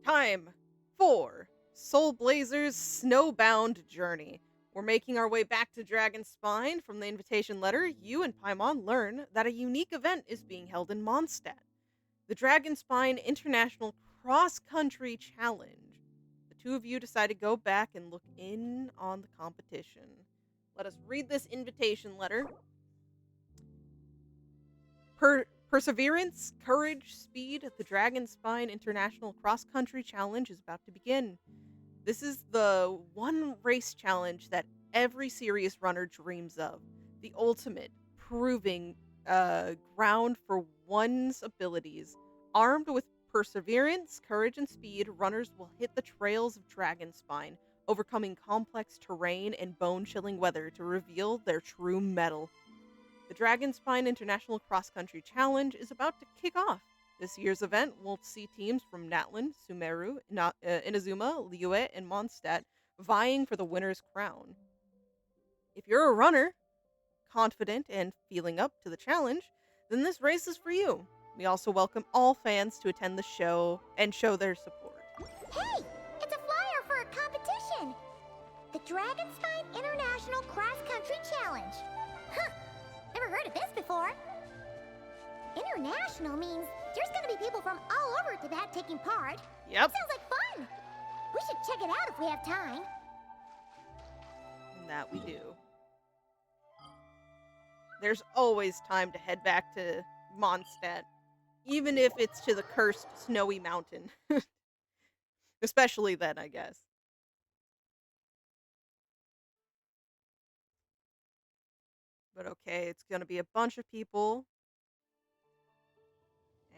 Time for Soulblazers Snowbound Journey. We're making our way back to Dragon Spine. From the invitation letter, you and Paimon learn that a unique event is being held in Mondstadt, the Dragon Spine International Cross Country Challenge. The two of you decide to go back and look in on the competition. Let us read this invitation letter. Perseverance, courage, speed, the Dragon Spine International Cross Country Challenge is about to begin. This is the one race challenge that every serious runner dreams of. The ultimate, proving ground for one's abilities. Armed with perseverance, courage, and speed, runners will hit the trails of Dragon Spine, overcoming complex terrain and bone-chilling weather to reveal their true mettle. The Dragon Spine International Cross Country Challenge is about to kick off. This year's event will see teams from Natlan, Sumeru, Inazuma, Liyue, and Mondstadt vying for the winner's crown. If you're a runner, confident and feeling up to the challenge, then this race is for you. We also welcome all fans to attend the show and show their support. Hey, it's a flyer for a competition. The Dragon Spine International Cross Country Challenge. Huh, never heard of this before. International means there's gonna be people from all over Tibet taking part. Yep. Sounds like fun. We should check it out if we have time. And that we do. There's always time to head back to Mondstadt, even if it's to the cursed snowy mountain. Especially then, I guess. But okay, it's gonna be a bunch of people.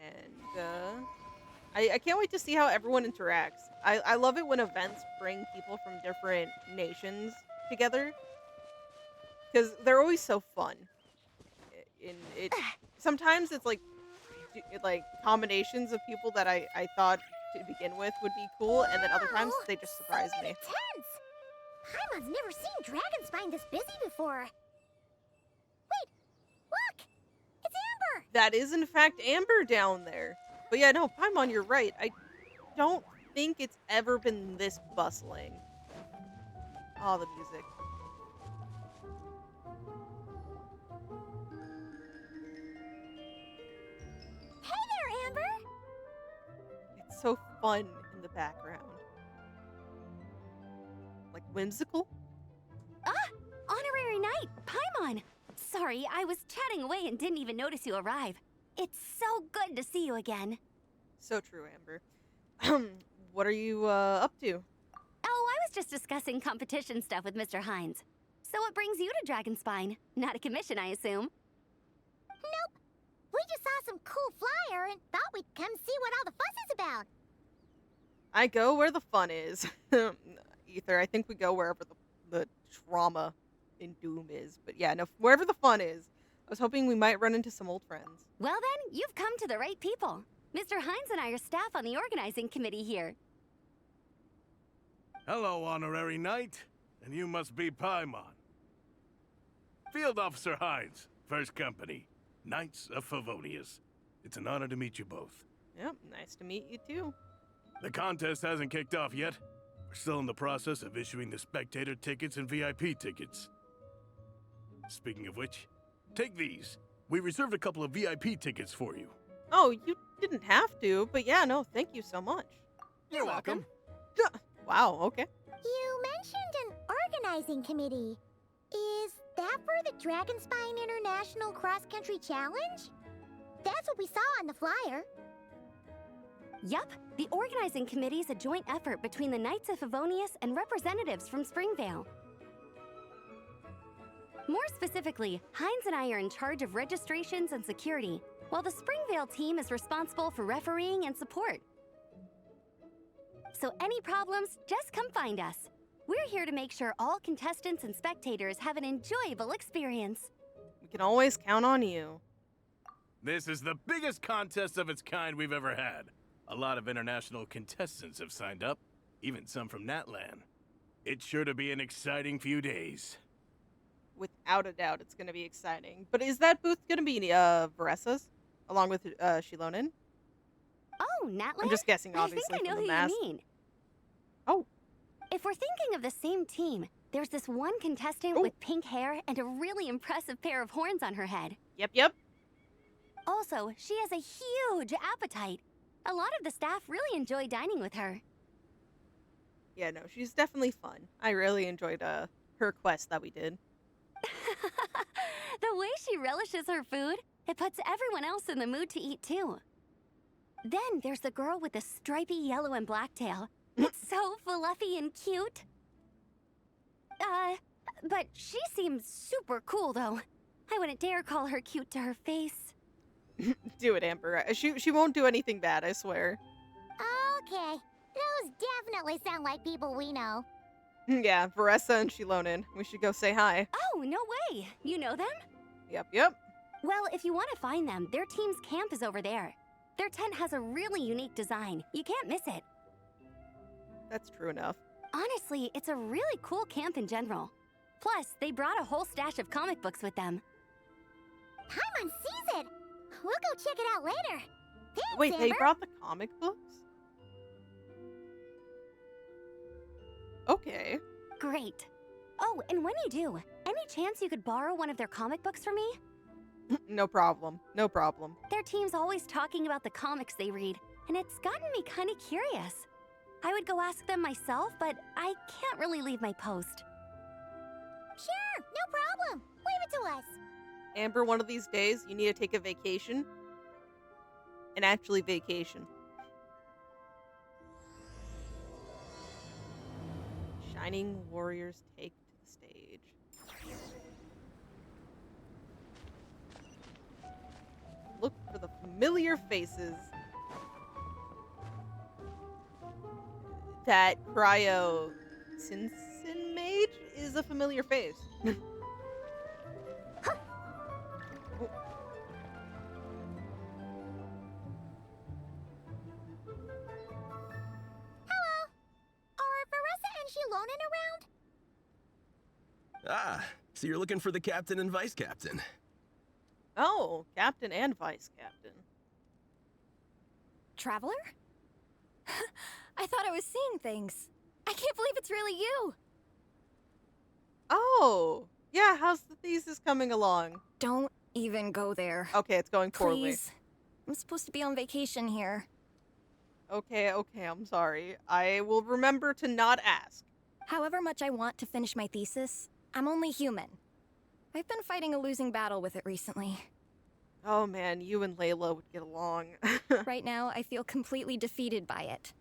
And I can't wait to see how everyone interacts. I love it when events bring people from different nations together. Because they're always so fun. Sometimes it's like combinations of people that I thought to begin with would be cool, and then other times they just surprise so me. Intense. Paimon's never seen Dragon Spine this busy before. Wait, look! It's Amber! That is in fact Amber down there. But yeah, no, Paimon, you're right. I don't think it's ever been this bustling. Oh, the music. Hey there, Amber! It's so fun in the background. Like whimsical? Honorary Knight, Paimon! Sorry, I was chatting away and didn't even notice you arrive. It's so good to see you again. So true, Amber. What are you up to? Oh, I was just discussing competition stuff with Mr. Hines. So what brings you to Dragonspine? Not a commission, I assume? Nope. We just saw some cool flyer and thought we'd come see what all the fuss is about. I go where the fun is. Ether, I think we go wherever the trauma in Doom is. But yeah, no, wherever the fun is. I was hoping we might run into some old friends. Well then, you've come to the right people. Mr. Hines and I are staff on the organizing committee here. Hello, Honorary Knight. And you must be Paimon. Field Officer Hines, First Company, Knights of Favonius. It's an honor to meet you both. Yep, nice to meet you too. The contest hasn't kicked off yet. We're still in the process of issuing the spectator tickets and VIP tickets. Speaking of which, take these. We reserved a couple of VIP tickets for you. Oh, you didn't have to, but yeah, no, thank you so much. You're welcome. Wow, okay. You mentioned an organizing committee. Is that for the Dragon Spine International Cross Country Challenge? That's what we saw on the flyer. Yup, the organizing committee is a joint effort between the Knights of Favonius and representatives from Springvale. More specifically, Hines and I are in charge of registrations and security, while the Springvale team is responsible for refereeing and support. So any problems, just come find us. We're here to make sure all contestants and spectators have an enjoyable experience. We can always count on you. This is the biggest contest of its kind we've ever had. A lot of international contestants have signed up, even some from Natlan. It's sure to be an exciting few days. Without a doubt, it's going to be exciting. But is that booth going to be Veressa's, along with Shilonen? Oh, Oh, Natlan? I'm just guessing, I think obviously, I know from who the mask. you mean. Oh, If we're thinking of the same team, there's this one contestant Oh. with pink hair and a really impressive pair of horns on her head. yep. Also, she has a huge appetite. A lot of the staff really enjoy dining with her. Yeah, no, she's definitely fun. I really enjoyed her quest that we did. The way she relishes her food, it puts everyone else in the mood to eat too. Then there's the girl with the stripy yellow and black tail. It's so fluffy and cute. But she seems super cool though. I wouldn't dare call her cute to her face. Do it, Amber. She won't do anything bad, I swear. Okay, those definitely sound like people we know. Yeah, Varessa and Shilonen. We should go say hi. Oh, no way! You know them? Yep. Well, if you want to find them, their team's camp is over there. Their tent has a really unique design. You can't miss it. That's true enough. Honestly, it's a really cool camp in general. Plus, they brought a whole stash of comic books with them. Paimon sees it! We'll go check it out later. Thanks, Wait, they Amber. brought the comic books? Okay. Great. Oh, and when you do, any chance you could borrow one of their comic books from me? No problem. Their team's always talking about the comics they read, and it's gotten me kind of curious. I would go ask them myself, but I can't really leave my post. Sure, no problem. Leave it to us. Amber, one of these days, you need to take a vacation. And actually vacation. Shining warriors take to the stage. Look for the familiar faces. That Cryo Sinsin Mage is a familiar face. Are Varessa and Shilonen around? Ah, so you're looking for the captain and vice captain. Oh, captain and vice captain. Traveler? I thought I was seeing things. I can't believe it's really you. Oh, yeah, how's the thesis coming along? Don't even go there. Okay, it's going poorly. Please. I'm supposed to be on vacation here. Okay, I'm sorry. I will remember to not ask. However much I want to finish my thesis, I'm only human. I've been fighting a losing battle with it recently. Oh man, you and Layla would get along. Right now, I feel completely defeated by it.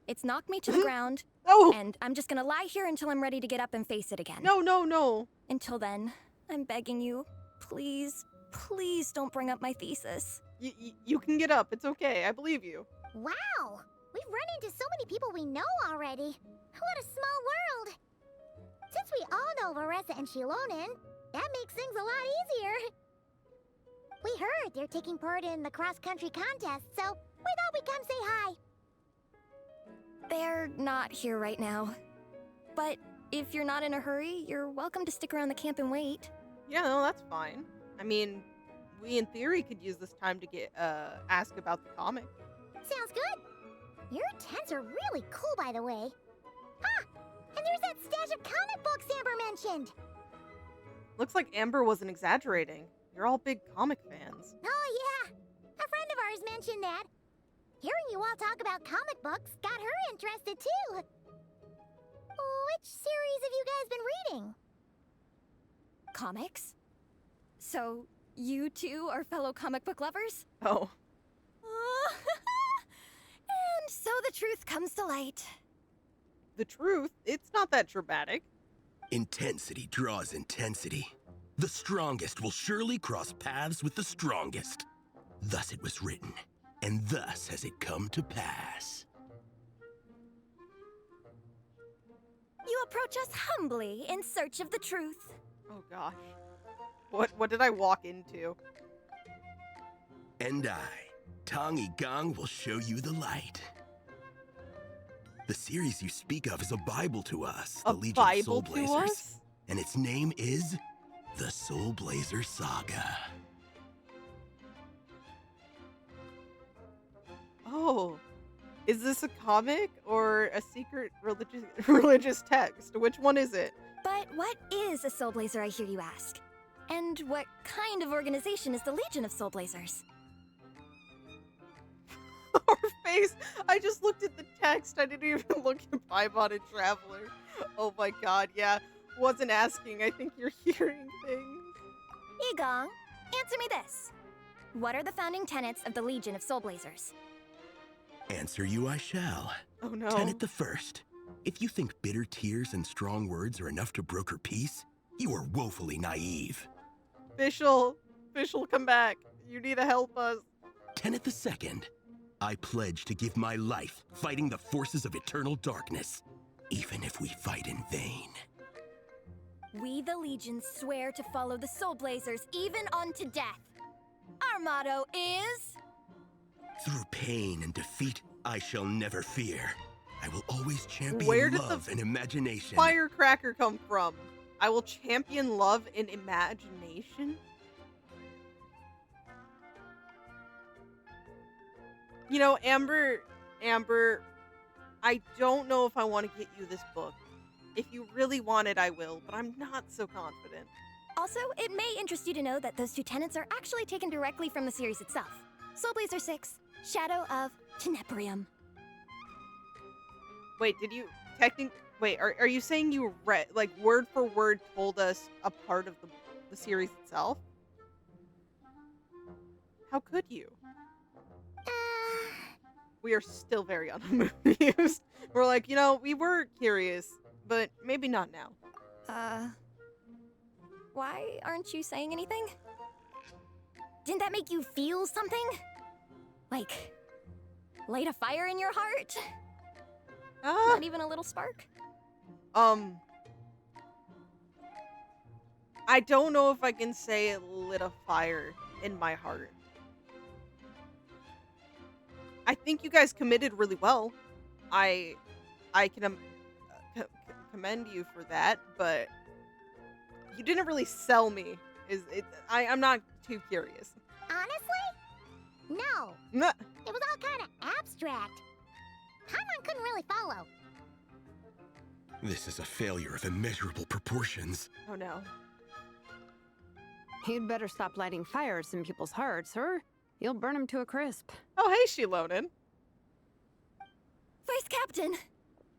It's knocked me to the ground, Oh, and I'm just gonna lie here until I'm ready to get up and face it again. no. Until then, I'm begging you, please, please don't bring up my thesis. You can get up. It's okay. I believe you. Wow! We've run into so many people we know already. What a small world! Since we all know Varessa and Shilonen, that makes things a lot easier. We heard they're taking part in the cross-country contest, so we thought we'd come say hi. They're not here right now. But if you're not in a hurry, you're welcome to stick around the camp and wait. Yeah, no, that's fine. I mean, we in theory could use this time to get ask about the comic. Sounds good. Your tents are really cool, by the way. Ah! And there's that stash of comic books Amber mentioned! Looks like Amber wasn't exaggerating. You're all big comic fans. Oh, yeah! A friend of ours mentioned that. Hearing you all talk about comic books got her interested, too. Which series have you guys been reading? Comics? So, you two are fellow comic book lovers? Oh, And so the truth comes to light. the truth, it's not that dramatic. Intensity draws intensity. The strongest will surely cross paths with the strongest. Thus it was written, and thus has it come to pass. You approach us humbly in search of the truth. Oh gosh. What did I walk into? And I, Tong Gang, will show you the light. The series you speak of is a Bible to us, A the Legion Bible of to Soulblazers. us? And its name is the Soulblazer Saga. Oh, Is this a comic or a secret religious religious text? Which one is it? But what is a Soulblazer, I hear you ask? And what kind of organization is the Legion of Soulblazers? Our face. I just looked at the text. I didn't even look at Paimon and Traveler. Oh my god, yeah. Wasn't asking. I think you're hearing things. Egong, answer me this. What are the founding tenets of the Legion of Soulblazers? Answer you I shall. Oh no. Tenet the first. If you think bitter tears and strong words are enough to broker peace, you are woefully naive. Fischl, come back. You need to help us. Tenet the second. I pledge to give my life fighting the forces of eternal darkness, even if we fight in vain. We, the Legion, swear to follow the Soulblazers even unto death. Our motto is... Through pain and defeat, I shall never fear. I will always champion Where did love the and imagination. Firecracker come from? I will champion love and imagination? You know, Amber, I don't know if I want to get you this book. If you really want it, I will, but I'm not so confident. Also, it may interest you to know that those two tenets are actually taken directly from the series itself. Soulblazer 6, Shadow of Tenebrium. Wait, did you wait, are you saying you read, like, word for word told us a part of the series itself? How could you? We are still very unamused. We're like, you know, we were curious, but maybe not now. Why aren't you saying anything? Didn't that make you feel something? Like, light a fire in your heart? Not even a little spark? I don't know if I can say it lit a fire in my heart. I think you guys committed really well. I can commend you for that, but you didn't really sell me. I'm not too curious. Honestly? No. Nah. It was all kind of abstract. Paimon couldn't really follow. This is a failure of immeasurable proportions. Oh no. You'd better stop lighting fires in people's hearts, or you'll burn them to a crisp. Oh, hey, Shilonen. Vice Captain!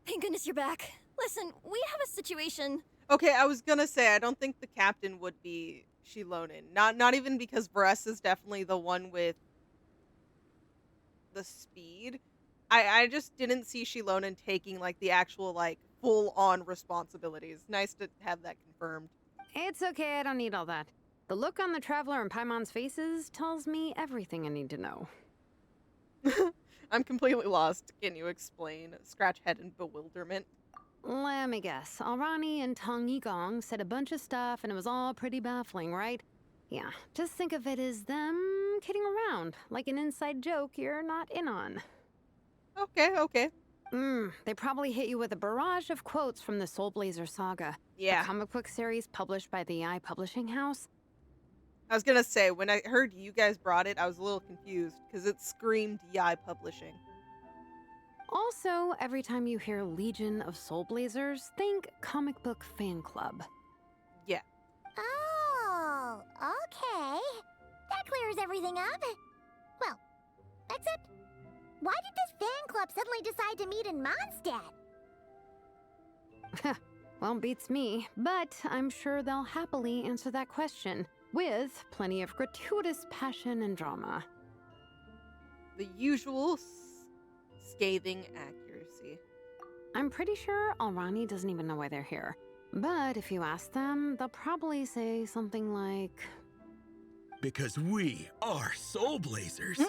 Thank goodness you're back. Listen, we have a situation. Okay, I was gonna say, I don't think the captain would be Shilonen. Not even because Vress is definitely the one with the speed. I just didn't see Shilonen taking, like, the actual, like, full-on responsibilities. Nice to have that confirmed. It's okay, I don't need all that. The look on the Traveler and Paimon's faces tells me everything I need to know. I'm completely lost. Can you explain? Scratch head in bewilderment. Let me guess. Alrani and Tong Yigong said a bunch of stuff and it was all pretty baffling, right? Yeah, just think of it as them kidding around, like an inside joke you're not in on. Okay. They probably hit you with a barrage of quotes from the Soulblazer saga. Yeah. The comic book series published by the Publishing House. I was gonna say, when I heard you guys brought it, I was a little confused, because it screamed Yai Publishing. Also, every time you hear Legion of Soulblazers, think comic book fan club. Yeah. Oh, okay. That clears everything up. Well, except, why did this fan club suddenly decide to meet in Mondstadt? Well, beats me, but I'm sure they'll happily answer that question, with plenty of gratuitous passion and drama. The usual scathing accuracy. I'm pretty sure Alrani doesn't even know why they're here. But if you ask them, they'll probably say something like... Because we are Soulblazers.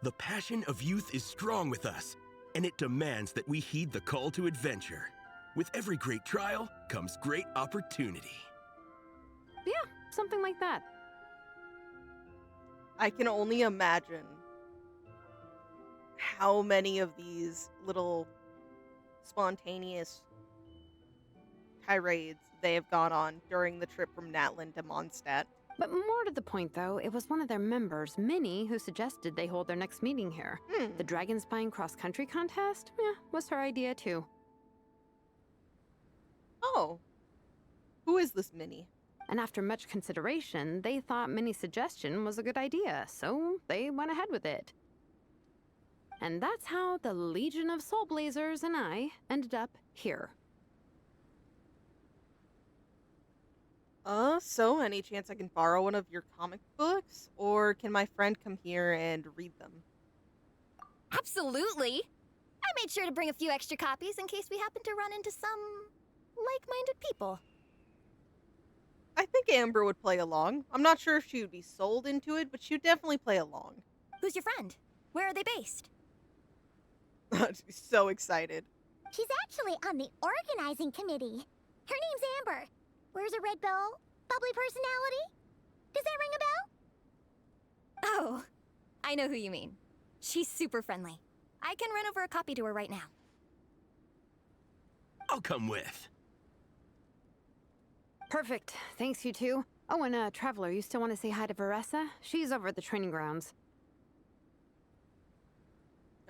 The passion of youth is strong with us, and it demands that we heed the call to adventure. With every great trial comes great opportunity. Yeah, something like that. I can only imagine how many of these little spontaneous tirades they have gone on during the trip from Natlan to Mondstadt. But more to the point, though, it was one of their members, Minnie, who suggested they hold their next meeting here. The Dragon Spine cross-country contest? Yeah, was her idea, too. Oh. Who is this Minnie? And after much consideration, they thought Minnie's suggestion was a good idea, so they went ahead with it. And that's how the Legion of Soulblazers and I ended up here. So any chance I can borrow one of your comic books? Or can my friend come here and read them? Absolutely! I made sure to bring a few extra copies in case we happen to run into some like-minded people. I think Amber would play along. I'm not sure if she would be sold into it, but she would definitely play along. Who's your friend? Where are they based? She's so excited. She's actually on the organizing committee. Her name's Amber. Wears a red bow. Bubbly personality. Does that ring a bell? Oh, I know who you mean. She's super friendly. I can run over a copy to her right now. I'll come with. Perfect. Thanks, you two. Oh, and Traveler, you still want to say hi to Veressa? She's over at the training grounds.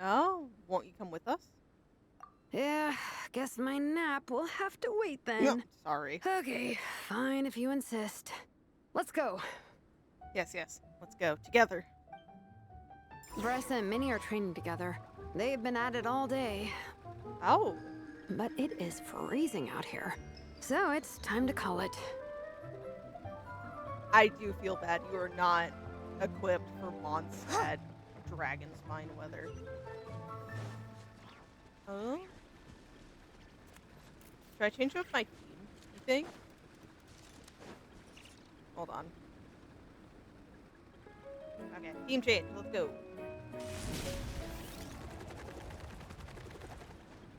Oh, won't you come with us? Yeah, guess my nap will have to wait then. No, sorry. Okay, fine if you insist. Let's go. Yes, let's go. Together. Veressa and Minnie are training together. They've been at it all day. Oh. But it is freezing out here. So it's time to call it. I do feel bad you are not equipped for Mondstadt Dragon Spine weather. Oh? Should I change up my team, you think? Hold on. Okay, team change. Let's go.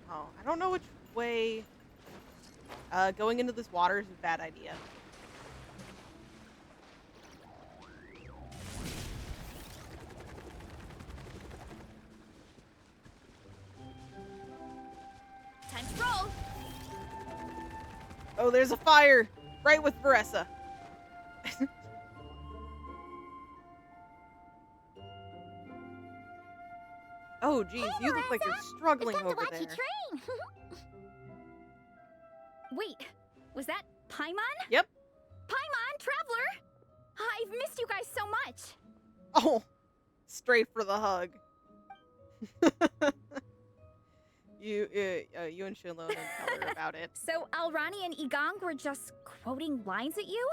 Oh, I don't know which way... going into this water is a bad idea. Time to roll! Oh, there's a fire! Right with Veressa. Oh, geez, Hey, you look like you're Veressa. struggling It's time over to watch there. you train. Wait, was that Paimon? Yep. Paimon, Traveler! I've missed you guys so much. Oh, straight for the hug. you and Shinlone and tell her about it. So Alrani and Igong were just quoting lines at you?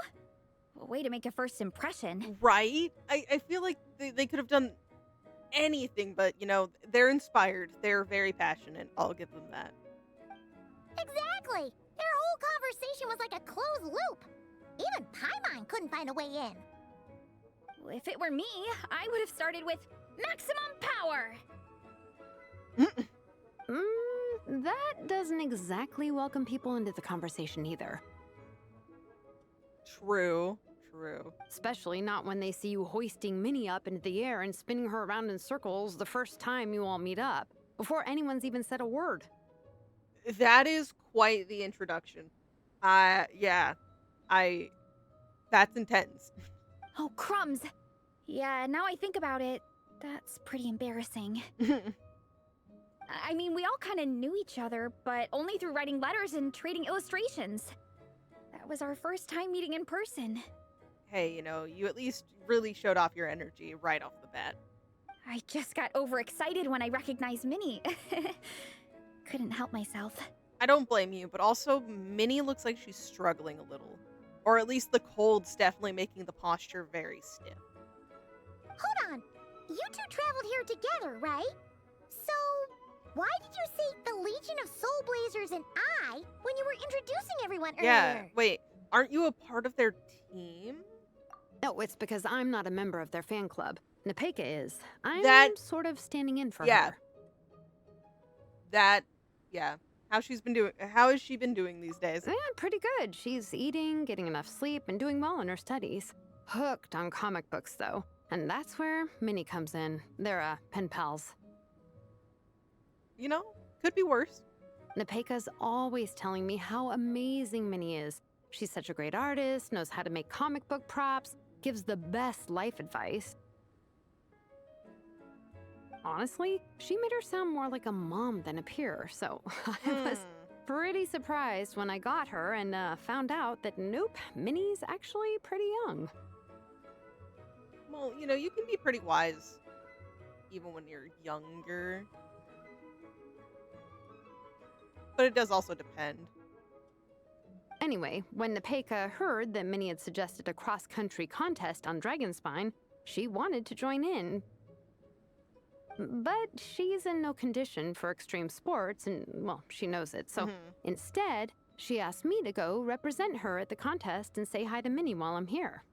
Way to make a first impression. Right? I feel like they could have done anything, but, you know, they're inspired. They're very passionate. I'll give them that. Exactly. Their whole conversation was like a closed loop. Even Paimon couldn't find a way in. If it were me, I would have started with maximum power. That doesn't exactly welcome people into the conversation either. True. Especially not when they see you hoisting Minnie up into the air and spinning her around in circles the first time you all meet up, before anyone's even said a word. That is quite the introduction. Yeah. That's intense. Oh, crumbs. Yeah, now I think about it, that's pretty embarrassing. I mean, we all kind of knew each other, but only through writing letters and trading illustrations. That was our first time meeting in person. Hey, you know, you at least really showed off your energy right off the bat. I just got overexcited when I recognized Minnie. Couldn't help myself. I don't blame you, but also Minnie looks like she's struggling a little. Or at least the cold's definitely making the posture very stiff. Hold on. You two traveled here together, right? So, why did you say the Legion of Soulblazers and I when you were introducing everyone earlier? Yeah, wait, aren't you a part of their team? No, it's because I'm not a member of their fan club. Nepeka is. I'm sort of standing in for Yeah. her. Yeah. How has she been doing these days? Yeah, pretty good. She's eating, getting enough sleep, and doing well in her studies. Hooked on comic books, though. And that's where Minnie comes in. They're, pen pals. You know, could be worse. Nepeka's always telling me how amazing Minnie is. She's such a great artist, knows how to make comic book props, gives the best life advice. Honestly, she made her sound more like a mom than a peer, so I was pretty surprised when I got her and found out that nope, Minnie's actually pretty young. Well, you know, you can be pretty wise even when you're younger. But it does also depend. Anyway, when Nepeka heard that Minnie had suggested a cross-country contest on Dragonspine, she wanted to join in. But she's in no condition for extreme sports, and, well, she knows it. So instead, she asked me to go represent her at the contest and say hi to Minnie while I'm here.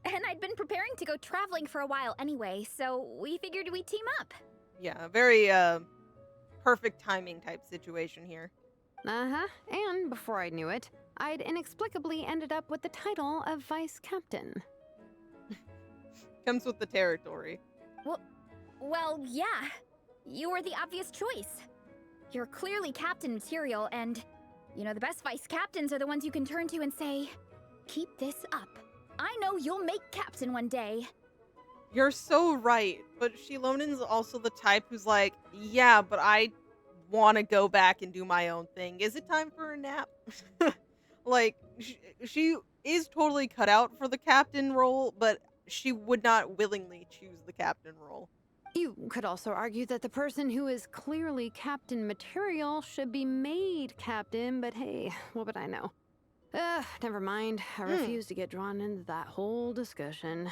And I'd been preparing to go traveling for a while anyway, so we figured we'd team up. Yeah, very perfect timing type situation here. Uh-huh. And before I knew it, I'd inexplicably ended up with the title of vice captain. Comes with the territory. Well, yeah. You were the obvious choice. You're clearly captain material, and, you know, the best vice captains are the ones you can turn to and say, keep this up. I know you'll make captain one day. You're so right, but Shilonen's also the type who's like, yeah, but I want to go back and do my own thing. Is it time for a nap? Like, she is totally cut out for the captain role, but she would not willingly choose the captain role. You could also argue that the person who is clearly captain material should be made captain, but hey, what would I know? Never mind. I refuse to get drawn into that whole discussion.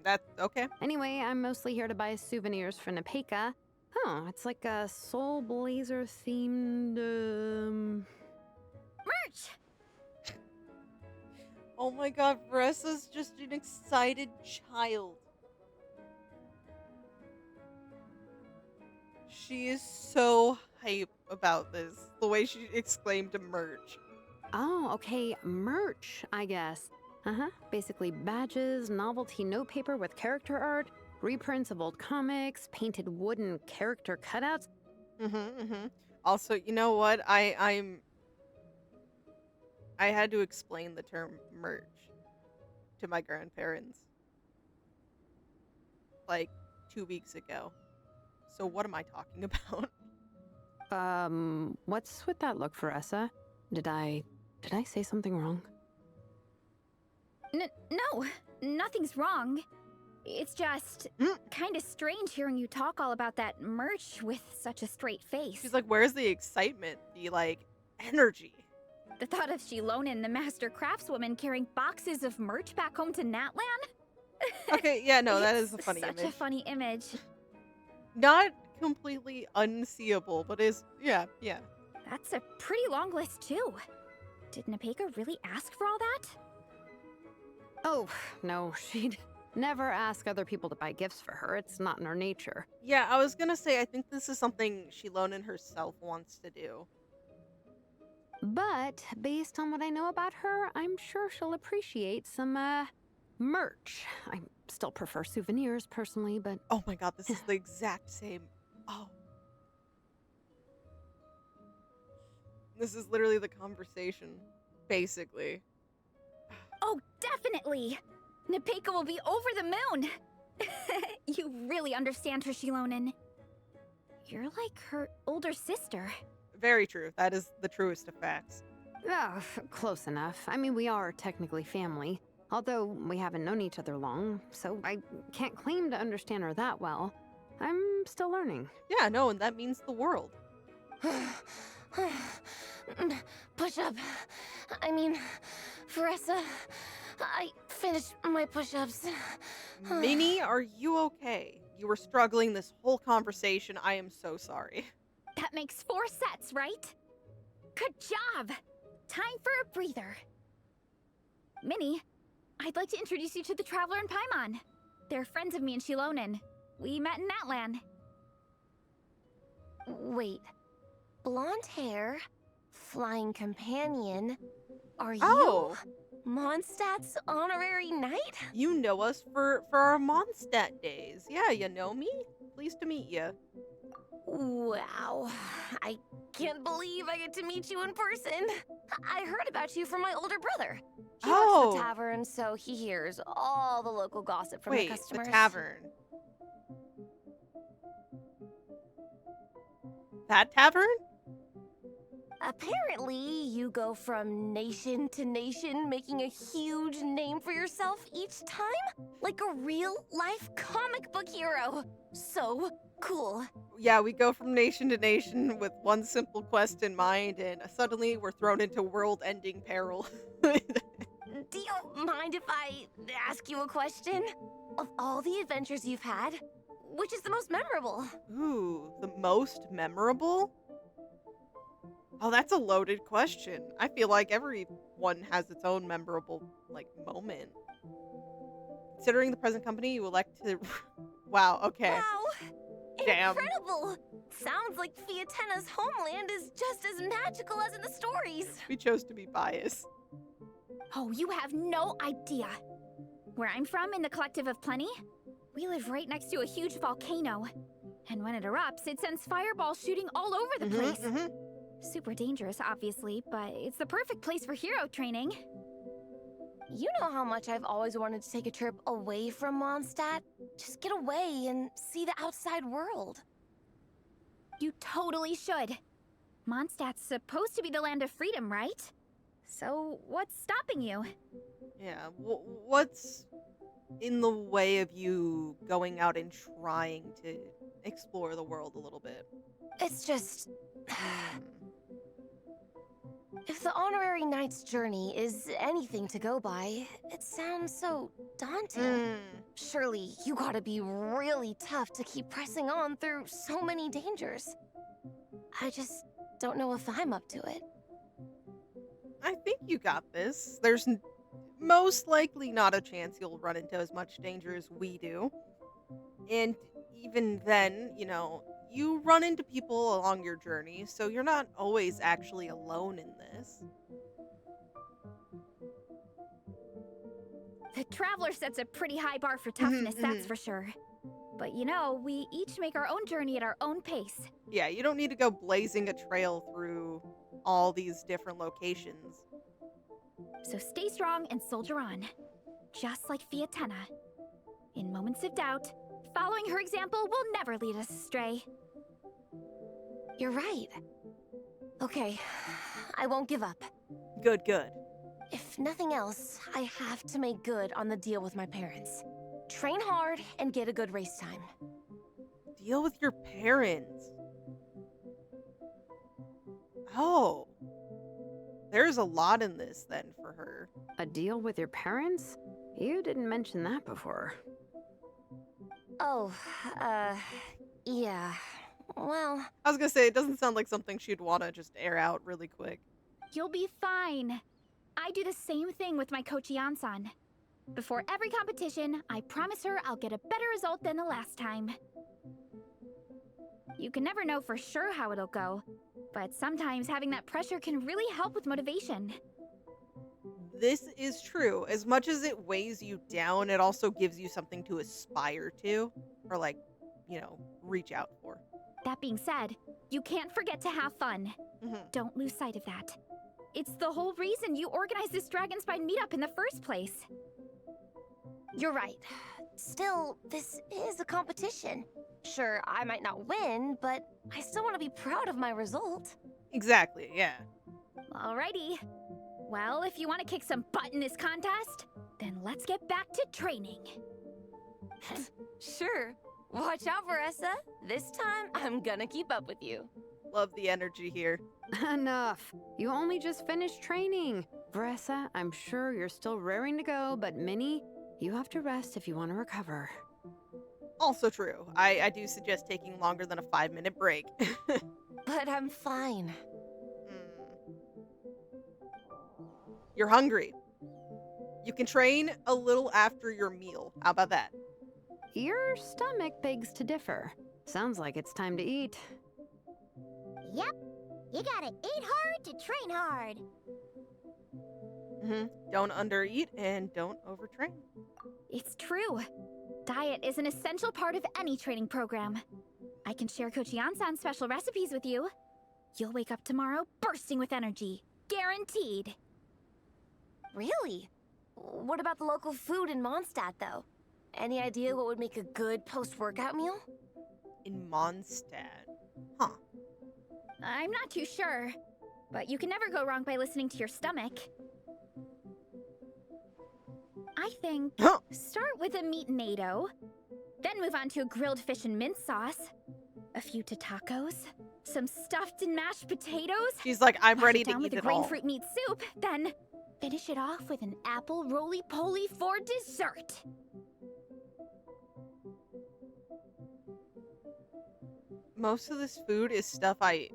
That's okay. Anyway, I'm mostly here to buy souvenirs for Nepeka. Oh, it's like a Soulblazer themed, Merch! Oh my god, Vressa's just an excited child. She is so hype about this. The way she exclaimed merch. Oh, okay, merch, I guess. Basically badges, novelty notepaper with character art, reprints of old comics, painted wooden character cutouts. Also, you know what? I had to explain the term merch to my grandparents like 2 weeks ago. So what am I talking about? What's with that look, Veressa? Did I say something wrong? No, nothing's wrong. It's just kind of strange hearing you talk all about that merch with such a straight face. She's like, where's the excitement? The, like, energy? The thought of Shilonen, the master craftswoman, carrying boxes of merch back home to Natlan? Okay, yeah, no, that is a funny such image. a funny image. Not completely unseeable, but is, yeah. That's a pretty long list, too. Did Nepeka really ask for all that? Oh, no, she'd never ask other people to buy gifts for her. It's not in her nature. Yeah, I was gonna say, I think this is something Shilonen herself wants to do. But based on what I know about her, I'm sure she'll appreciate some, merch. I still prefer souvenirs, personally, but... Oh my god, this is the exact same. Oh. This is literally the conversation, basically. Oh, definitely! Nepeka will be over the moon! You really understand her, Shilonen. You're like her older sister. Very true. That is the truest of facts. Oh, close enough. I mean, we are technically family. Although we haven't known each other long, so I can't claim to understand her that well. I'm still learning. Yeah, no, and that means the world. Push-up. I mean, Veressa, I finished my push-ups. Minnie, are you okay? You were struggling this whole conversation. I am so sorry. That makes 4 sets, right? Good job! Time for a breather. Minnie, I'd like to introduce you to the Traveler and Paimon. They're friends of me and Shilonen. We met in Natlan. Wait. Blonde hair, flying companion. Are you Oh, Mondstadt's honorary knight? you know us for our Mondstadt days. Yeah, you know me. Pleased to meet you. Wow. I can't believe I get to meet you in person. I heard about you from my older brother. He works at the tavern, so he hears all the local gossip from the Wait, customers. the tavern. That tavern? Apparently, you go from nation to nation, making a huge name for yourself each time? Like a real-life comic book hero. So cool. Yeah, we go from nation to nation with one simple quest in mind, and suddenly we're thrown into world-ending peril. Do you mind if I ask you a question? Of all the adventures you've had, which is the most memorable? Ooh, the most memorable? Oh, that's a loaded question. I feel like everyone has its own memorable, moment. Considering the present company, you elect to... Wow, okay. Wow! Damn. Incredible! Sounds like Fiatena's homeland is just as magical as in the stories. We chose to be biased. Oh, you have no idea. Where I'm from, in the Collective of Plenty, we live right next to a huge volcano. And when it erupts, it sends fireballs shooting all over the place. Super dangerous, obviously, but it's the perfect place for hero training. You know how much I've always wanted to take a trip away from Mondstadt? Just get away and see the outside world. You totally should. Mondstadt's supposed to be the land of freedom, right? So what's stopping you? Yeah, what's in the way of you going out and trying to explore the world a little bit? It's just... If the honorary knight's journey is anything to go by, it sounds so daunting. Surely you gotta be really tough to keep pressing on through so many dangers. I just don't know if I'm up to it. I think you got this. There's most likely not a chance you'll run into as much danger as we do. And even then, you run into people along your journey, so you're not always actually alone in this. The Traveler sets a pretty high bar for toughness, that's for sure. But we each make our own journey at our own pace. Yeah, you don't need to go blazing a trail through all these different locations. So stay strong and soldier on. Just like Fiatena. In moments of doubt, following her example will never lead us astray. You're right. Okay, I won't give up. Good. If nothing else, I have to make good on the deal with my parents. Train hard and get a good race time. Deal with your parents. Oh. There's a lot in this then for her. A deal with your parents? You didn't mention that before. Oh, yeah. Well... I was gonna say, it doesn't sound like something she'd want to just air out really quick. You'll be fine. I do the same thing with my coach Yan-san. Before every competition, I promise her I'll get a better result than the last time. You can never know for sure how it'll go, but sometimes having that pressure can really help with motivation. This is true. As much as it weighs you down, it also gives you something to aspire to, or reach out for. That being said, you can't forget to have fun. Don't lose sight of that. It's the whole reason you organized this Dragonspine meetup in the first place. You're right. Still, this is a competition. Sure, I might not win, but I still want to be proud of my result. Exactly, yeah. Alrighty. Well, if you want to kick some butt in this contest, then let's get back to training. Sure. Watch out, Veressa. This time, I'm gonna keep up with you. Love the energy here. Enough. You only just finished training. Veressa, I'm sure you're still raring to go, but Minnie, you have to rest if you want to recover. Also true. I do suggest taking longer than a 5-minute break. But I'm fine. You're hungry. You can train a little after your meal. How about that? Your stomach begs to differ. Sounds like it's time to eat. Yep. You gotta eat hard to train hard. Don't undereat and don't overtrain. It's true. Diet is an essential part of any training program. I can share Kochi-san special recipes with you. You'll wake up tomorrow bursting with energy. Guaranteed. Really? What about the local food in Mondstadt, though? Any idea what would make a good post-workout meal? In Mondstadt. Huh. I'm not too sure, but you can never go wrong by listening to your stomach. I think start with a meat natto, then move on to a grilled fish and mint sauce, a few tacos, some stuffed and mashed potatoes. She's like, I'm ready to down eat with a it grain all. fruit meat soup, then finish it off with an apple roly-poly for dessert. Most of this food is stuff I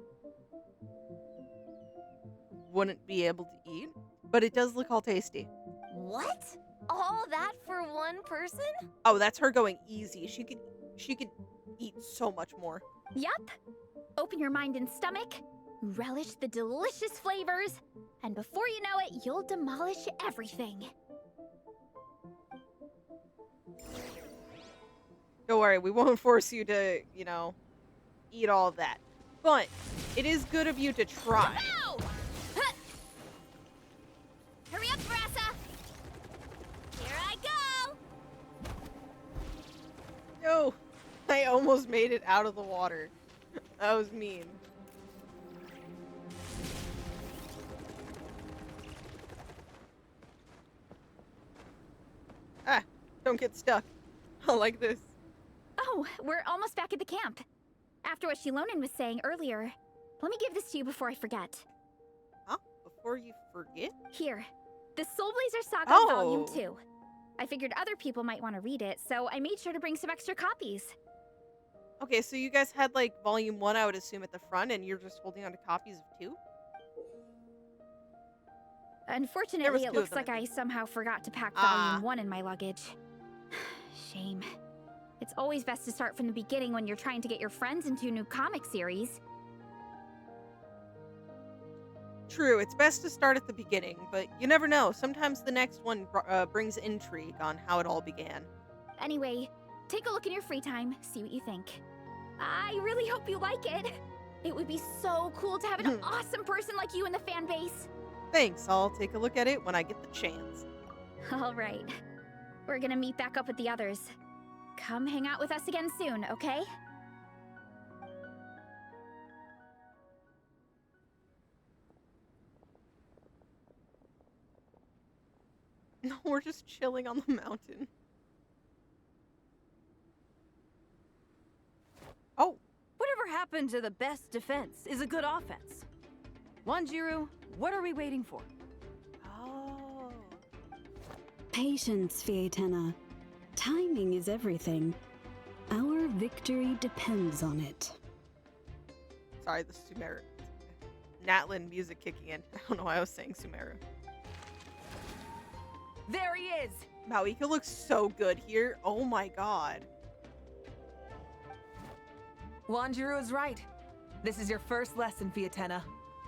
wouldn't be able to eat, but it does look all tasty. What? All that for one person? Oh, that's her going easy. She could eat so much more. Yup. Open your mind and stomach, relish the delicious flavors, and before you know it, you'll demolish everything. Don't worry, we won't force you to, eat all of that. But it is good of you to try. Ow! Huh. Hurry up, Brassa! Here I go! No, I almost made it out of the water. That was mean. Ah, don't get stuck. I like this. Oh, we're almost back at the camp. After what Shilonen was saying earlier, let me give this to you before I forget. Huh? Before you forget? Here, the Soulblazers Saga Oh. Volume 2. I figured other people might want to read it, so I made sure to bring some extra copies. Okay, so you guys had like volume 1, I would assume, at the front, and you're just holding on to copies of 2? Unfortunately, two it of looks them, like I I think. somehow forgot to pack Ah. Volume 1 in my luggage. Shame. It's always best to start from the beginning when you're trying to get your friends into a new comic series. True, it's best to start at the beginning, but you never know. Sometimes the next one brings intrigue on how it all began. Anyway, take a look in your free time, see what you think. I really hope you like it. It would be so cool to have an awesome person like you in the fan base. Thanks, I'll take a look at it when I get the chance. All right. We're gonna meet back up with the others. Come hang out with us again soon, okay? No, we're just chilling on the mountain. Oh, Whatever happened to the best defense is a good offense. Wanjiru, what are we waiting for? oh. Patience, Fietena. Timing is everything. Our victory depends on it. Sorry, the Sumeru. Natlin music kicking in. I don't know why I was saying Sumeru. There he is! Maoika looks so good here. Oh my god. Wanjiru is right. This is your first lesson, Fietena.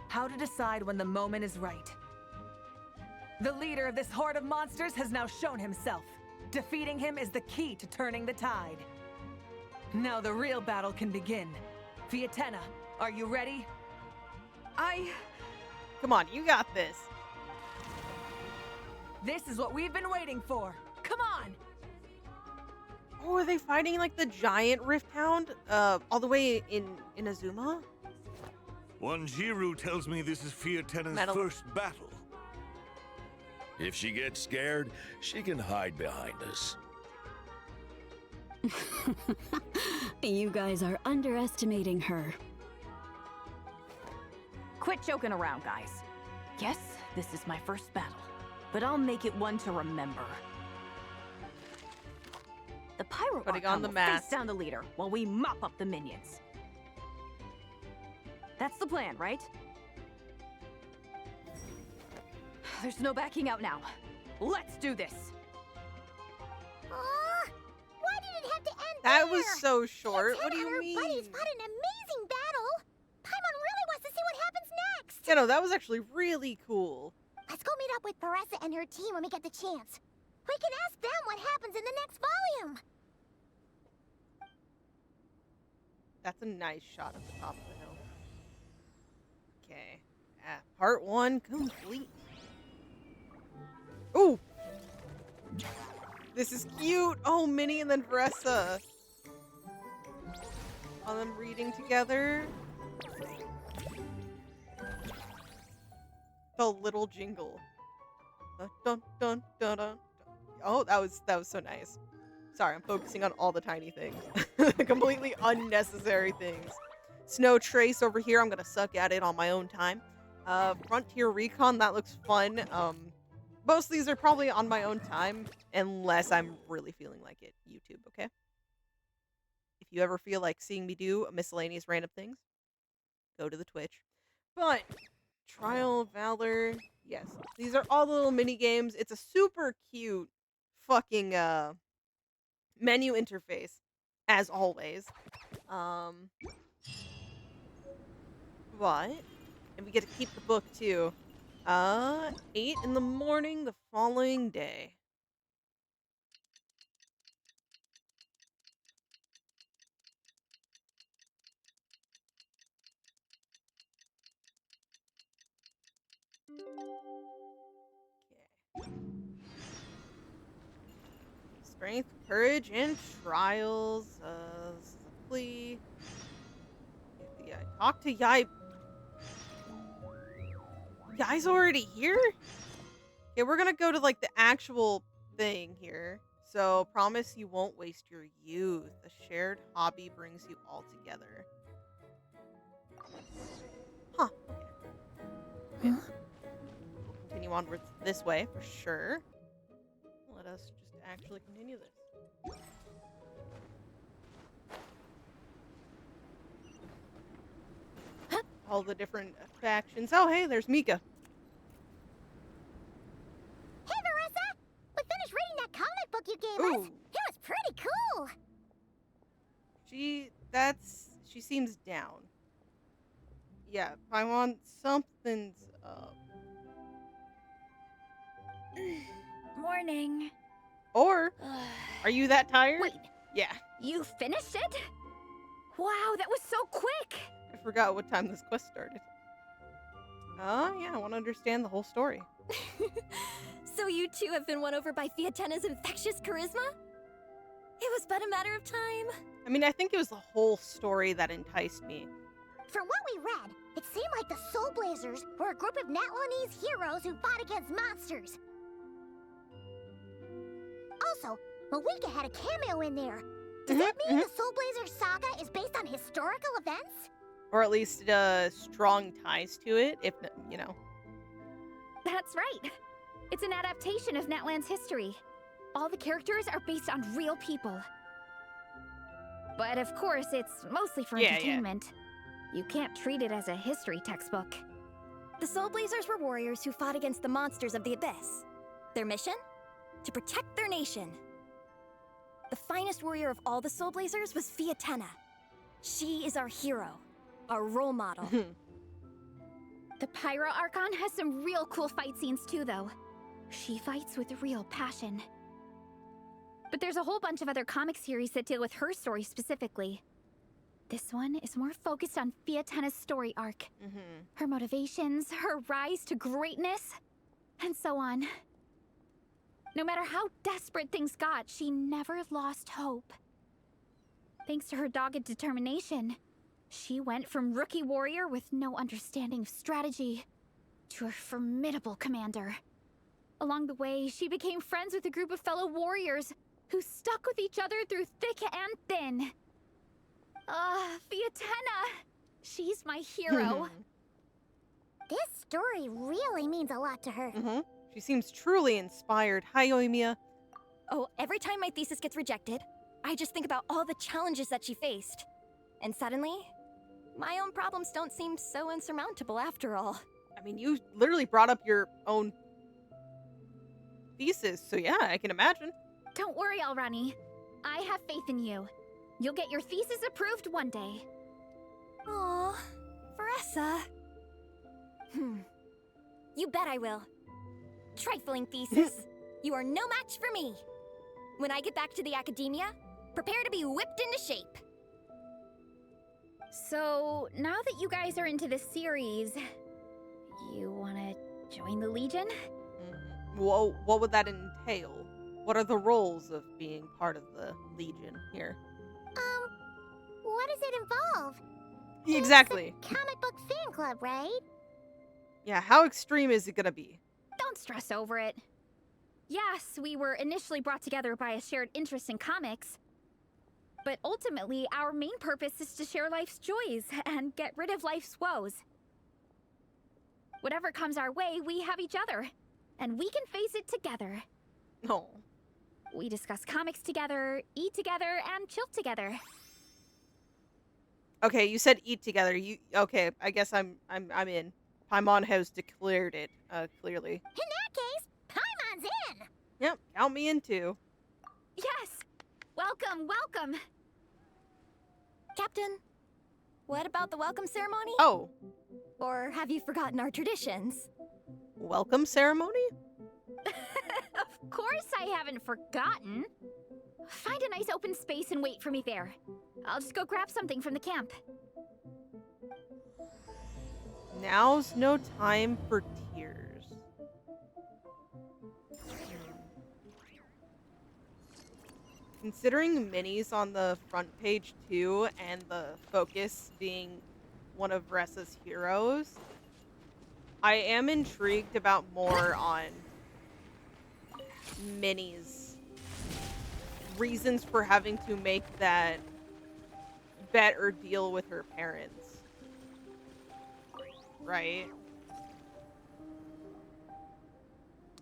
How to decide when the moment is right. The leader of this horde of monsters has now shown himself. Defeating him is the key to turning the tide. Now the real battle can begin. Fietena, are you ready? Come on, you got this. This is what we've been waiting for. Come on! Oh, are they fighting like the giant Rift Hound? All the way in Azuma? Wanjiru tells me this is Fiotena's Metal. first battle. If she gets scared, she can hide behind us. You guys are underestimating her. Quit joking around, guys. Yes, this is my first battle, but I'll make it one to remember. The Pyro Putting Archon on the will mask. face down the leader while we mop up the minions. That's the plan, right? There's no backing out now. Let's do this! Aw, why did it have to end That there? was so short. Fietena What do and you her mean? buddies fought an amazing battle. Paimon really wants to see what happens next. Yeah, no, that was actually really cool. Let's go meet up with Paressa and her team when we get the chance. We can ask them what happens in the next volume. That's a nice shot of the top of the hill. Okay. Part 1 complete. Ooh! This is cute! Oh, Minnie and then Vanessa. On them reading together. The little jingle. Dun, dun, dun, dun, dun. Oh, that was so nice. Sorry, I'm focusing on all the tiny things. Completely unnecessary things. Snow Trace over here, I'm gonna suck at it on my own time. Frontier Recon, that looks fun. Most of these are probably on my own time, unless I'm really feeling like it. YouTube, okay? If you ever feel like seeing me do miscellaneous random things, go to the Twitch. But, Trial of Valor, yes. These are all the little mini games. It's a super cute fucking, menu interface, as always. What? And we get to keep the book, too. 8 in the morning the following day. Okay. Strength, courage, and trials. This is a plea. Yeah, talk to Yai. Yai's already here? Okay, we're gonna go to, like, the actual thing here. So, promise you won't waste your youth. A shared hobby brings you all together. Huh. Okay. We'll continue onwards this way, for sure. Let us just actually continue this. All the different factions. Oh, hey, there's Mika. Hey, Marissa! We finished reading that comic book you gave us. It was pretty cool. She seems down. Yeah, Paimon, something's up. Morning. Or, are you that tired? Wait. Yeah. You finished it? Wow, that was so quick! I forgot what time this quest started. Yeah, I want to understand the whole story. So you too have been won over by Fiatena's infectious charisma? It was but a matter of time. I mean, I think it was the whole story that enticed me. From what we read, it seemed like the Soulblazers were a group of Natlanese heroes who fought against monsters. Also, Mawika had a cameo in there. Does that mean the Soulblazers saga is based on historical events? Or at least strong ties to it, if, you know. That's right. It's an adaptation of Natlan's history. All the characters are based on real people. But of course, it's mostly for entertainment. You can't treat it as a history textbook. The Soulblazers were warriors who fought against the monsters of the Abyss. Their mission? To protect their nation. The finest warrior of all the Soulblazers was Fiatena. She is our hero, our role model. The Pyro Archon has some real cool fight scenes too, though. She fights with real passion. But there's a whole bunch of other comic series that deal with her story specifically. This one is more focused on Fiatena's story arc. Her motivations, her rise to greatness, and so on. No matter how desperate things got, she never lost hope. Thanks to her dogged determination, she went from rookie warrior with no understanding of strategy to a formidable commander. Along the way, she became friends with a group of fellow warriors who stuck with each other through thick and thin. Fiatena! She's my hero. This story really means a lot to her. She seems truly inspired. Hi, Oimiya. Oh, every time my thesis gets rejected, I just think about all the challenges that she faced. And suddenly, my own problems don't seem so insurmountable after all. I mean, you literally brought up your own thesis, so yeah, I can imagine. Don't worry, Alrani. I have faith in you. You'll get your thesis approved one day. Aw, Vanessa. You bet I will. Trifling thesis. You are no match for me. When I get back to the academia, prepare to be whipped into shape. So, now that you guys are into this series, you wanna join the Legion? Whoa, what would that entail? What are the roles of being part of the Legion here? What does it involve? Exactly. It's a comic book fan club, right? Yeah, how extreme is it gonna be? Don't stress over it. Yes, we were initially brought together by a shared interest in comics. But ultimately, our main purpose is to share life's joys and get rid of life's woes. Whatever comes our way, we have each other. And we can face it together. No. We discuss comics together, eat together, and chill together. Okay, you said eat together. Okay? I guess I'm in. Paimon has declared it. Clearly. In that case, Paimon's in! Yep, count me in too. Yes! Welcome, welcome! Captain, what about the welcome ceremony? Oh, Or have you forgotten our traditions? welcome ceremony? Of course I haven't forgotten. Find a nice open space and wait for me there. I'll just go grab something from the camp. Now's no time for tears. Considering Minnie's on the front page too, and the focus being one of Ressa's heroes, I am intrigued about more on Minnie's reasons for having to make that bet or deal with her parents. Right?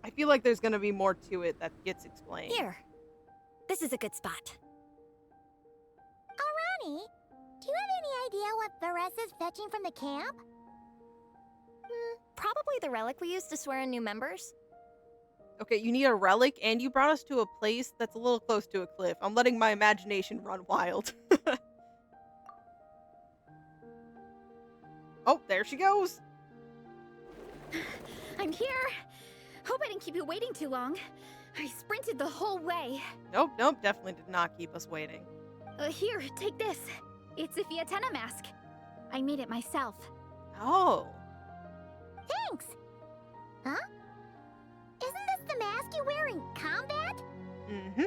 I feel like there's gonna be more to it that gets explained. Here. This is a good spot. Arani, do you have any idea what Veresa's fetching from the camp? Probably the relic we used to swear in new members. Okay, you need a relic, and you brought us to a place that's a little close to a cliff. I'm letting my imagination run wild. Oh, there she goes. I'm here. Hope I didn't keep you waiting too long. I sprinted the whole way. Nope, definitely did not keep us waiting. Here, take this. It's a Fiatenna mask. I made it myself. Oh. Thanks! Huh? Isn't this the mask you wear in combat? Mm-hmm.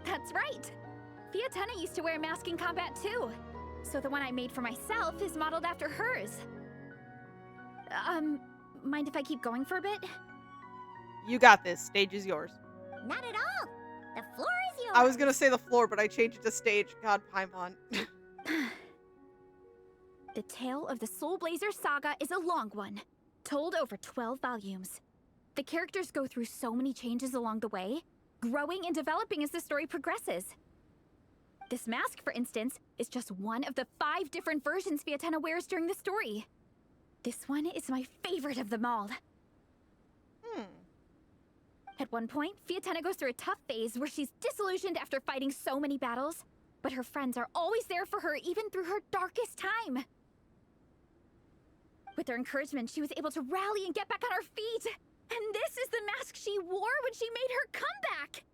That's right. Fiatenna used to wear a mask in combat too. So the one I made for myself is modeled after hers. Mind if I keep going for a bit? You got this. Stage is yours. Not at all! The floor is yours! I was gonna say the floor, but I changed it to stage. God, Paimon. The tale of the Soulblazers saga is a long one, told over 12 volumes. The characters go through so many changes along the way, growing and developing as the story progresses. This mask, for instance, is just one of the 5 different versions Fiatenna wears during the story. This one is my favorite of them all. At one point, Fiatenna goes through a tough phase where she's disillusioned after fighting so many battles, but her friends are always there for her even through her darkest time. With their encouragement, she was able to rally and get back on her feet. And this is the mask she wore when she made her comeback.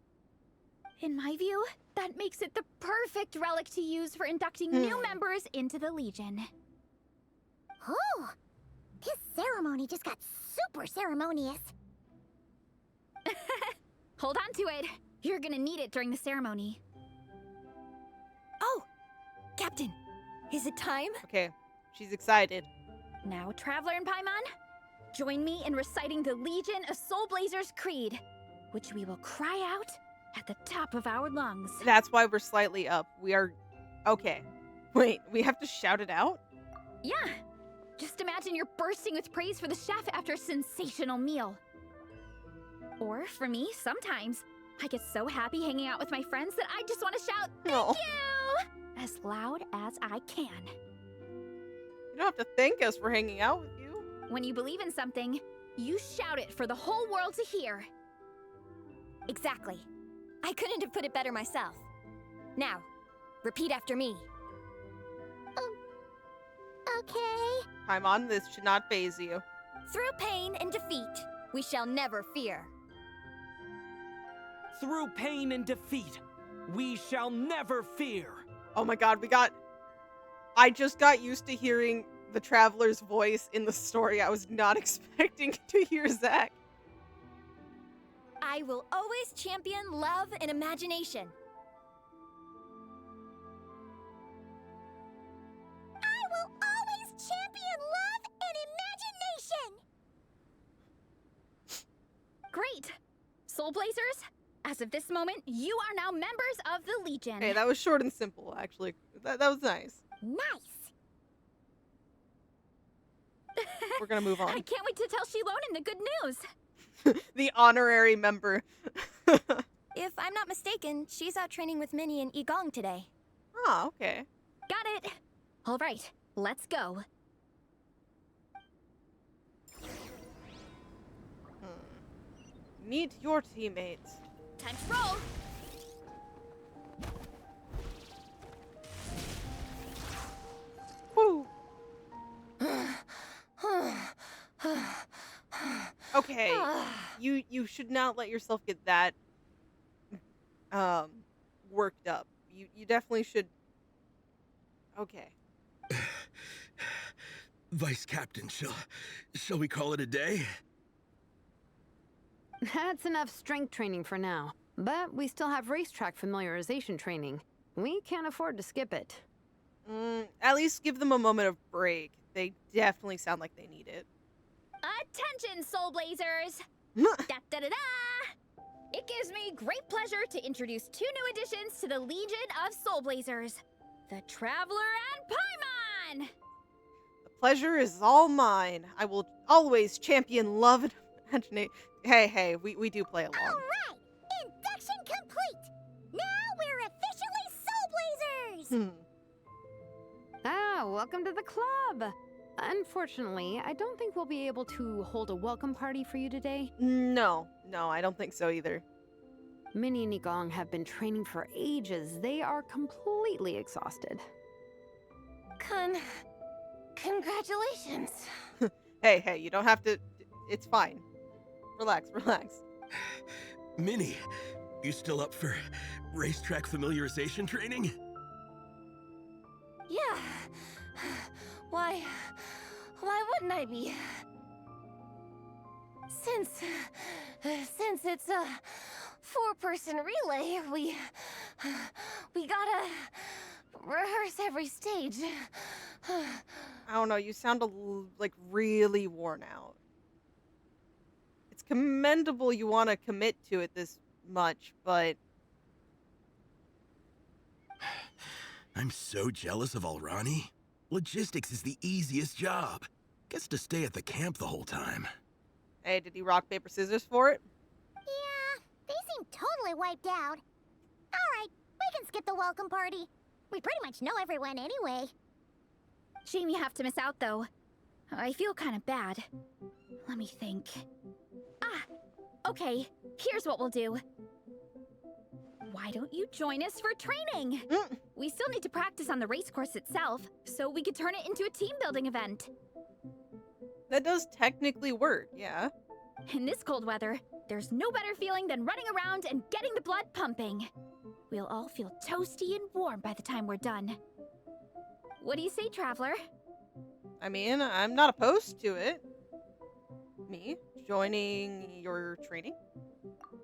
In my view, that makes it the perfect relic to use for inducting new members into the Legion. Ooh! This ceremony just got super ceremonious. Hold on to it. You're gonna need it during the ceremony. Oh! Captain, is it time? Okay, she's excited. Now, Traveler and Paimon, join me in reciting the Legion of Soulblazers Creed, which we will cry out at the top of our lungs. That's why we're slightly up. We are... Okay. Wait, we have to shout it out? Yeah. Just imagine you're bursting with praise for the chef after a sensational meal. Or, for me, sometimes, I get so happy hanging out with my friends that I just want to shout, "Thank you!" as loud as I can. You don't have to thank us for hanging out with you. When you believe in something, you shout it for the whole world to hear. Exactly. I couldn't have put it better myself. Now, repeat after me. Okay. Paimon, this should not faze you. Through pain and defeat, we shall never fear. Through pain and defeat, we shall never fear. Oh my god, we got... I just got used to hearing the Traveler's voice in the story. I was not expecting to hear Zach. I will always champion love and imagination. I will always champion love and imagination! Great! Soulblazers, as of this moment, you are now members of the Legion. Hey, that was short and simple, actually. That was nice. Nice! We're gonna move on. I can't wait to tell Shilonen the good news. The honorary member. If I'm not mistaken, she's out training with Minnie and Igong today. Ah, okay. Got it. All right, let's go. Meet your teammates. Time to roll. Woo. Okay, you should not let yourself get that worked up. You definitely should. Okay. Vice Captain, shall we call it a day? That's enough strength training for now. But we still have racetrack familiarization training. We can't afford to skip it. At least give them a moment of break. They definitely sound like they need it. Attention, Soulblazers! Da-da-da-da! It gives me great pleasure to introduce 2 new additions to the Legion of Soulblazers. The Traveler and Paimon! The pleasure is all mine. I will always champion love and imagination. Hey, we do play along. Alright! Induction complete! Now we're officially Soulblazers! Welcome to the club! Unfortunately, I don't think we'll be able to hold a welcome party for you today. No, I don't think so either. Minnie and Igong have been training for ages. They are completely exhausted. Congratulations. Hey, you don't have to. It's fine. Relax. Minnie, you still up for racetrack familiarization training? Yeah. Why wouldn't I be? Since it's a 4-person relay, we gotta rehearse every stage. I don't know. You sound like really worn out. It's commendable you want to commit to it this much, but I'm so jealous of Alrani. Logistics is the easiest job. Gets to stay at the camp the whole time. hey, did he rock paper scissors for it? Yeah, they seem totally wiped out. Alright, we can skip the welcome party. We pretty much know everyone anyway. Shame you have to miss out, though. I feel kind of bad. Let me think. Okay, here's what we'll do. Why don't you join us for training? We still need to practice on the race course itself, so we could turn it into a team-building event. That does technically work, yeah. In this cold weather, there's no better feeling than running around and getting the blood pumping. We'll all feel toasty and warm by the time we're done. What do you say, Traveler? I mean, I'm not opposed to it. Me joining your training?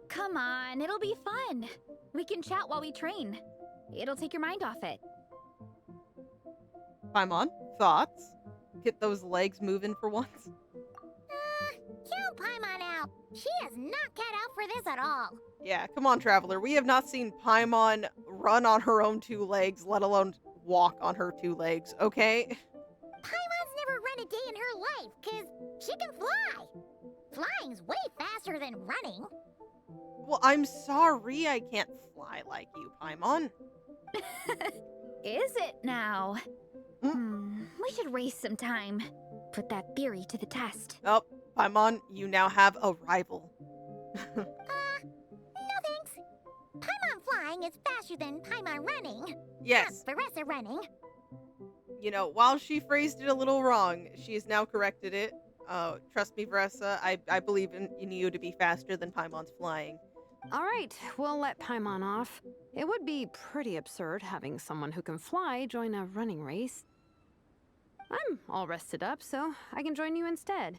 Come on, it'll be fun. We can chat while we train. It'll take your mind off it. Paimon, thoughts? Get those legs moving for once? Count Paimon out. She is not cut out for this at all. Yeah, come on, Traveler. We have not seen Paimon run on her own 2 legs, let alone walk on her 2 legs, okay? Paimon's never run a day in her life, 'cause she can fly. Flying's way faster than running. Well, I'm sorry I can't fly like you, Paimon. Is it now? We should waste some time. Put that theory to the test. Oh, Paimon, you now have a rival. No thanks. Paimon flying is faster than Paimon running. Yes. Not Veressa running. You know, while she phrased it a little wrong, she has now corrected it. Trust me, Veressa, I believe in you to be faster than Paimon's flying. All right, we'll let Paimon off. It would be pretty absurd having someone who can fly join a running race. I'm all rested up, so I can join you instead.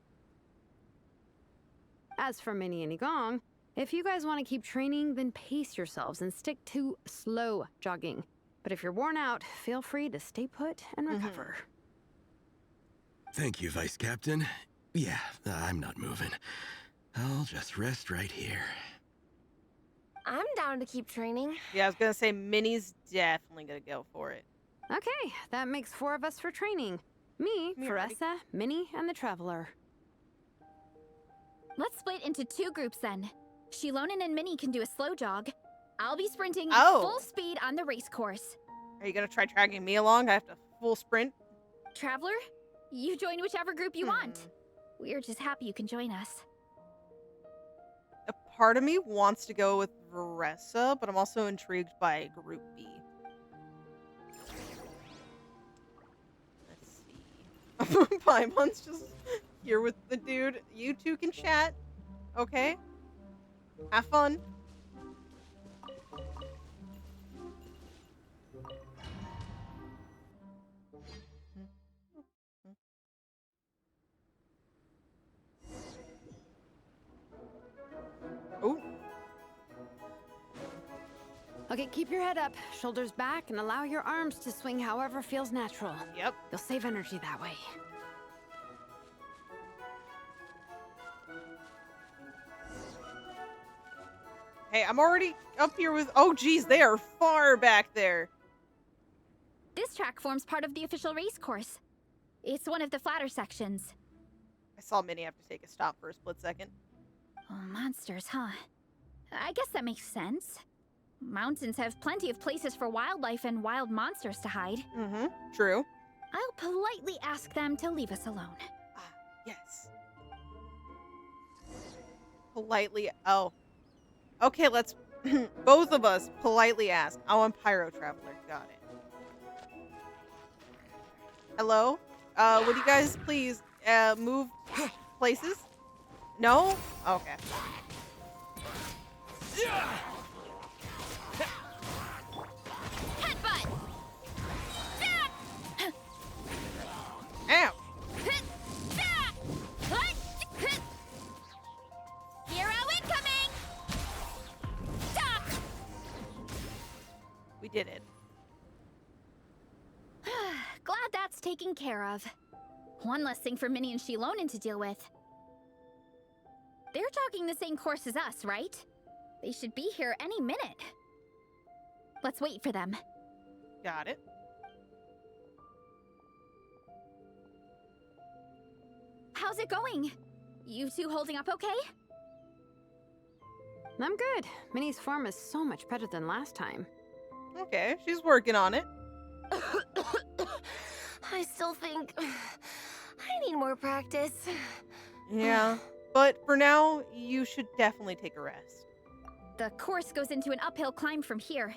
As for Minnie and Igong, if you guys want to keep training, then pace yourselves and stick to slow jogging. But if you're worn out, feel free to stay put and recover. Thank you, Vice Captain. Yeah, I'm not moving. I'll just rest right here. I'm down to keep training. Yeah, I was gonna say Minnie's definitely gonna go for it. Okay, that makes 4 of us for training. Me, Faressa, Minnie, and the Traveler. Let's split into 2 groups then. Shilonen and Minnie can do a slow jog. I'll be sprinting full speed on the race course. Are you gonna try dragging me along? I have to full sprint. Traveler, you join whichever group you want. We're just happy you can join us. A part of me wants to go with Veressa, but I'm also intrigued by Group B. Let's see. Paimon's just here with the dude. You two can chat. Okay. Have fun. Oh. Okay, keep your head up, shoulders back, and allow your arms to swing however feels natural. Yep. You'll save energy that way. Hey, I'm already up here with... Oh, geez, they are far back there. This track forms part of the official race course. It's one of the flatter sections. I saw Minnie have to take a stop for a split second. Oh, monsters, huh? I guess that makes sense. Mountains have plenty of places for wildlife and wild monsters to hide. True. I'll politely ask them to leave us alone. Ah, yes. Politely... Oh. Okay, let's... both of us politely ask. Oh, I'm Pyro Traveler. Got it. Hello? Would you guys please move places? No? Okay. Headbutt! Ow! Hero incoming! We did it. Glad that's taken care of. One less thing for Minnie and Shilonen to deal with. They're jogging the same course as us, right? They should be here any minute. Let's wait for them. Got it. How's it going? You two holding up okay? I'm good. Minnie's form is so much better than last time. Okay, she's working on it. I still think I need more practice. Yeah, but for now, you should definitely take a rest. The course goes into an uphill climb from here.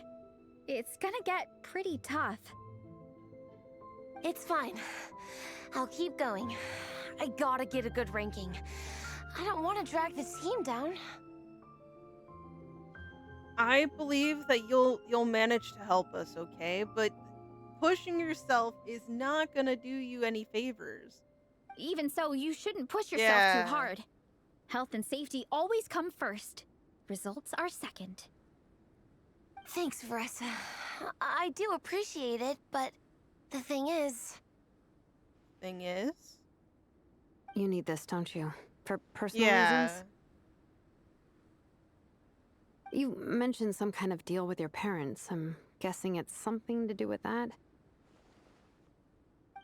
It's gonna get pretty tough. It's fine. I'll keep going. I gotta get a good ranking. I don't want to drag this team down. I believe that you'll manage to help us, okay? But pushing yourself is not gonna do you any favors. Even so, you shouldn't push yourself too hard. Health and safety always come first. Results are second. Thanks, Veressa. I do appreciate it, but the thing is... You need this, don't you? For personal reasons? You mentioned some kind of deal with your parents. I'm guessing it's something to do with that?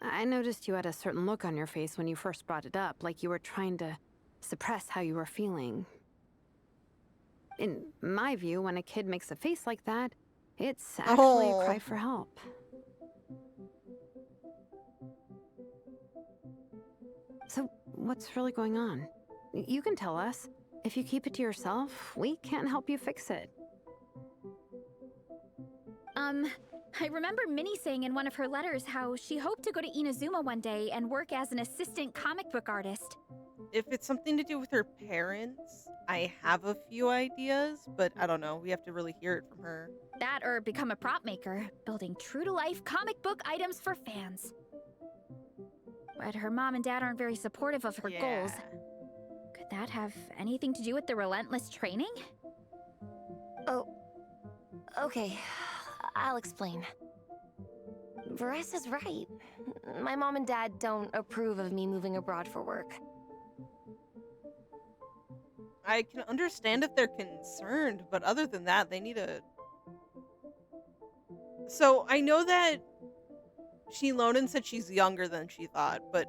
I noticed you had a certain look on your face when you first brought it up, like you were trying to suppress how you were feeling. In my view, when a kid makes a face like that, it's actually a cry for help. So, what's really going on? You can tell us. If you keep it to yourself, we can't help you fix it. I remember Minnie saying in one of her letters how she hoped to go to Inazuma one day and work as an assistant comic book artist. If it's something to do with her parents, I have a few ideas, but I don't know. We have to really hear it from her. That or become a prop maker, building true-to-life comic book items for fans. but her mom and dad aren't very supportive of her goals. Could that have anything to do with the relentless training? Oh, okay. I'll explain. Veresa's right. My mom and dad don't approve of me moving abroad for work. I can understand if they're concerned, but other than that, they need a... So, I know that Shilonen said she's younger than she thought, but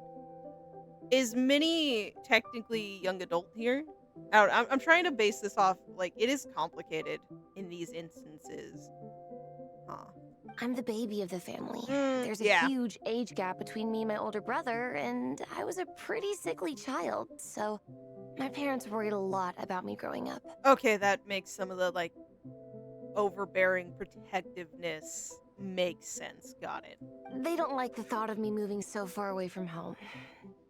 is Minnie technically young adult here? I'm trying to base this off, like, it is complicated in these instances. Huh. I'm the baby of the family. Mm, There's a yeah. huge age gap between me and my older brother, and I was a pretty sickly child, so my parents worried a lot about me growing up. Okay, that makes some of the, like, overbearing protectiveness makes sense. Got it. They don't like the thought of me moving so far away from home.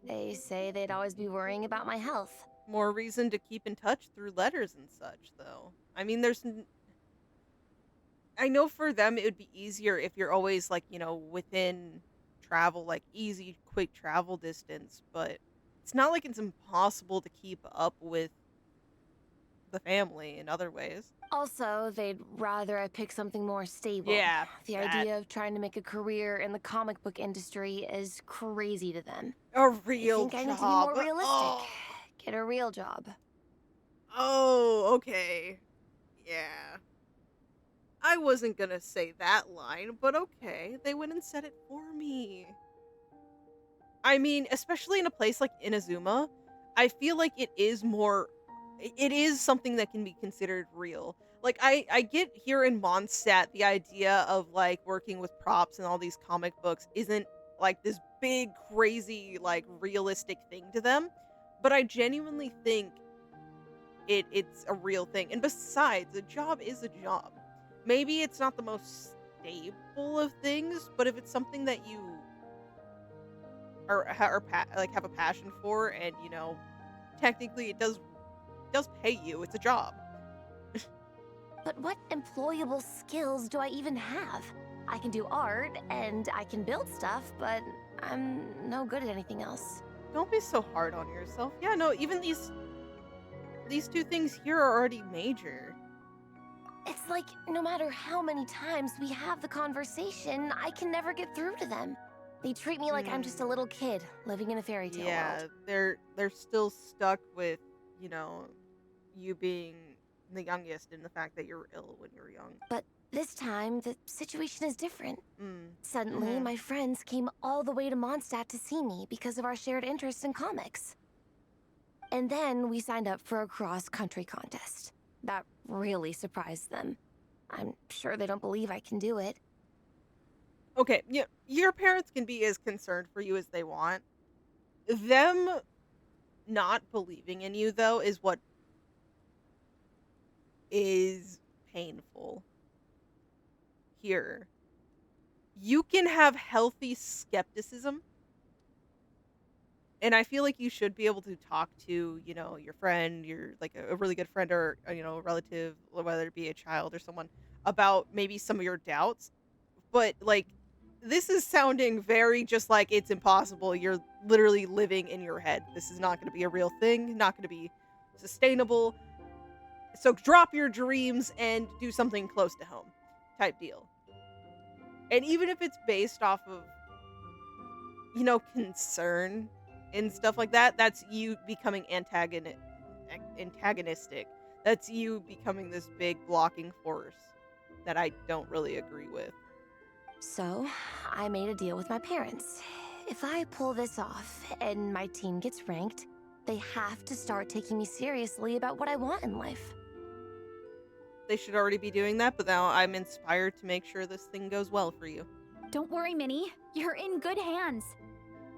They say they'd always be worrying about my health. More reason to keep in touch through letters and such, though. I mean, I know for them it would be easier if you're always, like, within travel, like, easy, quick travel distance, but it's not like it's impossible to keep up with the family in other ways. Also, they'd rather I pick something more stable. Yeah, The idea of trying to make a career in the comic book industry is crazy to them. A real I think job. I need to be more realistic. Oh. Get a real job. Oh, okay. Yeah. I wasn't gonna say that line, but okay. They went and said it for me. I mean, especially in a place like Inazuma, I feel like it is something that can be considered real. Like, I get here in Mondstadt the idea of, like, working with props and all these comic books isn't, like, this big, crazy, like, realistic thing to them. But I genuinely think it's a real thing. And besides, a job is a job. Maybe it's not the most stable of things, but if it's something that you have a passion for, and technically it does pay you, it's a job. But what employable skills do I even have? I can do art and I can build stuff, but I'm no good at anything else. Don't be so hard on yourself. Yeah, no, even these two things here are already major. It's like no matter how many times we have the conversation, I can never get through to them. They treat me like I'm just a little kid living in a fairy tale world. They're still stuck with, you being the youngest and the fact that you're ill when you're young. But this time, the situation is different. Suddenly, my friends came all the way to Mondstadt to see me because of our shared interest in comics. And then we signed up for a cross-country contest. That really surprised them. I'm sure they don't believe I can do it. Okay, yeah, your parents can be as concerned for you as they want. Them not believing in you, though, is what is painful. Here, you can have healthy skepticism, and I feel like you should be able to talk to, your friend, your, like, a really good friend, or, a relative, whether it be a child or someone, about maybe some of your doubts. But, like, this is sounding very just like it's impossible. You're literally living in your head. This is not going to be a real thing, not going to be sustainable. So drop your dreams and do something close to home type deal. And even if it's based off of, concern and stuff like that, that's you becoming antagonistic. That's you becoming this big blocking force that I don't really agree with. So, I made a deal with my parents. If I pull this off and my team gets ranked, they have to start taking me seriously about what I want in life. They should already be doing that, but now I'm inspired to make sure this thing goes well for you. Don't worry, Minnie. You're in good hands.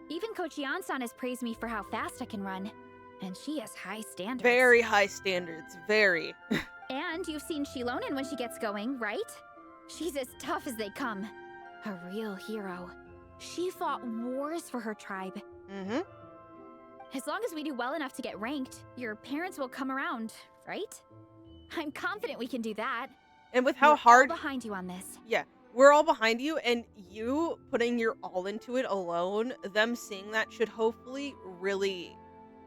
Even Coach Yan-san has praised me for how fast I can run. And she has high standards. Very high standards. Very. And you've seen Shilonen when she gets going, right? She's as tough as they come. A real hero. She fought wars for her tribe. Mm-hmm. As long as we do well enough to get ranked, your parents will come around, right? I'm confident we can do that. And with how We're hard... all behind you on this. Yeah. we're all behind you, and you putting your all into it alone, them seeing that should hopefully really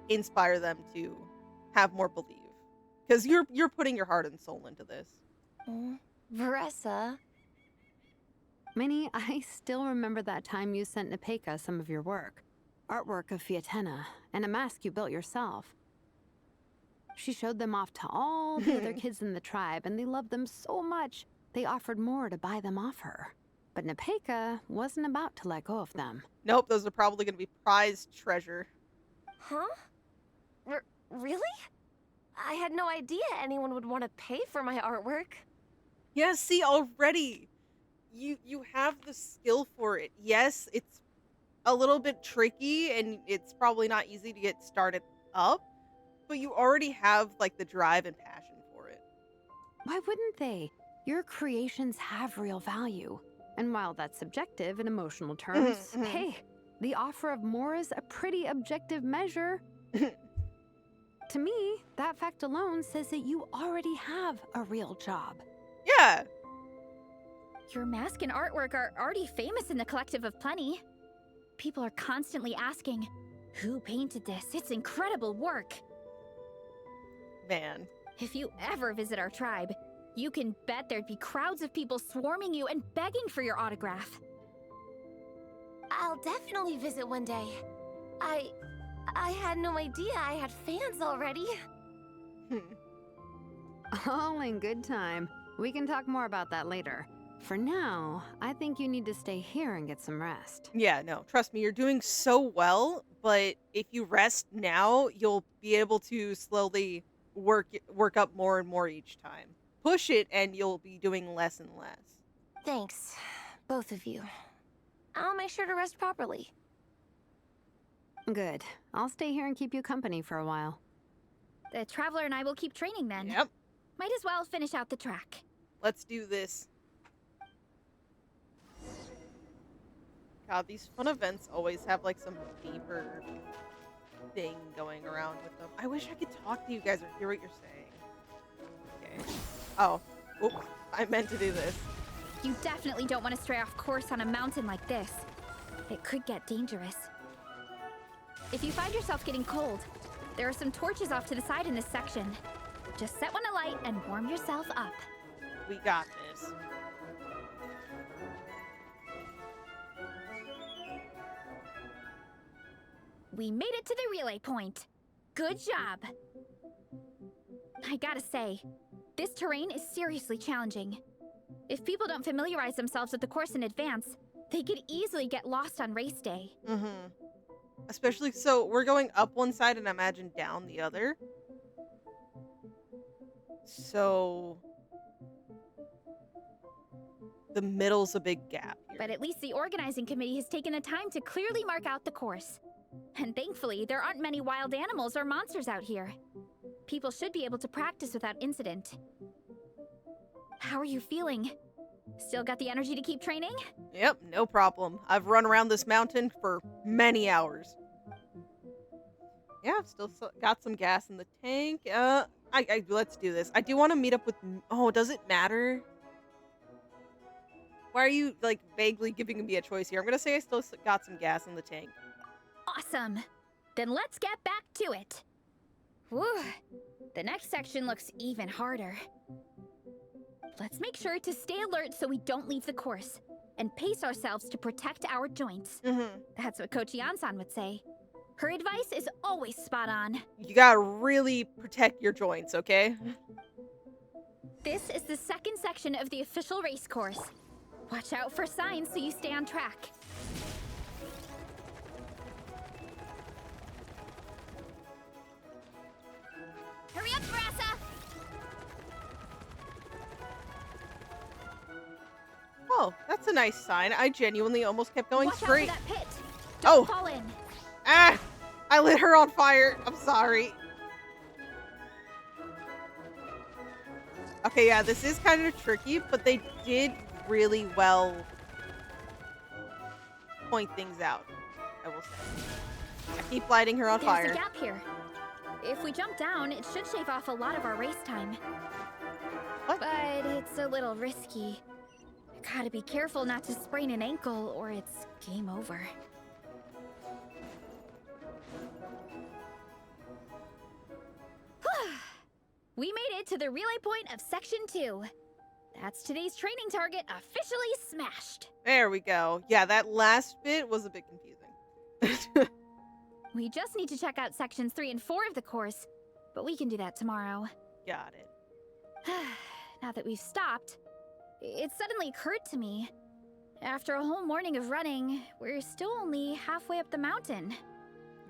inspire them to have more belief. Because you're putting your heart and soul into this. Veressa. Minnie, I still remember that time you sent Nepeka some of your work. Artwork of Fiatenna, and a mask you built yourself. She showed them off to all the other kids in the tribe, and they loved them so much, they offered more to buy them off her. But Nepeka wasn't about to let go of them. Nope, those are probably going to be prized treasure. Huh? Really? I had no idea anyone would want to pay for my artwork. Yeah, see, already, you have the skill for it. Yes, it's a little bit tricky, and it's probably not easy to get started up, but you already have, like, the drive and passion for it. Why wouldn't they? Your creations have real value. And while that's subjective in emotional terms, hey, the offer of more is a pretty objective measure. To me, that fact alone says that you already have a real job. Yeah. Your mask and artwork are already famous in the Collective of Plenty. People are constantly asking, who painted this? It's incredible work. Man. If you ever visit our tribe, you can bet there'd be crowds of people swarming you and begging for your autograph. I'll definitely visit one day. I had no idea I had fans already. All in good time. We can talk more about that later. For now, I think you need to stay here and get some rest. Yeah, no, trust me, you're doing so well, but if you rest now, you'll be able to slowly work up more and more each time. Push it, and you'll be doing less and less. Thanks, both of you. I'll make sure to rest properly. Good. I'll stay here and keep you company for a while. The Traveler and I will keep training then. Yep. Might as well finish out the track. Let's do this. God, these fun events always have, like, some deeper thing going around with them. I wish I could talk to you guys or hear what you're saying. Okay. Oh. Oops. I meant to do this. You definitely don't want to stray off course on a mountain like this. It could get dangerous. If you find yourself getting cold, there are some torches off to the side in this section. Just set one alight and warm yourself up. We got this. We made it to the relay point. Good job. I gotta say, this terrain is seriously challenging. If people don't familiarize themselves with the course in advance, they could easily get lost on race day. Especially, so we're going up one side and imagine down the other. So the middle's a big gap here. But at least the organizing committee has taken the time to clearly mark out the course. And thankfully, there aren't many wild animals or monsters out here. People should be able to practice without incident. How are you feeling? Still got the energy to keep training? Yep, no problem. I've run around this mountain for many hours. Yeah, I've still got some gas in the tank. Let's do this. I do want to meet up with... Oh, does it matter? Why are you, like, vaguely giving me a choice here? I'm going to say I still got some gas in the tank. Awesome. Then let's get back to it. Whew. The next section looks even harder. Let's make sure to stay alert so we don't leave the course, and pace ourselves to protect our joints. That's what Coach Yansan would say. Her advice is always spot on. You gotta really protect your joints, okay? This is the second section of the official race course. Watch out for signs so you stay on track. Hurry up, Brassa! Oh, that's a nice sign. I genuinely almost kept going Watch straight. out for that pit. Don't fall in. Ah! I lit her on fire. I'm sorry. Okay, yeah, this is kind of tricky, but they did really well point things out, I will say. I keep lighting her on fire. There's a gap here. If we jump down, it should shave off a lot of our race time. What? But it's a little risky. Gotta be careful not to sprain an ankle or it's game over. We made it to the relay point of Section 2. That's today's training target officially smashed. There we go. Yeah, that last bit was a bit confusing. We just need to check out Sections 3 and 4 of the course, but we can do that tomorrow. Got it. Now that we've stopped, it suddenly occurred to me. After a whole morning of running, we're still only halfway up the mountain.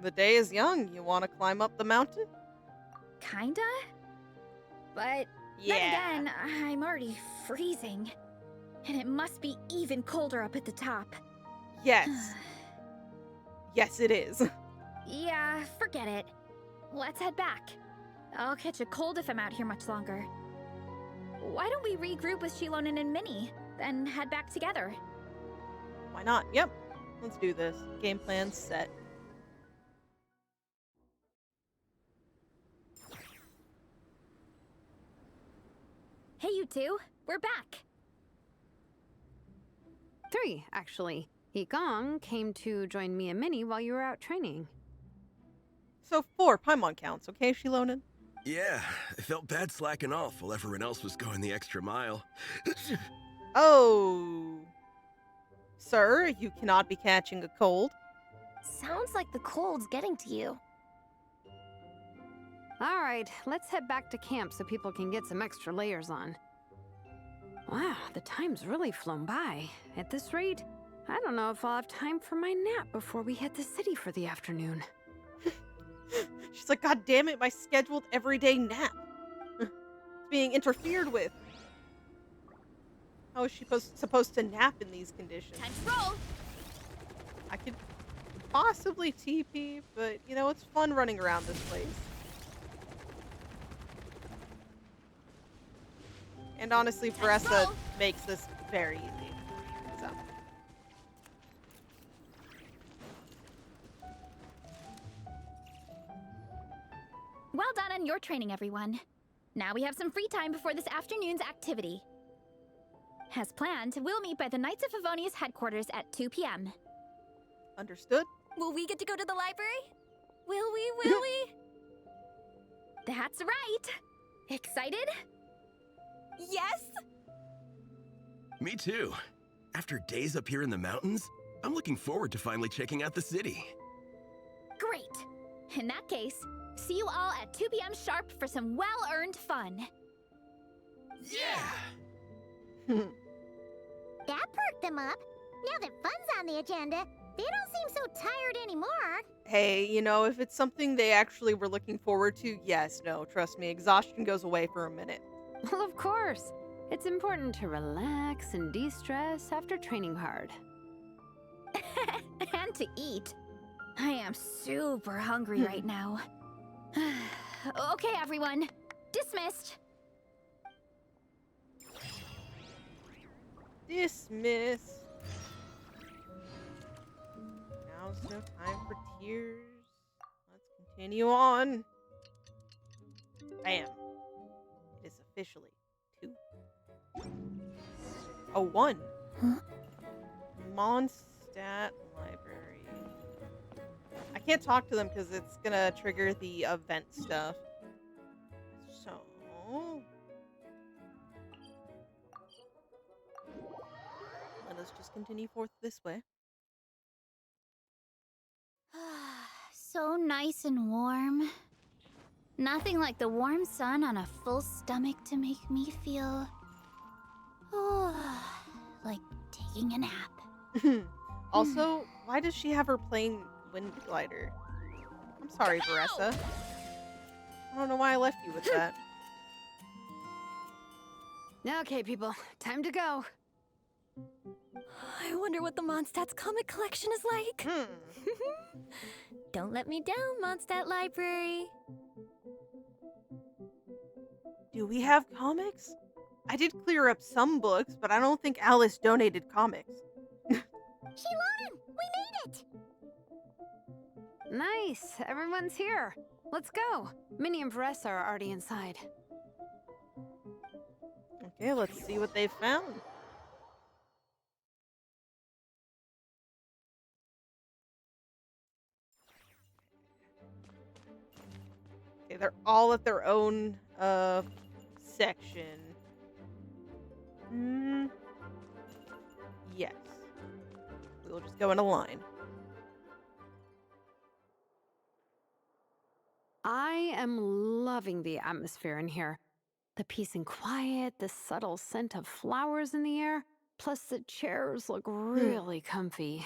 The day is young. You want to climb up the mountain? Kinda? But then again, I'm already freezing. And it must be even colder up at the top. Yes. Yes, it is. Yeah, forget it. Let's head back. I'll catch a cold if I'm out here much longer. Why don't we regroup with Shilonen and Minnie, then head back together? Why not? Yep. Let's do this. Game plan set. Hey, you two. We're back. 3, actually. Igong came to join me and Minnie while you were out training. So 4 Paimon counts, okay, Shilonen? Yeah, I felt bad slacking off while everyone else was going the extra mile. Oh. Sir, you cannot be catching a cold. Sounds like the cold's getting to you. All right, let's head back to camp so people can get some extra layers on. Wow, the time's really flown by. At this rate, I don't know if I'll have time for my nap before we hit the city for the afternoon. She's like, God damn it, my scheduled everyday nap. It's being interfered with. How is she supposed to nap in these conditions? Time to roll! I could possibly TP, but, you know, it's fun running around this place. And honestly, Veressa makes this very easy. So. Well done on your training, everyone. Now we have some free time before this afternoon's activity. As planned, we'll meet by the Knights of Favonius headquarters at 2 p.m. Understood? Will we get to go to the library? Will we? Will we? That's right! Excited? Yes! Me too. After days up here in the mountains, I'm looking forward to finally checking out the city. Great! In that case, see you all at 2 p.m. sharp for some well-earned fun. Yeah! That perked them up. Now that fun's on the agenda, they don't seem so tired anymore. Hey, you know, if it's something they actually were looking forward to, yes, no, trust me, exhaustion goes away for a minute. Well, of course. It's important to relax and de-stress after training hard. And to eat. I am super hungry right now. Okay, everyone. Dismissed. Dismiss. Now's no time for tears. Let's continue on. Bam. It is officially 2. Oh, 1. Huh? Mondstadt Library. I can't talk to them because it's gonna trigger the event stuff. So... let us just continue forth this way. So nice and warm. Nothing like the warm sun on a full stomach to make me feel... like taking a nap. Also, why does she have her plain wind glider? I'm sorry, Veressa. I don't know why I left you with that. Okay, people, time to go. I wonder what the Mondstadt's comic collection is like. Don't let me down, Mondstadt Library. Do we have comics? I did clear up some books, but I don't think Alice donated comics. Shilonen, we made it! Nice, everyone's here. Let's go. Minnie and Veressa are already inside. Okay, let's see what they found. They're all at their own section. Yes. We'll just go in a line. I am loving the atmosphere in here. The peace and quiet, the subtle scent of flowers in the air, plus the chairs look really comfy.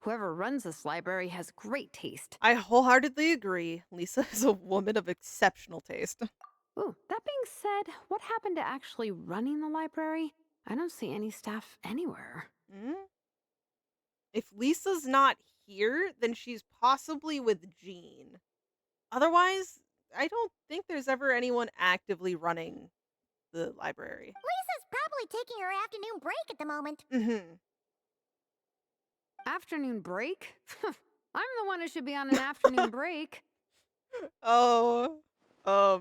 Whoever runs this library has great taste. I wholeheartedly agree. Lisa is a woman of exceptional taste. Ooh, that being said, what happened to actually running the library? I don't see any staff anywhere. If Lisa's not here, then she's possibly with Jean. Otherwise, I don't think there's ever anyone actively running the library. Lisa's probably taking her afternoon break at the moment. Afternoon break? I'm the one who should be on an afternoon break. Oh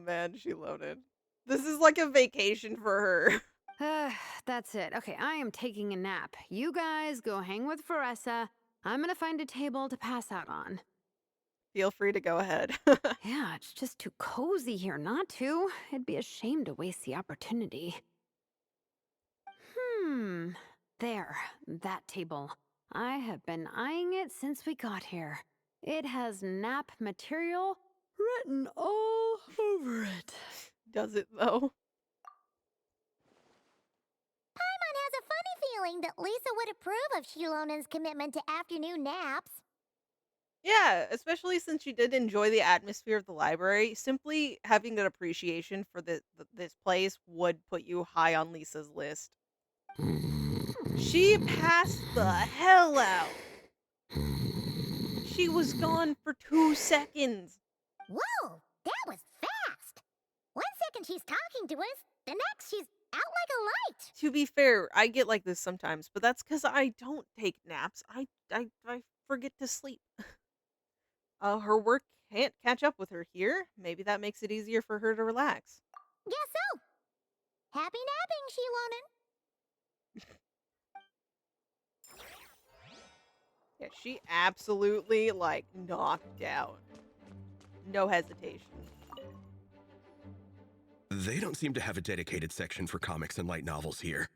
man, she loaded. This is like a vacation for her. That's it. Okay, I am taking a nap. You guys go hang with Faressa. I'm gonna find a table to pass out on. Feel free to go ahead. Yeah, it's just too cozy here not to. It'd be a shame to waste the opportunity. There, that table. I have been eyeing it since we got here. It has nap material written all over it. Does it though? Paimon has a funny feeling that Lisa would approve of Shilonen's commitment to afternoon naps. Yeah, especially since she did enjoy the atmosphere of the library. Simply having an appreciation for this place would put you high on Lisa's list. She passed the hell out. She was gone for 2 seconds. Whoa, that was fast. 1 second she's talking to us, the next she's out like a light. To be fair, I get like this sometimes, but that's because I don't take naps. I forget to sleep. Her work can't catch up with her here. Maybe that makes it easier for her to relax. Guess so. Happy napping, Shilonen. Yeah, she absolutely, like, knocked out. No hesitation. They don't seem to have a dedicated section for comics and light novels here.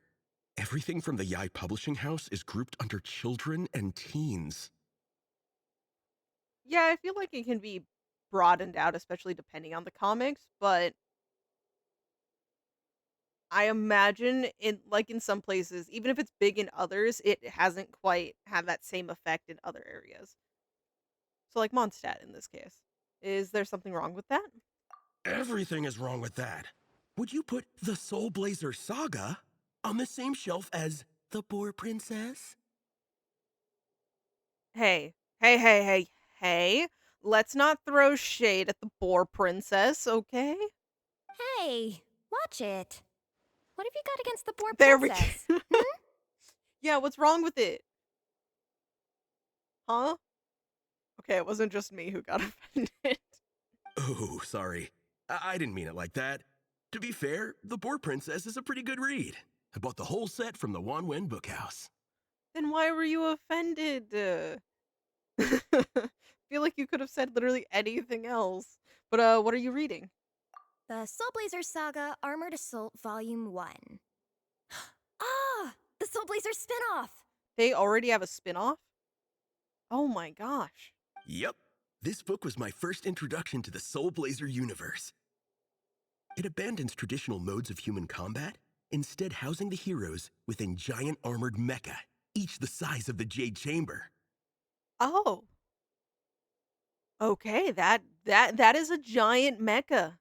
Everything from the Yai Publishing House is grouped under children and teens. Yeah, I feel like it can be broadened out, especially depending on the comics, but I imagine in some places, even if it's big in others, it hasn't quite had that same effect in other areas. So like Mondstadt in this case. Is there something wrong with that? Everything is wrong with that. Would you put the Soulblazer Saga on the same shelf as the Boar Princess? Hey. Let's not throw shade at the Boar Princess, okay? Hey, watch it. What have you got against the Boar There Princess? we go. Yeah, what's wrong with it? Huh? Okay, it wasn't just me who got offended. Oh, sorry. I didn't mean it like that. To be fair, The Boar Princess is a pretty good read. I bought the whole set from the Wanwen Bookhouse. Then why were you offended? Feel like you could have said literally anything else. But what are you reading? The Soulblazers Saga Armored Assault Volume 1. Ah! The Soulblazers spinoff! They already have a spin-off? Oh my gosh. Yep. This book was my first introduction to the Soulblazer universe. It abandons traditional modes of human combat, instead housing the heroes within giant armored mecha, each the size of the Jade Chamber. Oh. Okay, that is a giant mecha.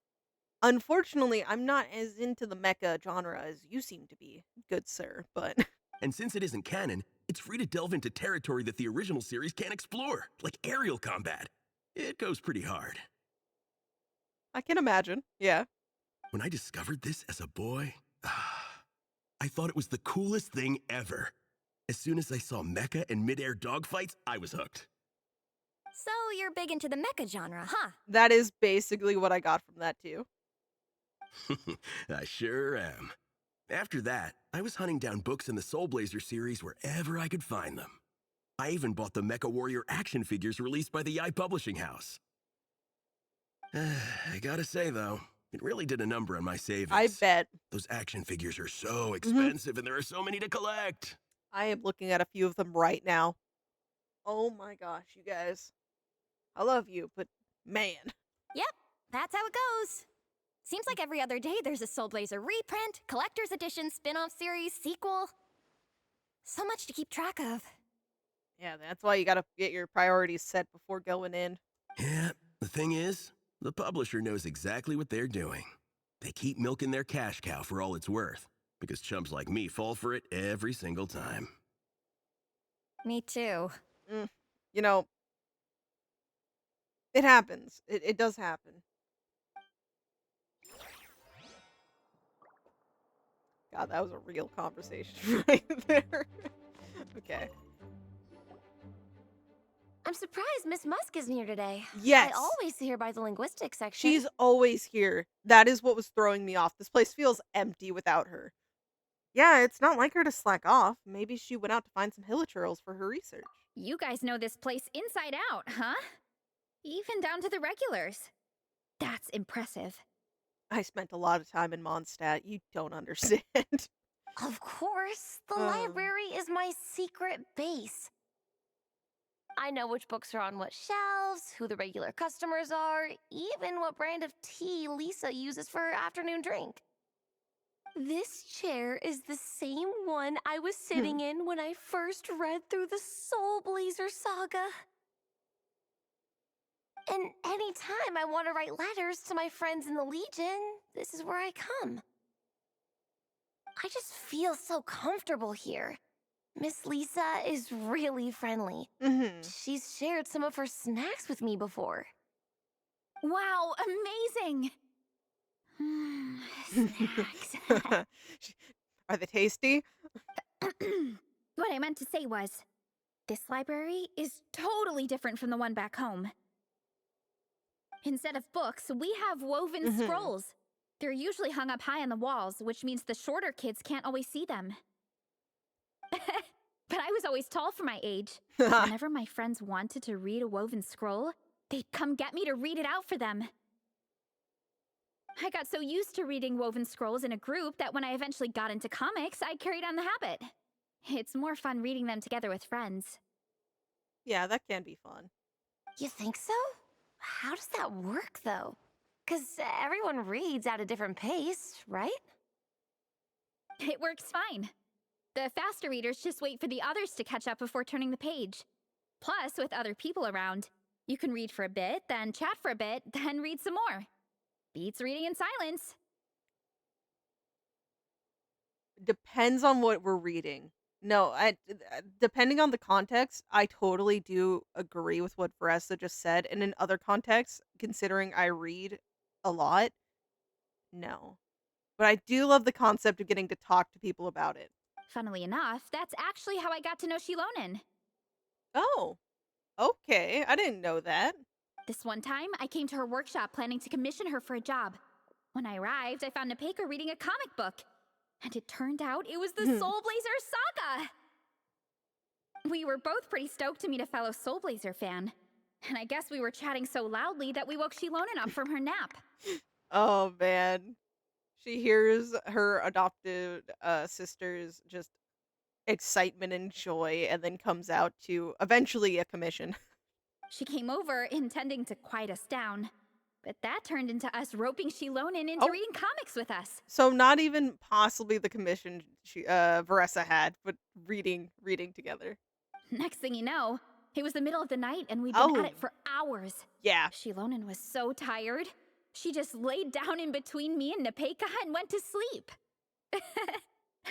Unfortunately, I'm not as into the mecha genre as you seem to be, good sir, but And since it isn't canon, it's free to delve into territory that the original series can't explore, like aerial combat. It goes pretty hard. I can imagine. Yeah. When I discovered this as a boy, I thought it was the coolest thing ever. As soon as I saw mecha and mid-air dogfights, I was hooked. So you're big into the mecha genre, huh? That is basically what I got from that too. I sure am. After that, I was hunting down books in the Soulblazer series wherever I could find them. I even bought the Mecha Warrior action figures released by the Yai Publishing House. I gotta say, though, it really did a number on my savings. I bet. Those action figures are so expensive, and there are so many to collect. I am looking at a few of them right now. Oh my gosh, you guys. I love you, but man. Yep, that's how it goes. Seems like every other day there's a Soulblazer reprint, collector's edition, spin-off series, sequel. So much to keep track of. Yeah, that's why you gotta get your priorities set before going in. Yeah, the thing is, the publisher knows exactly what they're doing. They keep milking their cash cow for all it's worth, because chumps like me fall for it every single time. Me too. You know, it happens. It does happen. God, that was a real conversation right there. Okay. I'm surprised Miss Musk isn't here today. Yes. I always see her by the linguistics section. She's always here. That is what was throwing me off. This place feels empty without her. Yeah, it's not like her to slack off. Maybe she went out to find some hilichurls for her research. You guys know this place inside out, huh? Even down to the regulars. That's impressive. I spent a lot of time in Mondstadt. You don't understand. Of course. The Oh. library is my secret base. I know which books are on what shelves, who the regular customers are, even what brand of tea Lisa uses for her afternoon drink. This chair is the same one I was sitting in when I first read through the Soulblazer saga. And anytime I want to write letters to my friends in the Legion, this is where I come. I just feel so comfortable here. Miss Lisa is really friendly. She's shared some of her snacks with me before. Wow, amazing! Snacks. Are they tasty? What I meant to say was, this library is totally different from the one back home. Instead of books, we have woven scrolls. They're usually hung up high on the walls, which means the shorter kids can't always see them. But I was always tall for my age. Whenever my friends wanted to read a woven scroll, they'd come get me to read it out for them. I got so used to reading woven scrolls in a group that when I eventually got into comics, I carried on the habit. It's more fun reading them together with friends. Yeah, that can be fun. You think so? How does that work, though? Because everyone reads at a different pace, right? It works fine. The faster readers just wait for the others to catch up before turning the page. Plus, with other people around, you can read for a bit, then chat for a bit, then read some more. Beats reading in silence. Depends on what we're reading. No, depending on the context, I totally do agree with what Vanessa just said. And in other contexts, considering I read a lot, no. But I do love the concept of getting to talk to people about it. Funnily enough, that's actually how I got to know Shilonen. Oh, okay. I didn't know that. This one time, I came to her workshop planning to commission her for a job. When I arrived, I found Nepeka reading a comic book. And it turned out it was the Soulblazer saga! We were both pretty stoked to meet a fellow Soulblazer fan. And I guess we were chatting so loudly that we woke Shilonen up from her nap. Oh, man. She hears her adopted sister's just excitement and joy and then comes out to eventually a commission. She came over intending to quiet us down. But that turned into us roping Shilonen into reading comics with us. So not even possibly the commission Vanessa had, but reading together. Next thing you know, it was the middle of the night and we'd been at it for hours. Yeah. Shilonen was so tired, she just laid down in between me and Nepeka and went to sleep.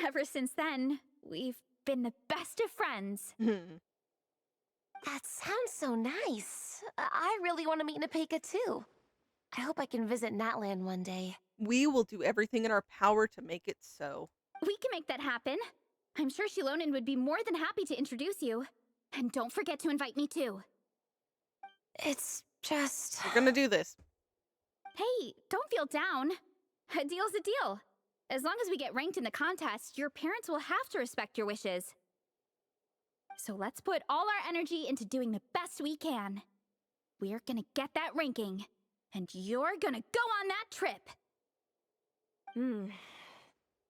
Ever since then, we've been the best of friends. That sounds so nice. I really want to meet Nepeka too. I hope I can visit Natland one day. We will do everything in our power to make it so. We can make that happen. I'm sure Shilonen would be more than happy to introduce you. And don't forget to invite me too. It's just... We're gonna do this. Hey, don't feel down. A deal's a deal. As long as we get ranked in the contest, your parents will have to respect your wishes. So let's put all our energy into doing the best we can. We're gonna get that ranking. And you're gonna go on that trip.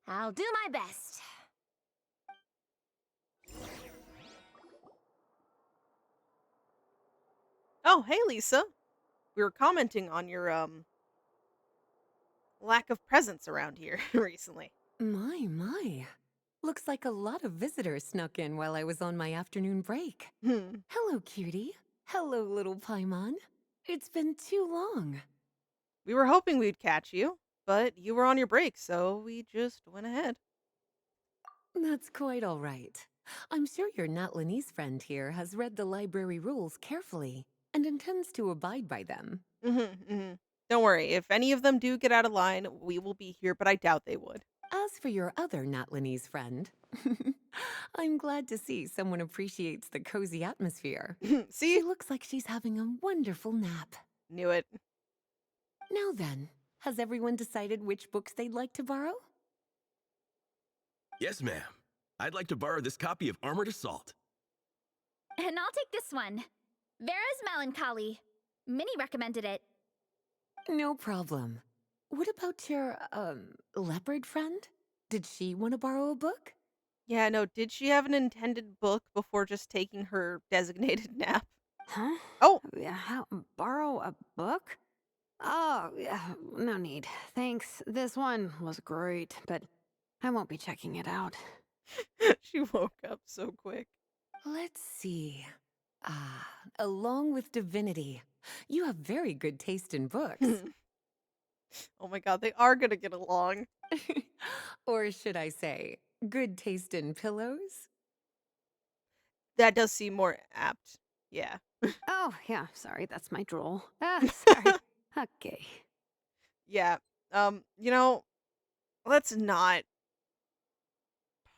I'll do my best. Oh, hey, Lisa. We were commenting on your, lack of presence around here recently. My. Looks like a lot of visitors snuck in while I was on my afternoon break. Hmm. Hello, cutie. Hello, little Paimon. It's been too long. We were hoping we'd catch you, but you were on your break, so we just went ahead. That's quite all right. I'm sure your Natlanese friend here has read the library rules carefully and intends to abide by them. Don't worry, if any of them do get out of line, we will be here, but I doubt they would. As for your other Natlanese friend, I'm glad to see someone appreciates the cozy atmosphere. See? She looks like she's having a wonderful nap. Knew it. Now then, has everyone decided which books they'd like to borrow? Yes, ma'am. I'd like to borrow this copy of Armored Assault. And I'll take this one. Vera's Melancholy. Minnie recommended it. No problem. What about your, leopard friend? Did she want to borrow a book? Yeah, no, did she have an intended book before just taking her designated nap? Huh? Oh! Borrow a book? Oh, yeah, no need. Thanks. This one was great, but I won't be checking it out. She woke up so quick. Let's see. Along with Divinity, you have very good taste in books. Oh my god, they are gonna get along. Or should I say, good taste in pillows? That does seem more apt. Yeah. Oh, yeah, sorry, that's my drool. Sorry. Okay. Yeah. Let's not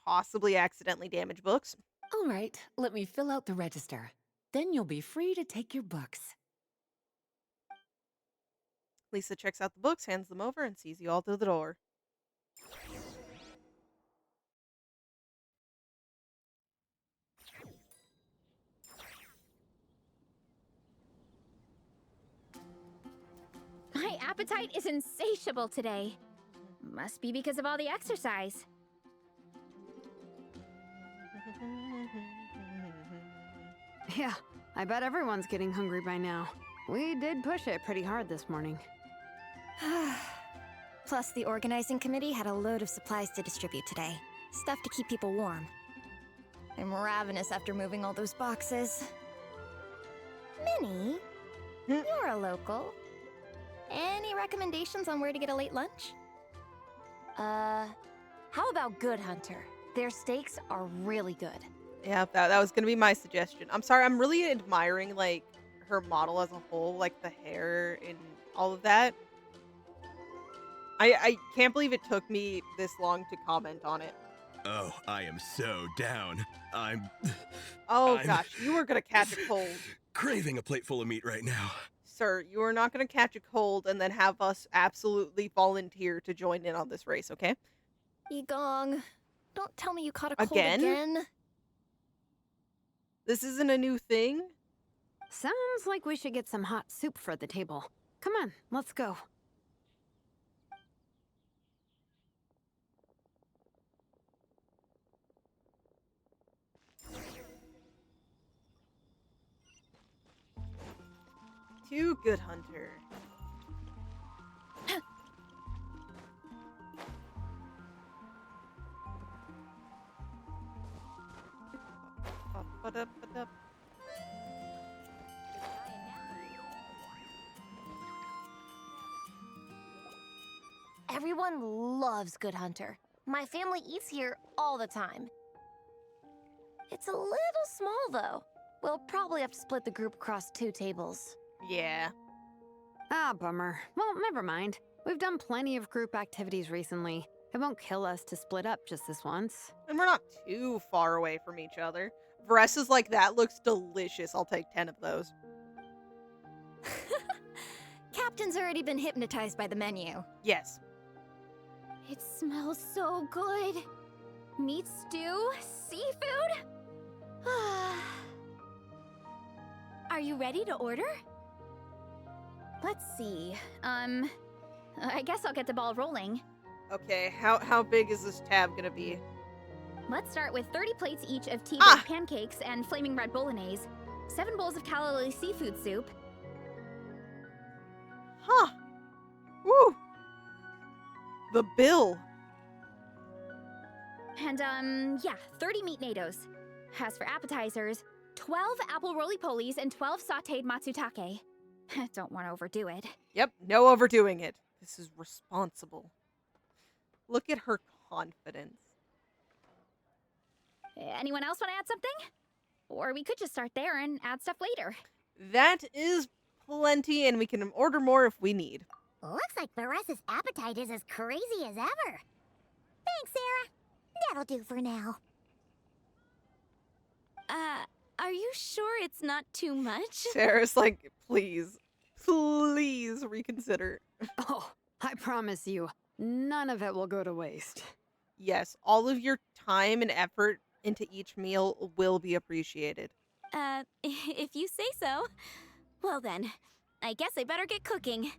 possibly accidentally damage books. All right, let me fill out the register. Then you'll be free to take your books. Lisa checks out the books, hands them over, and sees you all through the door. My appetite is insatiable today. Must be because of all the exercise. Yeah, I bet everyone's getting hungry by now. We did push it pretty hard this morning. Plus, the organizing committee had a load of supplies to distribute today. Stuff to keep people warm. I'm ravenous after moving all those boxes. Minnie, you're a local. Any recommendations on where to get a late lunch? How about Good Hunter? Their steaks are really good. Yeah, that was gonna be my suggestion. I'm sorry, I'm really admiring, like, her model as a whole, like, the hair and all of that. I can't believe it took me this long to comment on it. Oh, I am so down. Oh I'm gosh, you are gonna catch a cold. craving a plate full of meat right now. Sir, you are not gonna catch a cold and then have us absolutely volunteer to join in on this race, okay? Egong, don't tell me you caught a cold Again? again. This isn't a new thing? Sounds like we should get some hot soup for the table. Come on, let's go. To Good Hunter. Ba-da-ba-da. Everyone loves Good Hunter. My family eats here all the time. It's a little small, though. We'll probably have to split the group across 2 tables. Yeah. Ah, bummer. Well, never mind. We've done plenty of group activities recently. It won't kill us to split up just this once. And we're not too far away from each other. Veresa's like, that looks delicious. I'll take 10 of those. Captain's already been hypnotized by the menu. Yes. It smells so good. Meat stew? Seafood? Are you ready to order? Let's see. I guess I'll get the ball rolling. Okay, how big is this tab gonna be? Let's start with 30 plates each of tea-baked Ah! pancakes and flaming red bolognese, 7 bowls of calla lily seafood soup. Huh. Woo! The bill. And, yeah, 30 meat natos. As for appetizers, 12 apple roly-polies and 12 sautéed matsutake. Don't want to overdo it. Yep, no overdoing it. This is responsible. Look at her confidence. Anyone else want to add something? Or we could just start there and add stuff later. That is plenty, and we can order more if we need. Looks like Baressa's appetite is as crazy as ever. Thanks, Sarah. That'll do for now. Are you sure it's not too much? Sarah's like, please reconsider. Oh, I promise you, none of it will go to waste. Yes, all of your time and effort into each meal will be appreciated. If you say so. Well then, I guess I better get cooking.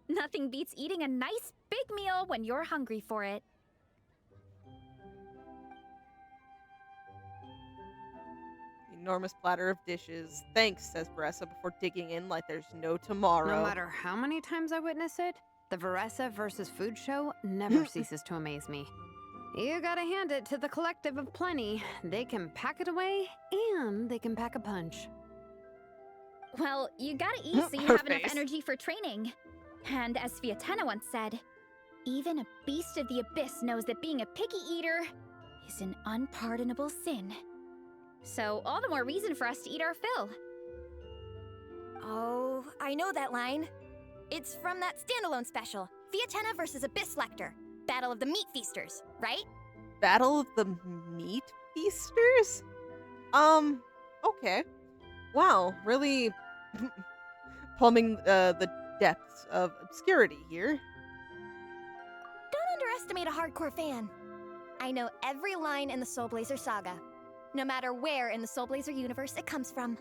Nothing beats eating a nice big meal when you're hungry for it. Enormous platter of dishes. Thanks, says Baressa before digging in like there's no tomorrow. No matter how many times I witness it, the Varessa versus food show never ceases to amaze me. You gotta hand it to the collective of plenty. They can pack it away, and they can pack a punch. Well, you gotta eat so you have enough energy for training. And as Fiatena once said, even a beast of the abyss knows that being a picky eater is an unpardonable sin. So all the more reason for us to eat our fill. Oh, I know that line. It's from that standalone special, Fiatena versus Abyss Lecter, Battle of the Meat Feasters, right? Battle of the Meat Feasters? Okay. Wow, really plumbing the depths of obscurity here. Don't underestimate a hardcore fan. I know every line in the Soulblazer saga, no matter where in the Soulblazer universe it comes from.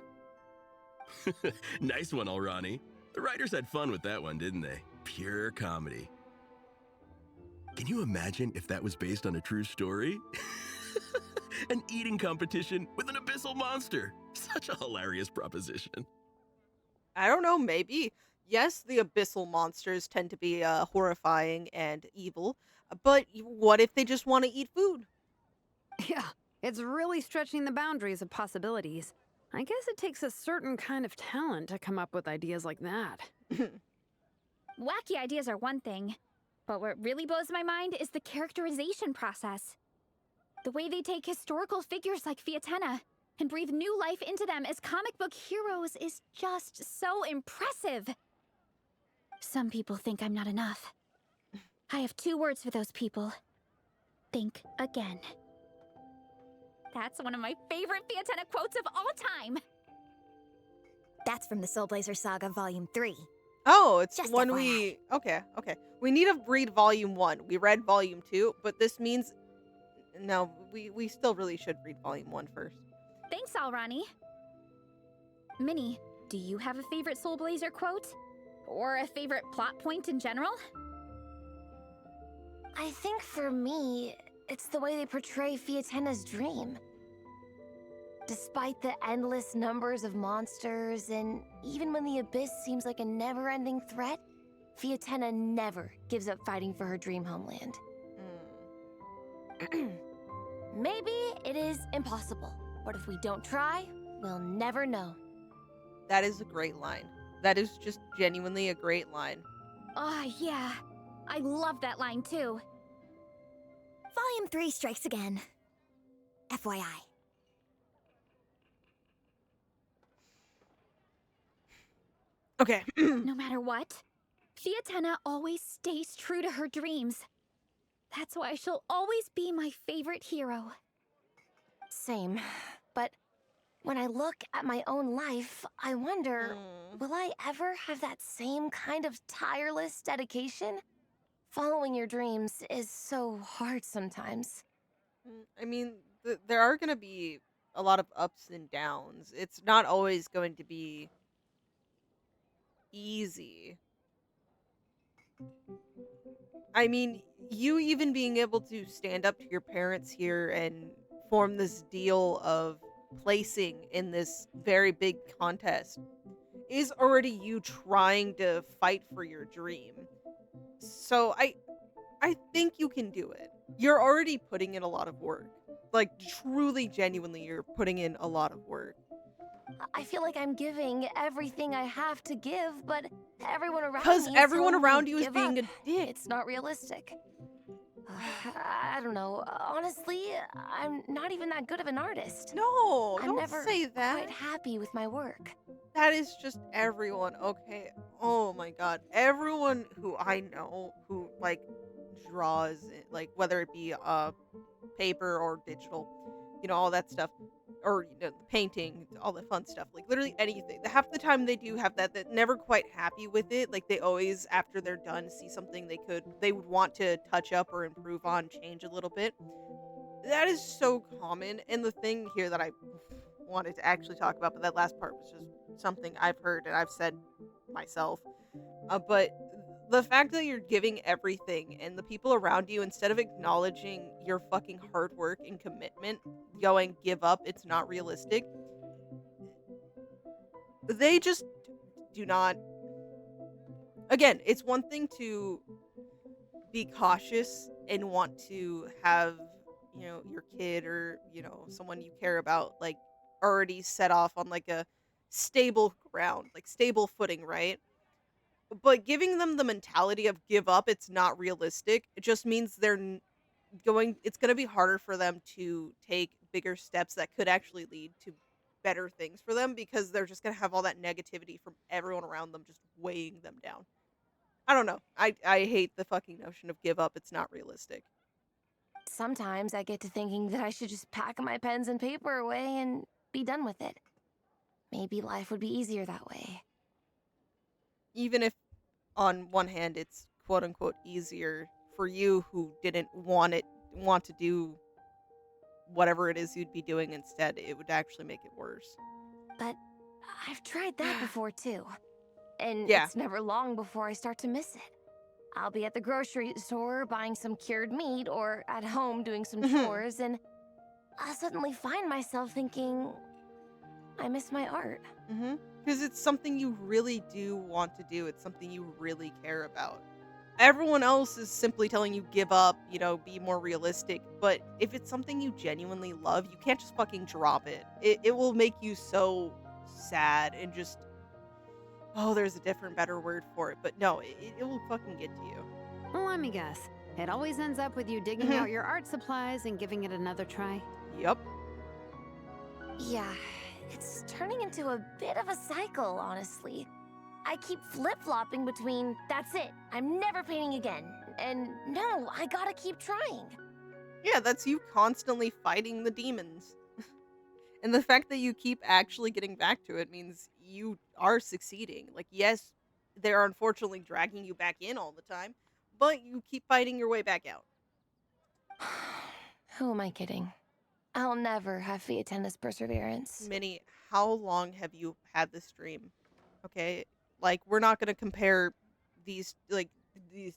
Nice one, Alrani. The writers had fun with that one, didn't they? Pure comedy. Can you imagine if that was based on a true story? An eating competition with an abyssal monster. Such a hilarious proposition. I don't know, maybe. Yes, the abyssal monsters tend to be horrifying and evil, but what if they just want to eat food? Yeah, it's really stretching the boundaries of possibilities. I guess it takes a certain kind of talent to come up with ideas like that. Wacky ideas are one thing, but what really blows my mind is the characterization process. The way they take historical figures like Fiatena and breathe new life into them as comic book heroes is just so impressive. Some people think I'm not enough. I have 2 words for those people. Think again. That's one of my favorite Fiatena quotes of all time. That's from the Soulblazer Saga Volume 3. Oh, it's Just one FYI. we... Okay. We need to read Volume 1. We read Volume 2, but this means... No, we still really should read Volume 1 first. Thanks, Alrani. Minnie, do you have a favorite Soulblazer quote? Or a favorite plot point in general? I think for me, it's the way they portray Fiatena's dream. Despite the endless numbers of monsters, and even when the Abyss seems like a never-ending threat, Fiatena never gives up fighting for her dream homeland. Maybe it is impossible, but if we don't try, we'll never know. That is a great line. That is just genuinely a great line. Oh, yeah. I love that line, too. Volume 3 strikes again. FYI. Okay. No matter what, Fiatena always stays true to her dreams. That's why she'll always be my favorite hero. Same. But when I look at my own life, I wonder, will I ever have that same kind of tireless dedication? Following your dreams is so hard sometimes. I mean, there are going to be a lot of ups and downs. It's not always going to be easy. I mean, you even being able to stand up to your parents here and form this deal of placing in this very big contest is already you trying to fight for your dream. So I think you can do it. You're already putting in a lot of work. Like truly genuinely you're putting in a lot of work. I feel like I'm giving everything I have to give, but everyone around me Cuz is everyone telling me around you is give being up. a dick. It's not realistic. I don't know. Honestly, I'm not even that good of an artist. No, I'm don't never say that. quite happy with my work. That is just everyone, okay? Oh my god. Everyone who I know who like draws it, like whether it be paper or digital, you know, all that stuff, or you know, the painting, all the fun stuff, like literally anything. Half the time they do have that never quite happy with it. Like they always, after they're done, see something they would want to touch up or improve on, change a little bit. That is so common. And the thing here that I wanted to actually talk about, but that last part was just something I've heard and I've said myself. But the fact that you're giving everything and the people around you, instead of acknowledging your fucking hard work and commitment, going, give up, it's not realistic, they just do not. Again, it's one thing to be cautious and want to have, you know, your kid or, you know, someone you care about, like, already set off on, like, a stable ground, like, stable footing, right? But giving them the mentality of give up, it's not realistic, it just means it's going to be harder for them to take bigger steps that could actually lead to better things for them because they're just going to have all that negativity from everyone around them just weighing them down. I don't know. I hate the fucking notion of give up, it's not realistic. Sometimes I get to thinking that I should just pack my pens and paper away and be done with it. Maybe life would be easier that way. Even if on one hand it's quote unquote easier for you who didn't want to do whatever it is you'd be doing instead, it would actually make it worse. But I've tried that before too. And Yeah. it's never long before I start to miss it. I'll be at the grocery store buying some cured meat or at home doing some chores, and I'll suddenly find myself thinking, I miss my art. Because it's something you really do want to do. It's something you really care about. Everyone else is simply telling you give up, you know, be more realistic. But if it's something you genuinely love, you can't just fucking drop it. It will make you so sad and just, oh, there's a different, better word for it. But no, it will fucking get to you. Well, let me guess. It always ends up with you digging out your art supplies and giving it another try. Yep. Yeah, it's turning into a bit of a cycle, honestly. I keep flip-flopping between, that's it, I'm never painting again, and no, I gotta keep trying. Yeah, that's you constantly fighting the demons. And the fact that you keep actually getting back to it means you are succeeding. Like, yes, they're unfortunately dragging you back in all the time, but you keep fighting your way back out. Who am I kidding? I'll never have Fiatena's perseverance. Minnie, how long have you had this dream? Okay? Like, we're not going to compare these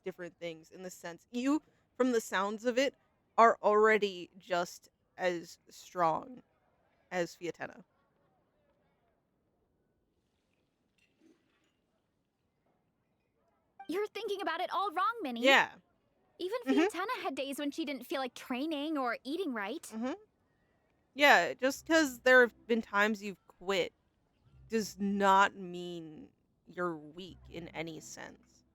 different things in the sense. You, from the sounds of it, are already just as strong as Fiatena. You're thinking about it all wrong, Minnie. Yeah. Even Fiatena had days when she didn't feel like training or eating right. Yeah, just because there have been times you've quit does not mean you're weak in any sense.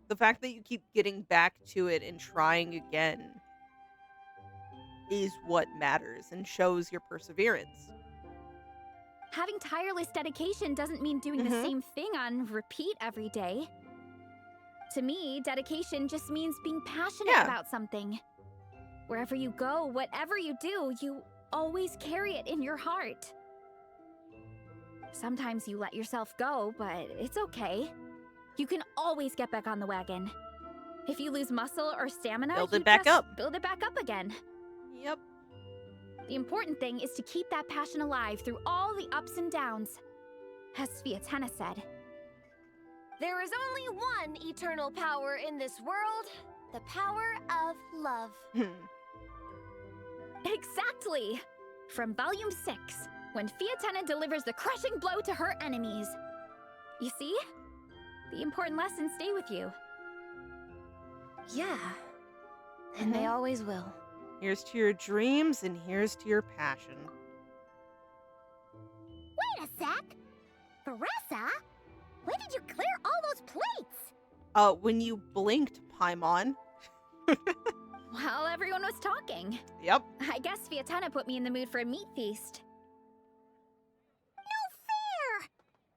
The fact that you keep getting back to it and trying again is what matters and shows your perseverance. Having tireless dedication doesn't mean doing the same thing on repeat every day. To me, dedication just means being passionate about something. Wherever you go, whatever you do, you always carry it in your heart. Sometimes you let yourself go, but it's okay. You can always get back on the wagon. If you lose muscle or stamina, build it back up. Build it back up again. Yep. The important thing is to keep that passion alive through all the ups and downs. as Sviatana said. There is only one eternal power in this world, the power of love. Exactly! From Volume 6, when Fiatena delivers the crushing blow to her enemies. You see? The important lessons stay with you. Yeah. And they always will. Here's to your dreams, and here's to your passion. Wait a sec! Veressa? When did you clear all those plates? When you blinked, Paimon. While everyone was talking. Yep. I guess Fiatena put me in the mood for a meat feast. No fair!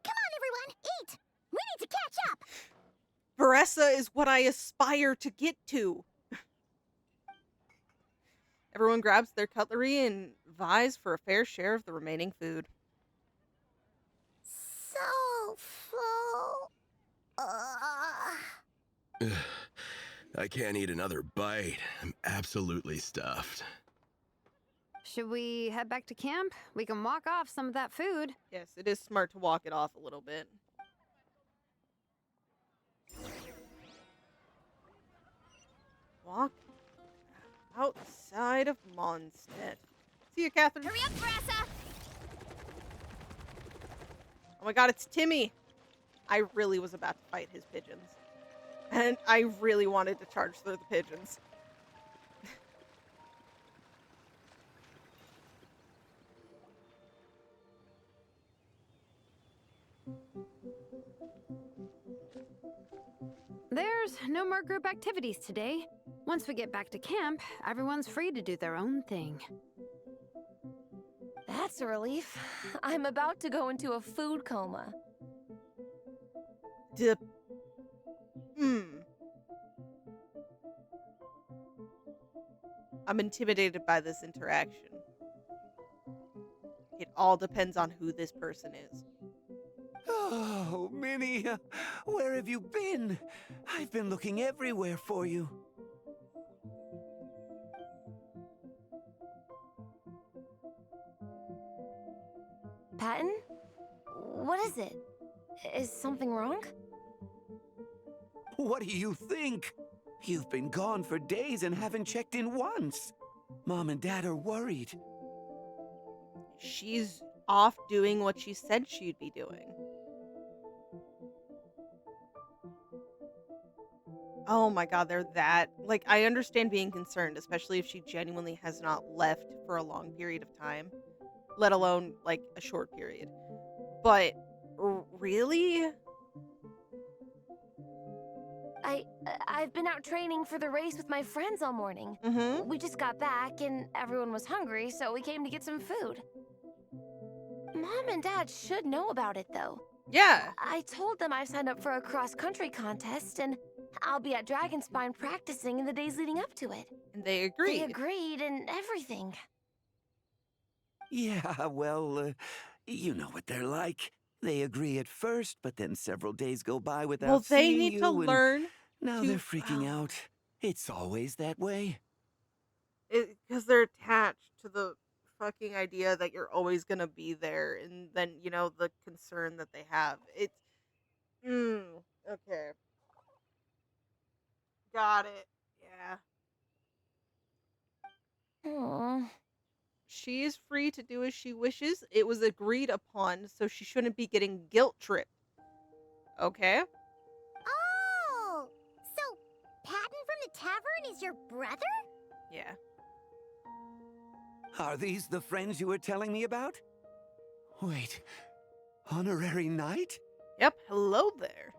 Come on, everyone, eat! We need to catch up! Veressa is what I aspire to get to. Everyone grabs their cutlery and vies for a fair share of the remaining food. So full. I can't eat another bite. I'm absolutely stuffed. Should we head back to camp? We can walk off some of that food. Yes, it is smart to walk it off a little bit. Walk outside of Mondstadt. See you, Catherine. Hurry up, Veressa! Oh my god, it's Timmy. I really was about to fight his pigeons. And I really wanted to charge through the pigeons. There's no more group activities today. Once we get back to camp, everyone's free to do their own thing. That's a relief. I'm about to go into a food coma. I'm intimidated by this interaction. It all depends on who this person is. Oh, Minnie, where have you been? I've been looking everywhere for you. Patton? What is it? Is something wrong? What do you think? You've been gone for days and haven't checked in once. Mom and Dad are worried. She's off doing what she said she'd be doing. Oh my god, they're that. Like, I understand being concerned, especially if she genuinely has not left for a long period of time, let alone, like, a short period. But, really? I've been out training for the race with my friends all morning. We just got back and everyone was hungry, so we came to get some food. Mom and Dad should know about it, though. Yeah. I told them I signed up for a cross-country contest, and I'll be at Dragonspine practicing in the days leading up to it. And they agreed. They agreed and everything. Yeah, well, you know what they're like. They agree at first, but then several days go by without Well, they seeing need you, to and learn. now they're freaking out. It's always that way. Because they're attached to the fucking idea that you're always going to be there. And then, you know, the concern that they have. It's... okay. Got it. Yeah. Aww. She is free to do as she wishes. It was agreed upon, so she shouldn't be getting guilt tripped. Okay? Oh! So, Patton from the tavern is your brother? Yeah. Are these the friends you were telling me about? Wait, honorary knight? Yep, hello there.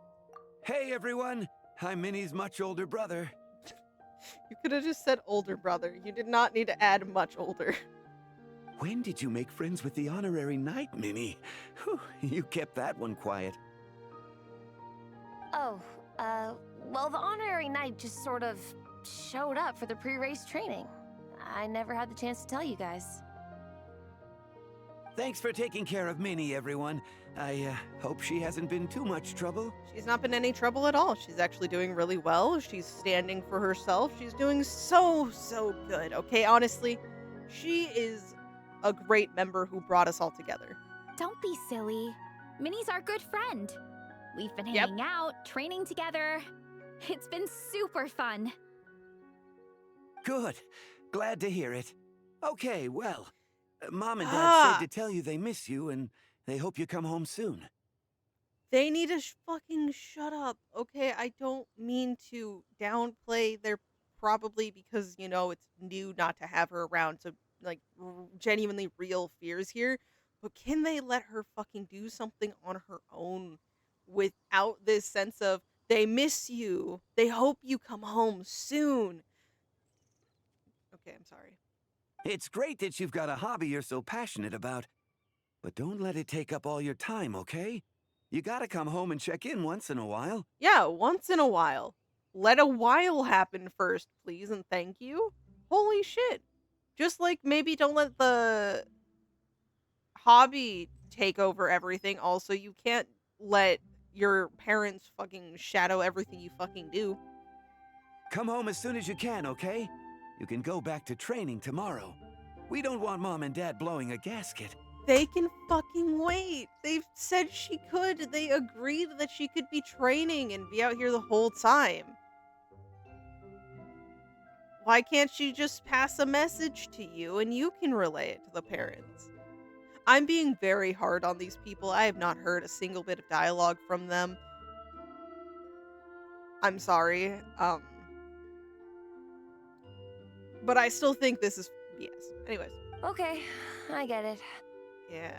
Hey everyone, I'm Minnie's much older brother. You could have just said older brother. You did not need to add much older. When did you make friends with the honorary knight, Minnie? Whew, you kept that one quiet. Oh, well, the honorary knight just sort of showed up for the pre-race training. I never had the chance to tell you guys. Thanks for taking care of Minnie, everyone. I hope she hasn't been too much trouble. She's not been any trouble at all. She's actually doing really well. She's standing for herself. She's doing so good. Okay, honestly, she is a great member who brought us all together. Don't be silly. Minnie's our good friend. We've been Yep. hanging out, training together. It's been super fun. Good. Glad to hear it. Okay, well, Mom and Dad Ah, said to tell you they miss you and they hope you come home soon. they need to fucking shut up. Okay, I don't mean to downplay their probably because, it's new not to have her around. So, like, genuinely real fears here. But can they let her fucking do something on her own without this sense of they miss you? They hope you come home soon. Okay, I'm sorry. It's great that you've got a hobby you're so passionate about, but don't let it take up all your time, okay? You gotta come home and check in once in a while. Yeah, once in a while. Let a while happen first, please, and thank you. Holy shit. Just like maybe don't let the hobby take over everything. Also, you can't let your parents fucking shadow everything you fucking do. Come home as soon as you can, okay? You can go back to training tomorrow. We don't want Mom and Dad blowing a gasket. They can fucking wait. They've said she could. They agreed that she could be training and be out here the whole time. Why can't she just pass a message to you and you can relay it to the parents? I'm being very hard on these people. I have not heard a single bit of dialogue from them. I'm sorry. But I still think this is BS. Anyways. Okay, I get it. Yeah.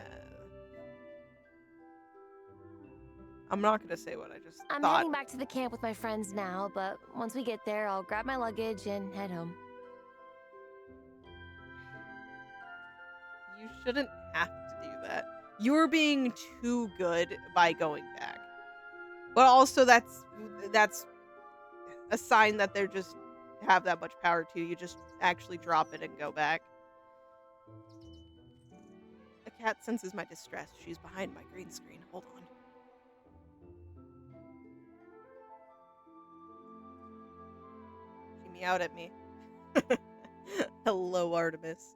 I'm not gonna say what I just I'm thought. heading back to the camp with my friends now, but once we get there, I'll grab my luggage and head home. You shouldn't have to do that. You're being too good by going back. But also that's a sign that they're just have that much power to you. Just actually drop it and go back. The cat senses my distress. She's behind my green screen. Hold on. She meowed at me. Hello, Artemis.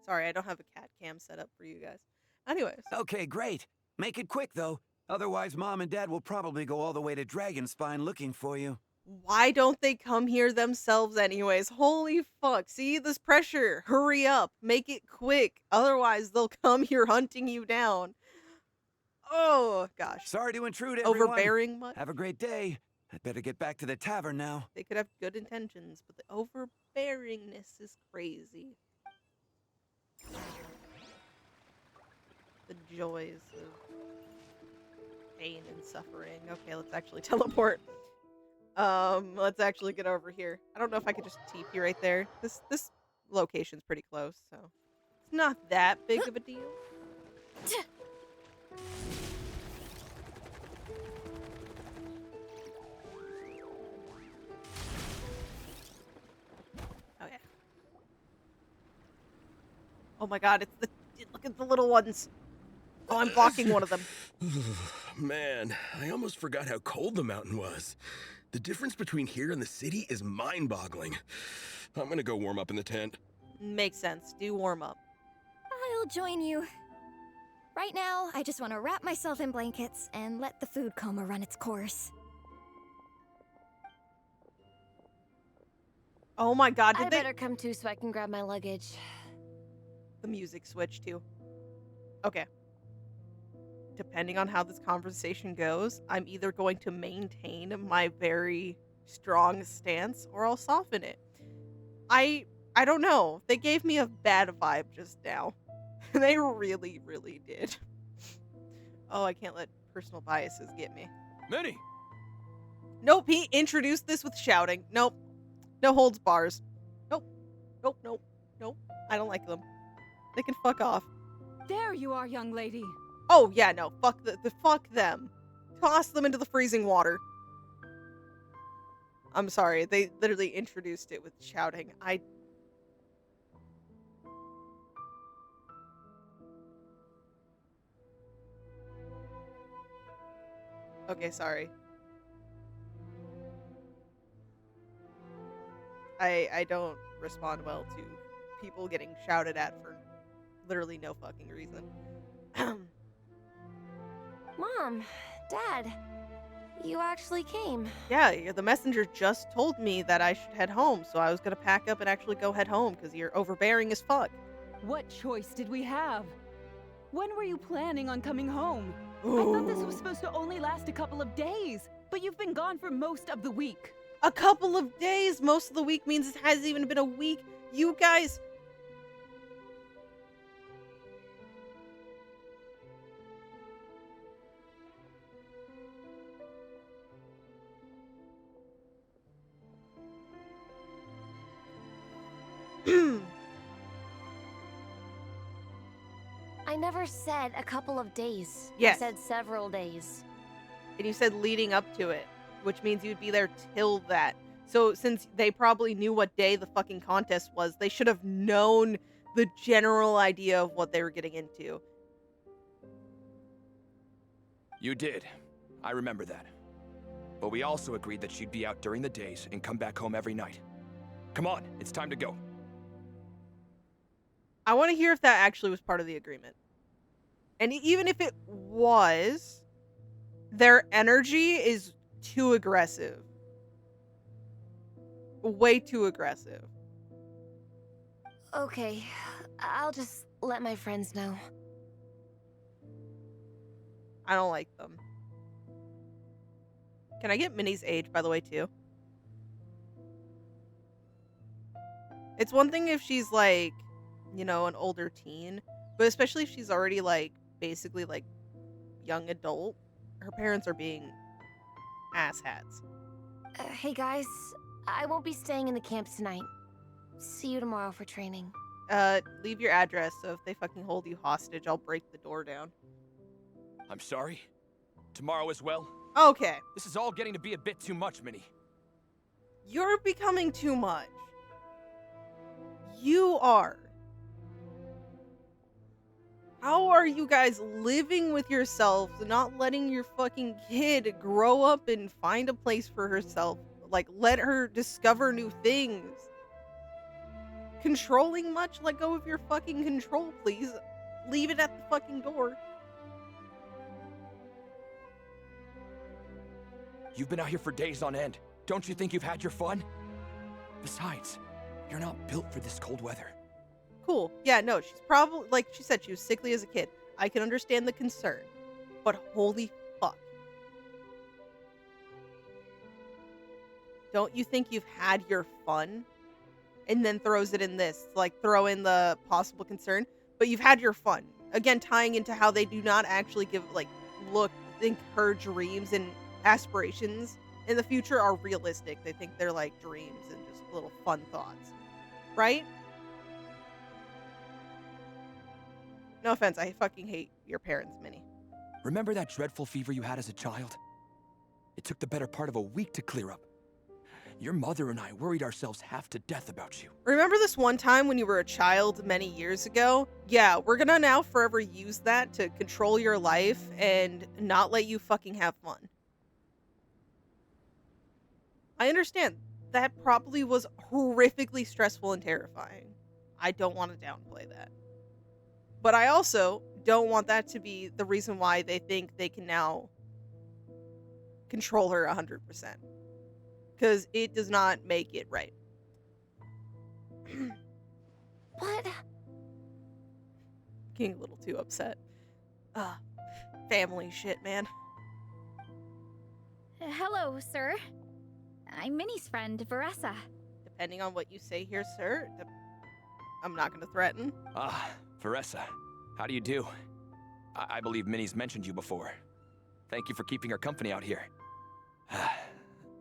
Sorry, I don't have a cat cam set up for you guys. Anyways. Okay, great. Make it quick, though. Otherwise, Mom and Dad will probably go all the way to Dragonspine looking for you. Why don't they come here themselves anyways? Holy fuck. See this pressure. Hurry up. Make it quick. Otherwise, they'll come here hunting you down. Oh, gosh. Sorry to intrude, everyone. Overbearing much? Have a great day. I'd better get back to the tavern now. They could have good intentions, but the overbearingness is crazy. The joys of pain and suffering. Okay, let's actually teleport. Let's actually get over here. I don't know if I could just TP right there. This location's pretty close, so it's not that big of a deal. Okay. Oh my god, look at the little ones. Oh, I'm blocking one of them. Man, I almost forgot how cold the mountain was. The difference between here and the city is mind-boggling. I'm gonna go warm up in the tent. Makes sense. Do warm up. I'll join you. Right now, I just want to wrap myself in blankets and let the food coma run its course. Oh my god, I did they... better come too so I can grab my luggage. The music switched too. Okay. Depending on how this conversation goes, I'm either going to maintain my very strong stance or I'll soften it. I don't know. They gave me a bad vibe just now. They really, really did. Oh, I can't let personal biases get me. Minnie! Nope, he introduced this with shouting. Nope. No holds bars. Nope. Nope, nope, nope. I don't like them. They can fuck off. There you are, young lady. Oh, yeah, no. Fuck fuck them. Toss them into the freezing water. I'm sorry. They literally introduced it with shouting. Okay, sorry. I don't respond well to people getting shouted at for literally no fucking reason. Mom, Dad, you actually came. Yeah, the messenger just told me that I should head home, so I was gonna pack up and actually go head home because you're overbearing as fuck. What choice did we have? When were you planning on coming home? Ooh. I thought this was supposed to only last a couple of days, but you've been gone for most of the week. A couple of days? Most of the week means it hasn't even been a week. You guys... I never said a couple of days. Yes. I said several days. And you said leading up to it, which means you'd be there till that. So since they probably knew what day the fucking contest was, they should have known the general idea of what they were getting into. You did. I remember that. But we also agreed that she'd be out during the days and come back home every night. Come on, it's time to go. I want to hear if that actually was part of the agreement. And even if it was, their energy is too aggressive. Way too aggressive. Okay, I'll just let my friends know. I don't like them. Can I get Minnie's age, by the way, too? It's one thing if she's, like, you know, an older teen, but especially if she's already, like, basically, like, young adult. Her parents are being asshats. Hey guys, I won't be staying in the camp tonight. See you tomorrow for training. Leave your address, so if they fucking hold you hostage, I'll break the door down. I'm sorry. Tomorrow as well? Okay. This is all getting to be a bit too much, Minnie. You're becoming too much. You are. How are you guys living with yourselves and not letting your fucking kid grow up and find a place for herself? Like, let her discover new things. Controlling much? Let go of your fucking control, please. Leave it at the fucking door. You've been out here for days on end. Don't you think you've had your fun? Besides, you're not built for this cold weather. Cool. Yeah, no, she's probably, like she said, she was sickly as a kid. I can understand the concern. But holy fuck. Don't you think you've had your fun? And then throws it in this. Like, throw in the possible concern. But you've had your fun. Again, tying into how they do not actually give, like, think her dreams and aspirations in the future are realistic. They think they're, like, dreams and just little fun thoughts. Right? No offense, I fucking hate your parents, Minnie. Remember that dreadful fever you had as a child? It took the better part of a week to clear up. Your mother and I worried ourselves half to death about you. Remember this one time when you were a child many years ago? Yeah, we're gonna now forever use that to control your life and not let you fucking have fun. I understand. That probably was horrifically stressful and terrifying. I don't want to downplay that. But I also don't want that to be the reason why they think they can now control her 100%. Because it does not make it right. What? Getting a little too upset. Family shit, man. Hello, sir. I'm Minnie's friend, Varessa. Depending on what you say here, sir, I'm not going to threaten. Ah, Varessa. How do you do? I believe Minnie's mentioned you before. Thank you for keeping her company out here.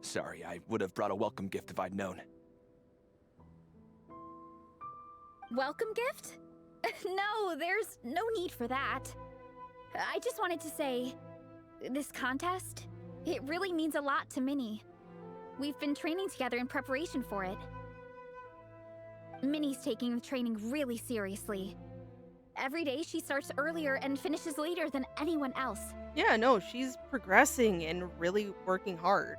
Sorry, I would have brought a welcome gift if I'd known. Welcome gift? No, there's no need for that. I just wanted to say, this contest, it really means a lot to Minnie. We've been training together in preparation for it. Minnie's taking the training really seriously. Every day she starts earlier and finishes later than anyone else. Yeah, no, she's progressing and really working hard.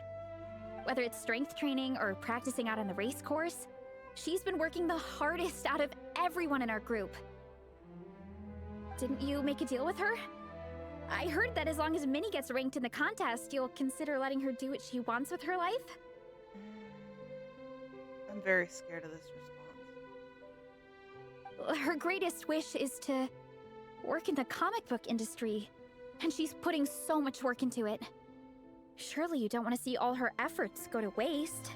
Whether it's strength training or practicing out on the race course, she's been working the hardest out of everyone in our group. Didn't you make a deal with her? I heard that as long as Minnie gets ranked in the contest, you'll consider letting her do what she wants with her life? I'm very scared of this response. Her greatest wish is to work in the comic book industry, and she's putting so much work into it. Surely you don't want to see all her efforts go to waste.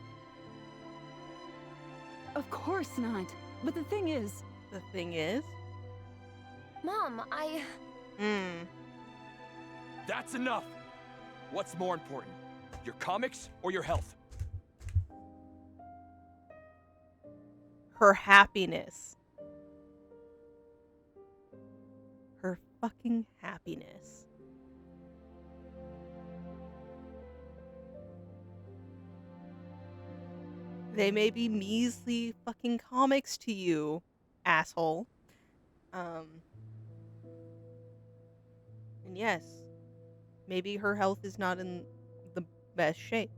Of course not. But the thing is... The thing is? Mom, That's enough! What's more important? Your comics or your health? Her happiness. Her fucking happiness. They may be measly fucking comics to you, asshole. And yes, maybe her health is not in the best shape.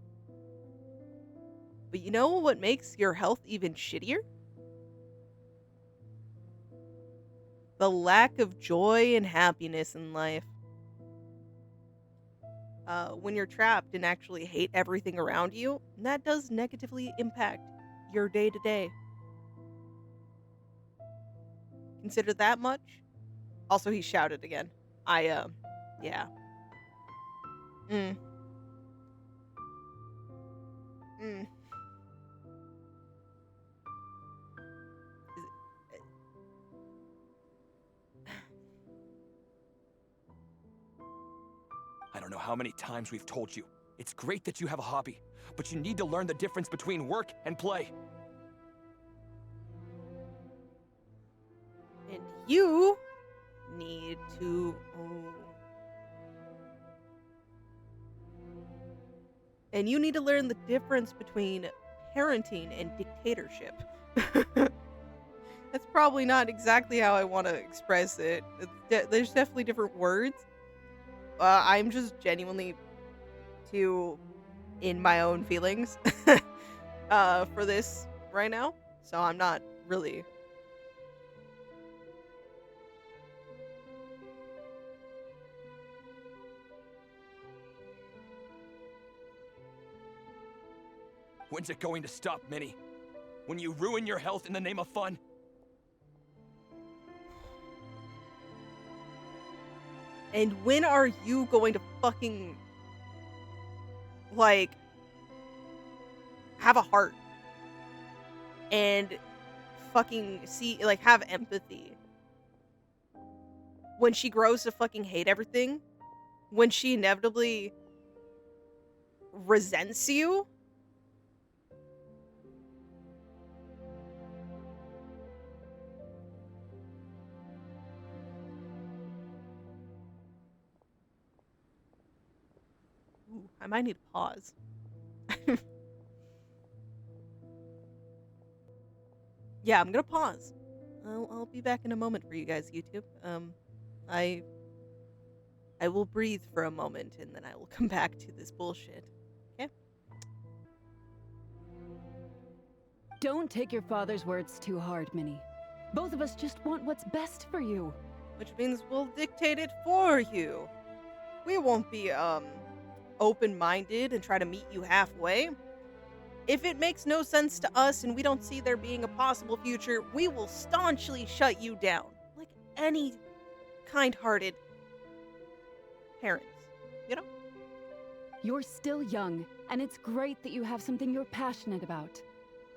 But you know what makes your health even shittier? The lack of joy and happiness in life. When you're trapped and actually hate everything around you, that does negatively impact your day-to-day. Consider that much? Also, he shouted again. Yeah. I don't know how many times we've told you. It's great that you have a hobby, but you need to learn the difference between work and play. And you need to... And you need to learn the difference between parenting and dictatorship. That's probably not exactly how I want to express it. There's definitely different words. I'm just genuinely too in my own feelings for this right now. So I'm not really... When's it going to stop, Minnie? When you ruin your health in the name of fun? And when are you going to fucking, like, have a heart? And fucking have empathy? When she grows to fucking hate everything? When she inevitably resents you? I might need to pause. Yeah, I'm gonna pause. I'll be back in a moment for you guys, YouTube. I will breathe for a moment and then I will come back to this bullshit. Okay? Don't take your father's words too hard, Minnie. Both of us just want what's best for you. Which means we'll dictate it for you. We won't be, open-minded and try to meet you halfway. If it makes no sense to us and we don't see there being a possible future, we will staunchly shut you down. Like any kind-hearted parents, you know? You're still young, and it's great that you have something you're passionate about.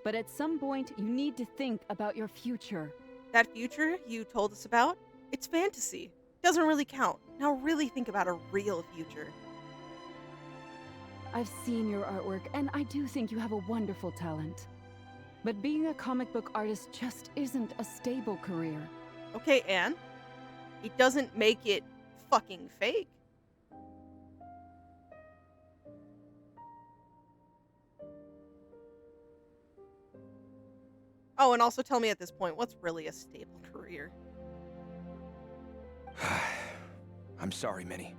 But at some point, you need to think about your future. That future you told us about, it's fantasy. Doesn't really count. Now really think about a real future. I've seen your artwork, and I do think you have a wonderful talent. But being a comic book artist just isn't a stable career. Okay, Anne. It doesn't make it fucking fake. Oh, and also tell me at this point, what's really a stable career? I'm sorry, Minnie.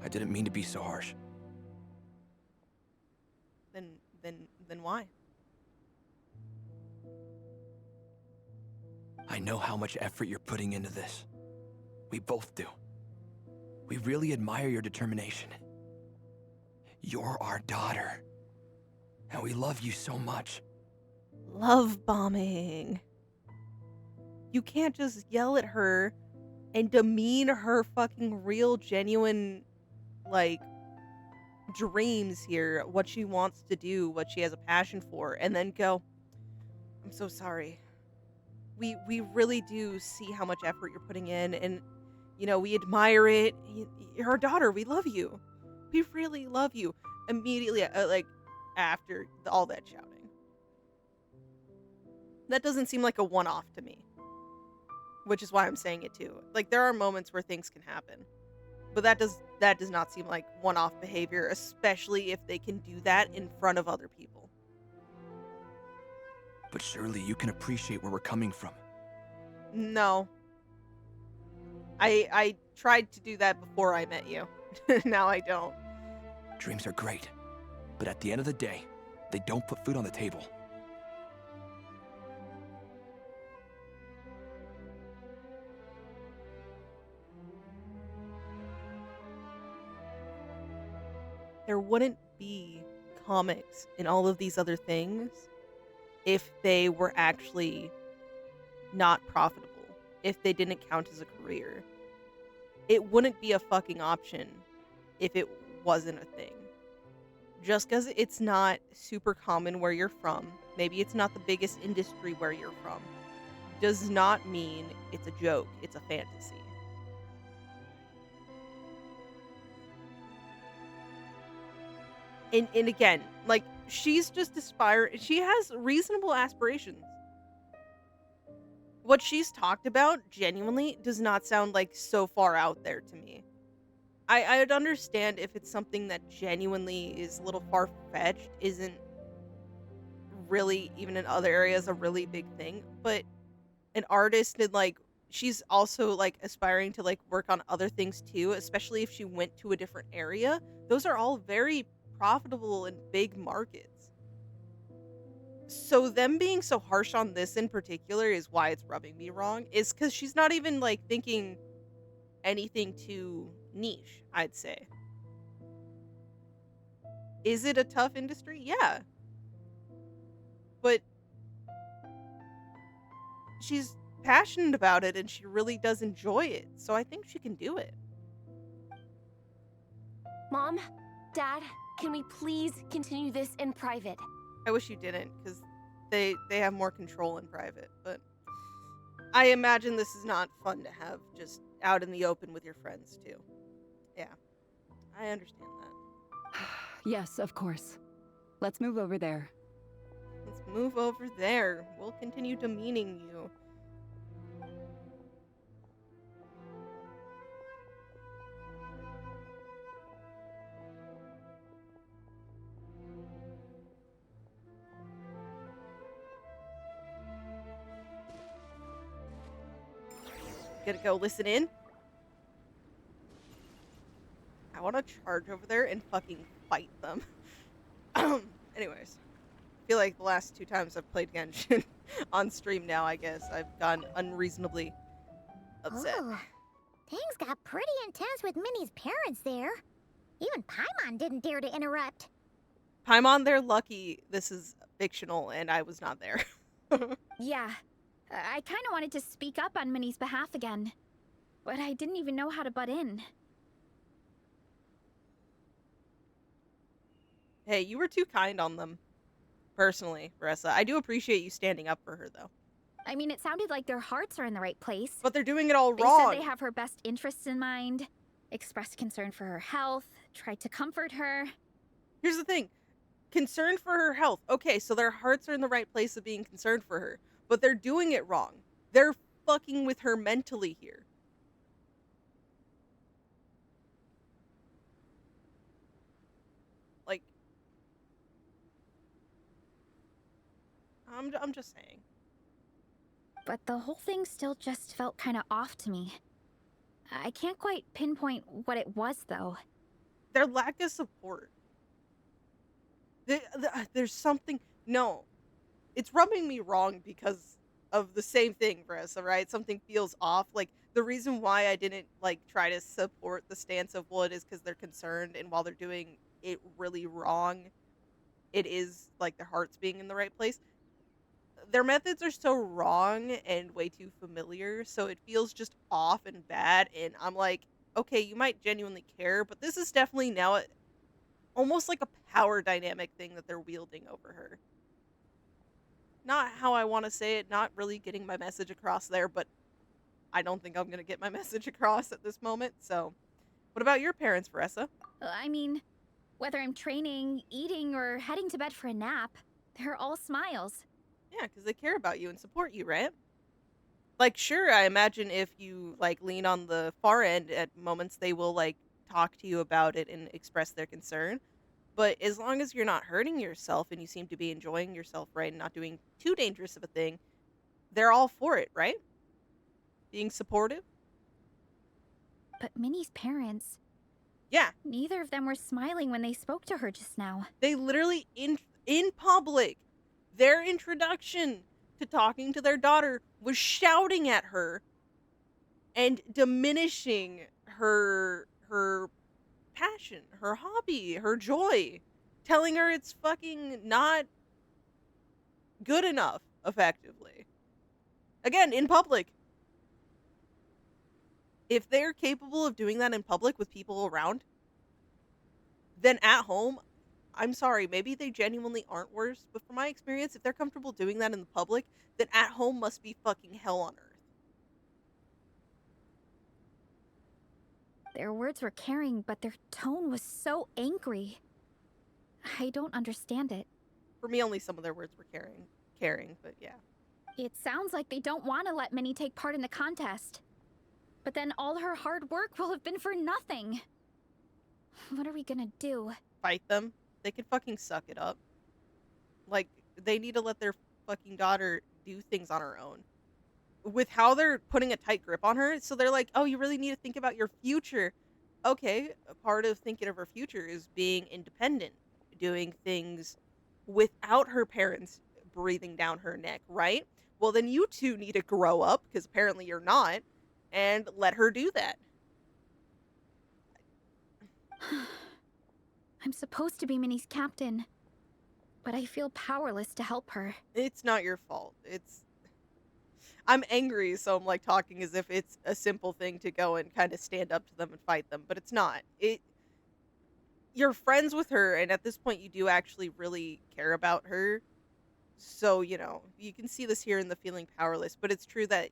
I didn't mean to be so harsh. Then why? I know how much effort you're putting into this. We both do. We really admire your determination. You're our daughter. And we love you so much. Love bombing. You can't just yell at her and demean her fucking real, genuine, like, dreams here, what she wants to do, what she has a passion for, and then go, I'm so sorry. We really do see how much effort you're putting in, and, you know, we admire it. You're our daughter. We love you. We really love you. Immediately, like, after all that shouting. That doesn't seem like a one-off to me. Which is why I'm saying it too. Like, there are moments where things can happen. But that does not seem like one-off behavior, especially if they can do that in front of other people. But surely you can appreciate where we're coming from. No. I tried to do that before I met you. Now I don't. Dreams are great, but at the end of the day, they don't put food on the table. There wouldn't be comics and all of these other things if they were actually not profitable, if they didn't count as a career. It wouldn't be a fucking option if it wasn't a thing. Just because it's not super common where you're from, maybe it's not the biggest industry where you're from, does not mean it's a joke, it's a fantasy. And again, like, she's just aspiring. She has reasonable aspirations. What she's talked about genuinely does not sound like so far out there to me. I'd understand if it's something that genuinely is a little far-fetched, isn't really, even in other areas, a really big thing. But an artist, and, like, she's also, like, aspiring to, like, work on other things too, especially if she went to a different area. Those are all very profitable and big markets. So them being so harsh on this in particular is why it's rubbing me wrong, is because she's not even, like, thinking anything too niche, I'd say. Is it a tough industry? Yeah. But she's passionate about it and she really does enjoy it, so I think she can do it. Mom, Dad, can we please continue this in private? I wish you didn't, because they have more control in private, but I imagine this is not fun to have just out in the open with your friends, too. Yeah, I understand that. Yes, of course. Let's move over there. Let's move over there. We'll continue demeaning you. Gonna go listen in? I want to charge over there and fucking fight them. Anyways, I feel like the last 2 times I've played Genshin on stream now, I guess, I've gotten unreasonably upset. Oh, things got pretty intense with Minnie's parents there. Even Paimon didn't dare to interrupt. Paimon, they're lucky this is fictional and I was not there. Yeah. I kind of wanted to speak up on Minnie's behalf again, but I didn't even know how to butt in. Hey, you were too kind on them. Personally, Marissa. I do appreciate you standing up for her, though. I mean, it sounded like their hearts are in the right place. But they're doing it all wrong. They said they have her best interests in mind, expressed concern for her health, tried to comfort her. Here's the thing. Concern for her health. Okay, so their hearts are in the right place of being concerned for her. But they're doing it wrong. They're fucking with her mentally here. Like, I'm just saying. But the whole thing still just felt kind of off to me. I can't quite pinpoint what it was, though. Their lack of support. There's something... No. It's rubbing me wrong because of the same thing, Marissa, right? Something feels off. Like, the reason why I didn't, like, try to support the stance of Wood is because they're concerned, and while they're doing it really wrong, it is, like, their heart's being in the right place. Their methods are so wrong and way too familiar, so it feels just off and bad, and I'm like, okay, you might genuinely care, but this is definitely now almost like a power dynamic thing that they're wielding over her. Not how I want to say it, not really getting my message across there, but I don't think I'm going to get my message across at this moment, so. What about your parents, Vanessa? I mean, whether I'm training, eating, or heading to bed for a nap, they're all smiles. Yeah, because they care about you and support you, right? Like, sure, I imagine if you, like, lean on the far end at moments, they will, like, talk to you about it and express their concern. But as long as you're not hurting yourself and you seem to be enjoying yourself, right, and not doing too dangerous of a thing, they're all for it, right? Being supportive. But Minnie's parents... Yeah. Neither of them were smiling when they spoke to her just now. They literally, in public, their introduction to talking to their daughter was shouting at her and diminishing her passion, her hobby, her joy, telling her it's fucking not good enough, effectively. Again, in public. If they're capable of doing that in public with people around, then at home, I'm sorry, maybe they genuinely aren't worse, but from my experience, if they're comfortable doing that in the public, then at home must be fucking hell on earth. Their words were caring, but their tone was so angry. I don't understand it. For me, only some of their words were caring, but yeah. It sounds like they don't want to let Minnie take part in the contest. But then all her hard work will have been for nothing. What are we gonna do? Fight them? They can fucking suck it up. Like, they need to let their fucking daughter do things on her own. With how they're putting a tight grip on her, so they're like, oh, you really need to think about your future. Okay, a part of thinking of her future is being independent, doing things without her parents breathing down her neck, right? Well, then you two need to grow up, because apparently you're not, and let her do that. I'm supposed to be Minnie's captain, but I feel powerless to help her. It's not your fault. I'm angry, so I'm like talking as if it's a simple thing to go and kind of stand up to them and fight them, but it's not. You're friends with her, and at this point you do actually really care about her. So, you know, you can see this here in the feeling powerless, but it's true that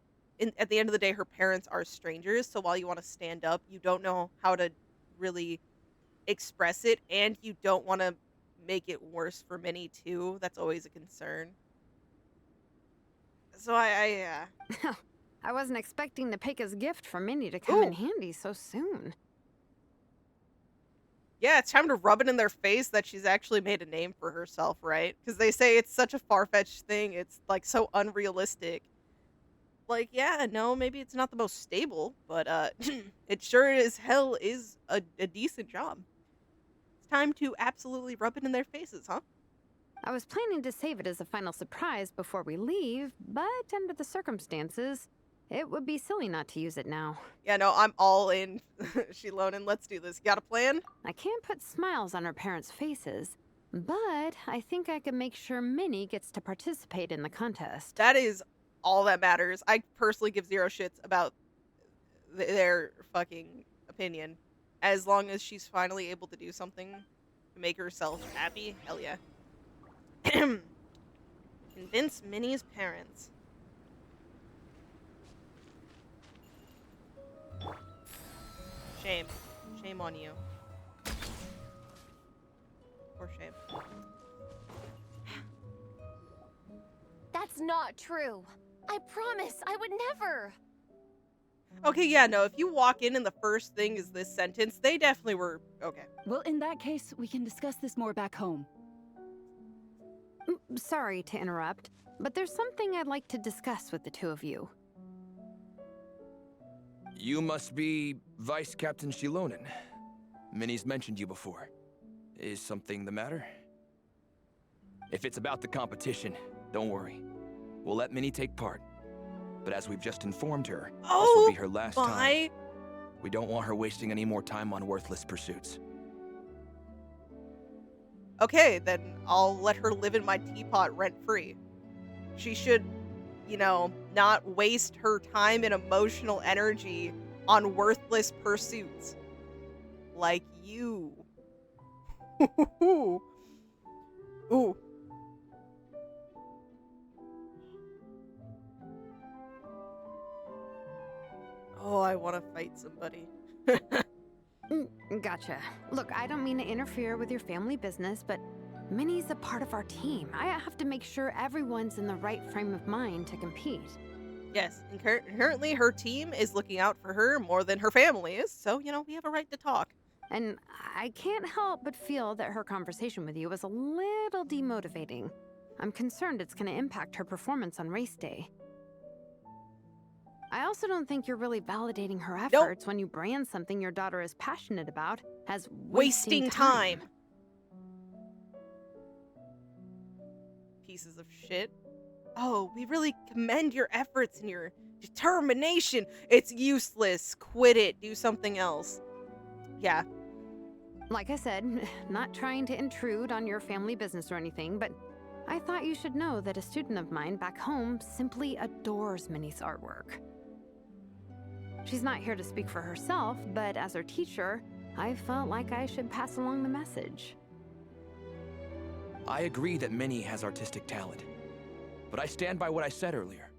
at the end of the day, her parents are strangers, so while you want to stand up, you don't know how to really express it, and you don't want to make it worse for Minnie, too. That's always a concern. So I wasn't expecting to pick his gift for Minnie to come in handy so soon. Yeah, it's time to rub it in their face that she's actually made a name for herself, right? Because they say it's such a far-fetched thing. It's, like, so unrealistic. Like, yeah, no, maybe it's not the most stable, but it sure as hell is a decent job. It's time to absolutely rub it in their faces, huh? I was planning to save it as a final surprise before we leave, but under the circumstances, it would be silly not to use it now. Yeah, no, I'm all in. Shilonen, let's do this. Got a plan? I can't put smiles on our parents' faces, but I think I can make sure Minnie gets to participate in the contest. That is all that matters. I personally give zero shits about their fucking opinion. As long as she's finally able to do something to make herself happy, hell yeah. Convince Minnie's parents. Shame. Shame on you. Or shame. That's not true. I promise, I would never. Okay, yeah, no, if you walk in and the first thing is this sentence, they definitely were, okay. Well, in that case, we can discuss this more back home. Sorry to interrupt, but there's something I'd like to discuss with the two of you. You must be Vice Captain Shilonen. Minnie's mentioned you before. Is something the matter? If it's about the competition, don't worry. We'll let Minnie take part. But as we've just informed her, this Oh will be her last time. my. We don't want her wasting any more time on worthless pursuits. Okay, then I'll let her live in my teapot rent-free. She should, not waste her time and emotional energy on worthless pursuits. Like you. Ooh. Oh, I want to fight somebody. Gotcha. Look, I don't mean to interfere with your family business, but Minnie's a part of our team. I have to make sure everyone's in the right frame of mind to compete. Yes, and currently her team is looking out for her more than her family is, so, we have a right to talk. And I can't help but feel that her conversation with you was a little demotivating. I'm concerned it's going to impact her performance on race day. I also don't think you're really validating her efforts when you brand something your daughter is passionate about as wasting time. Pieces of shit. Oh, we really commend your efforts and your determination. It's useless. Quit it. Do something else. Yeah. Like I said, not trying to intrude on your family business or anything, but I thought you should know that a student of mine back home simply adores Minnie's artwork. She's not here to speak for herself, but as her teacher, I felt like I should pass along the message. I agree that Minnie has artistic talent, but I stand by what I said earlier.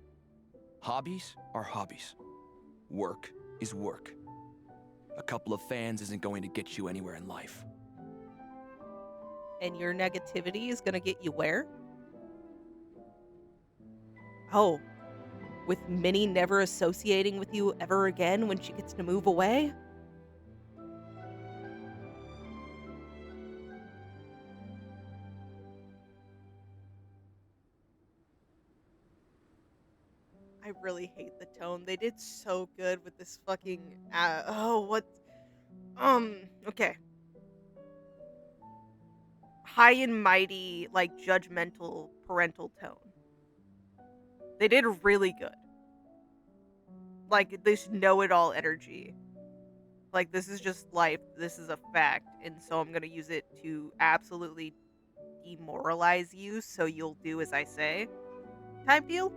Hobbies are hobbies. Work is work. A couple of fans isn't going to get you anywhere in life. And your negativity is going to get you where? Oh, with Minnie never associating with you ever again when she gets to move away? I really hate the tone. They did so good with this fucking okay. High and mighty, like judgmental parental tone. They did really good. Like this know-it-all energy. Like this is just life. This is a fact, and so I'm gonna use it to absolutely demoralize you, so you'll do as I say. Type deal.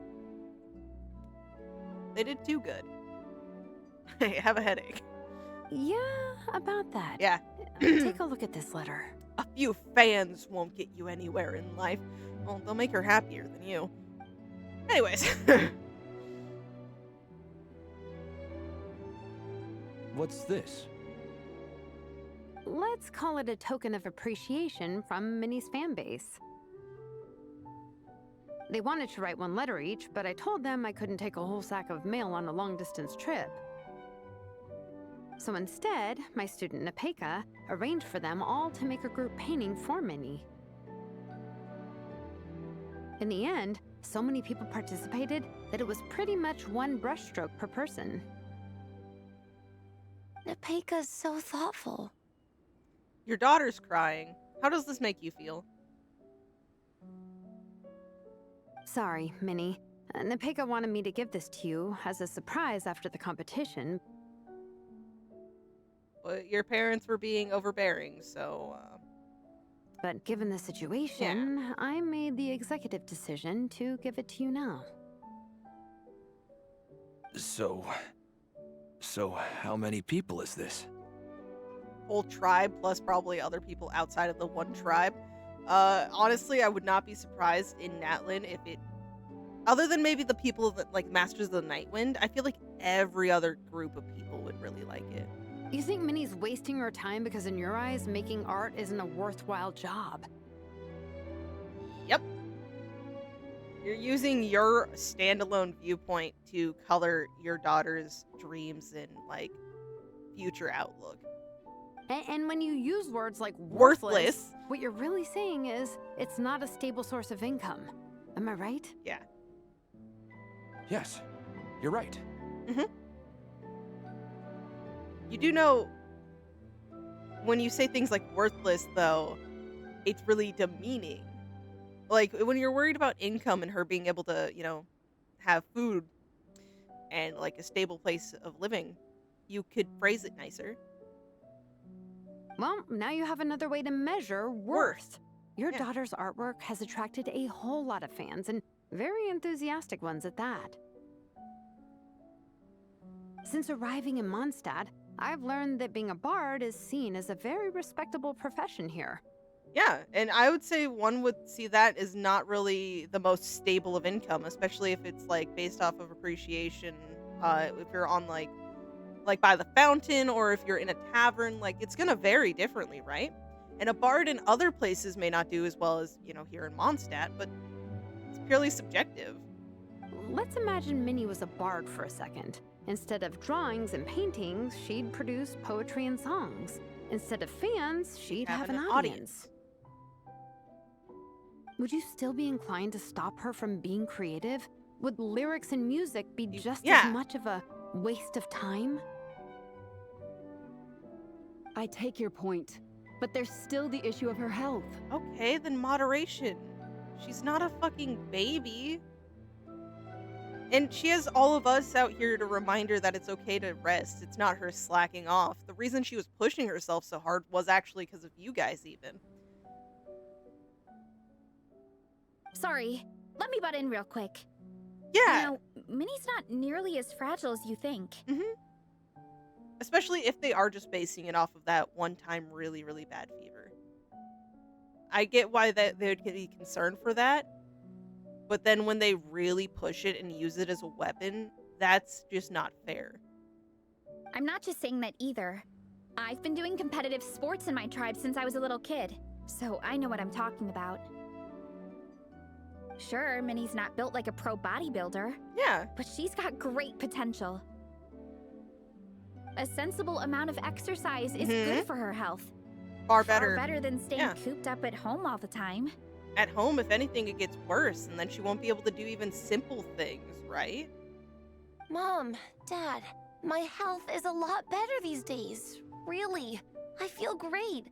They did too good. I have a headache. Yeah, about that. Yeah. Take a look at this letter. A few fans won't get you anywhere in life. Well, they'll make her happier than you. Anyways. What's this? Let's call it a token of appreciation from Minnie's fan base. They wanted to write one letter each, but I told them I couldn't take a whole sack of mail on a long-distance trip. So instead, my student Nepeka arranged for them all to make a group painting for Minnie. In the end, so many people participated that it was pretty much one brushstroke per person. Nepeka's so thoughtful. Your daughter's crying. How does this make you feel? Sorry, Minnie. Nepeka wanted me to give this to you as a surprise after the competition. But your parents were being overbearing, so... But given the situation, I made the executive decision to give it to you now. So how many people is this? Whole tribe, plus probably other people outside of the one tribe. Honestly, I would not be surprised in Natlin if it... Other than maybe the people that, like, Masters of the Nightwind, I feel like every other group of people would really like it. You think Minnie's wasting her time because in your eyes, making art isn't a worthwhile job? Yep. You're using your standalone viewpoint to color your daughter's dreams and, like, future outlook. And when you use words like worthless, what you're really saying is it's not a stable source of income. Am I right? Yeah. Yes, you're right. Mm-hmm. You do know, when you say things like worthless, though, it's really demeaning. Like, when you're worried about income and her being able to, have food, and like a stable place of living. You could phrase it nicer. Well, now you have another way to measure worth. Your daughter's artwork has attracted a whole lot of fans, and very enthusiastic ones at that. Since arriving in Mondstadt, I've learned that being a bard is seen as a very respectable profession here. Yeah, and I would say one would see that as not really the most stable of income, especially if it's like based off of appreciation. If you're on like by the fountain, or if you're in a tavern, like it's gonna vary differently, right? And a bard in other places may not do as well as, here in Mondstadt, but it's purely subjective. Let's imagine Minnie was a bard for a second. Instead of drawings and paintings, she'd produce poetry and songs. Instead of fans, she'd have an audience. Would you still be inclined to stop her from being creative? Would lyrics and music be just as much of a waste of time? I take your point, but there's still the issue of her health. Okay, then moderation. She's not a fucking baby. And she has all of us out here to remind her that it's okay to rest. It's not her slacking off. The reason she was pushing herself so hard was actually because of you guys even. Sorry, let me butt in real quick. Yeah. You know, Minnie's not nearly as fragile as you think. Mm-hmm. Especially if they are just basing it off of that one-time really, really bad fever. I get why they would be concerned for that. But then when they really push it and use it as a weapon, that's just not fair. I'm not just saying that either. I've been doing competitive sports in my tribe since I was a little kid, so I know what I'm talking about. Sure, Minnie's not built like a pro bodybuilder. Yeah. But she's got great potential. A sensible amount of exercise is good for her health. Far better. Far better than staying cooped up at home all the time. At home, if anything, it gets worse, and then she won't be able to do even simple things, right? Mom, Dad, my health is a lot better these days. Really. I feel great.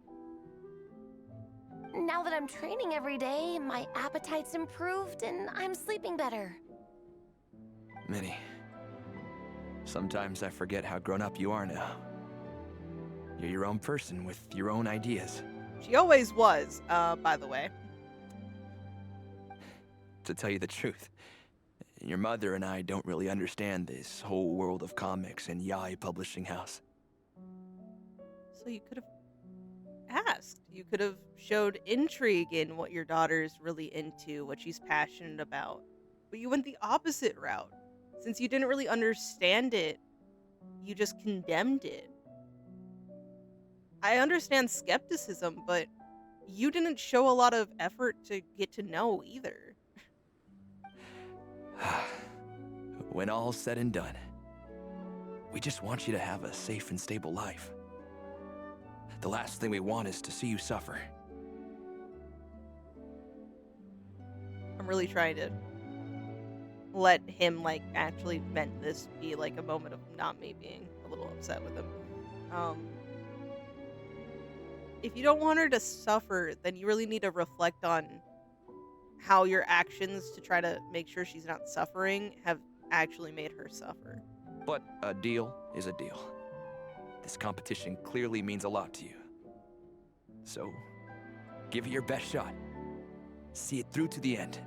Now that I'm training every day, my appetite's improved and I'm sleeping better. Minnie, sometimes I forget how grown up you are now. You're your own person with your own ideas. She always was, by the way. To tell you the truth, your mother and I don't really understand this whole world of comics and Yaoi Publishing House. So you could have asked. You could have showed intrigue in what your daughter's really into, what she's passionate about. But you went the opposite route. Since you didn't really understand it, you just condemned it. I understand skepticism, but you didn't show a lot of effort to get to know either. When all's said and done, we just want you to have a safe and stable life. The last thing we want is to see you suffer. I'm really trying to let him, like, actually vent this be, like, a moment of not me being a little upset with him. If you don't want her to suffer, then you really need to reflect on how your actions to try to make sure she's not suffering have actually made her suffer. But a deal is a deal. This competition clearly means a lot to you. So, give it your best shot. See it through to the end.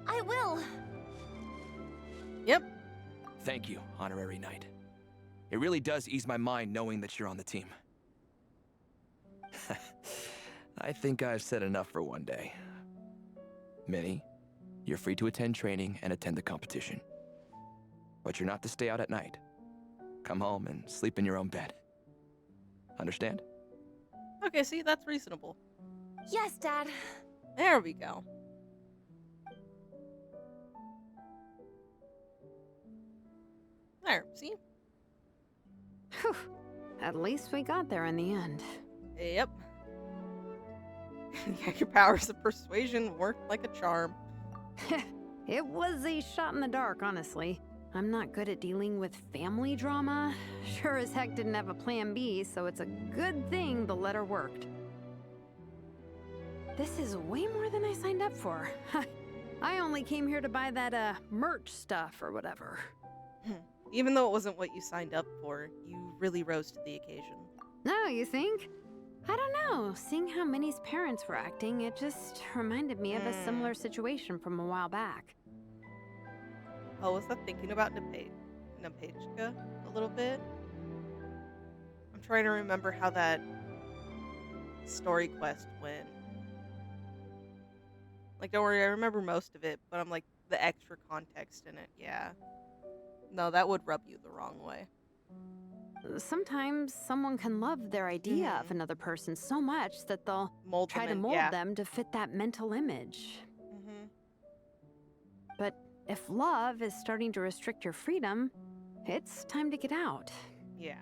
I will. Yep. Thank you, Honorary Knight. It really does ease my mind knowing that you're on the team. I think I've said enough for one day. Minnie, you're free to attend training and attend the competition. But you're not to stay out at night. Come home and sleep in your own bed. Understand? Okay, see, that's reasonable. Yes, Dad. There we go. There, see? Whew. At least we got there in the end. Yep. Yeah, your powers of persuasion worked like a charm. It was a shot in the dark, honestly. I'm not good at dealing with family drama. Sure as heck didn't have a plan B, so it's a good thing the letter worked. This is way more than I signed up for. I only came here to buy that, merch stuff or whatever. Even though it wasn't what you signed up for, you really rose to the occasion. No, you think? I don't know. Seeing how Minnie's parents were acting, it just reminded me of a similar situation from a while back. Oh, was that thinking about Nepejka a little bit? I'm trying to remember how that story quest went. Like, don't worry, I remember most of it, but I'm like, the extra context in it, yeah. No, that would rub you the wrong way. Sometimes someone can love their idea of another person so much that they'll try to mold them to fit that mental image. But if love is starting to restrict your freedom, it's time to get out. Yeah.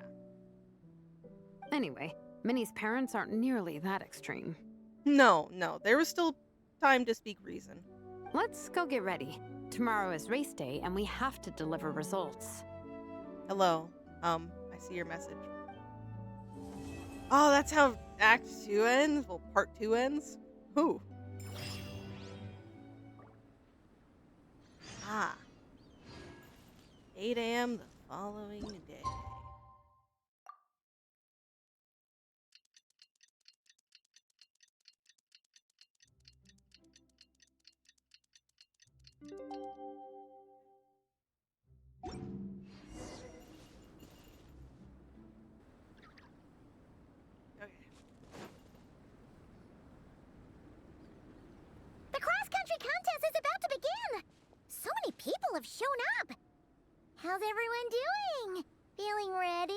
Anyway, Minnie's parents aren't nearly that extreme. No, there was still time to speak reason. Let's go get ready. Tomorrow is race day, and we have to deliver results. Hello. I see your message. Oh, that's how Act 2 ends? Well, Part 2 ends? Who? Ah. 8 a.m. the following day. The cross-country contest is about to begin! So many people have shown up! How's everyone doing? Feeling ready?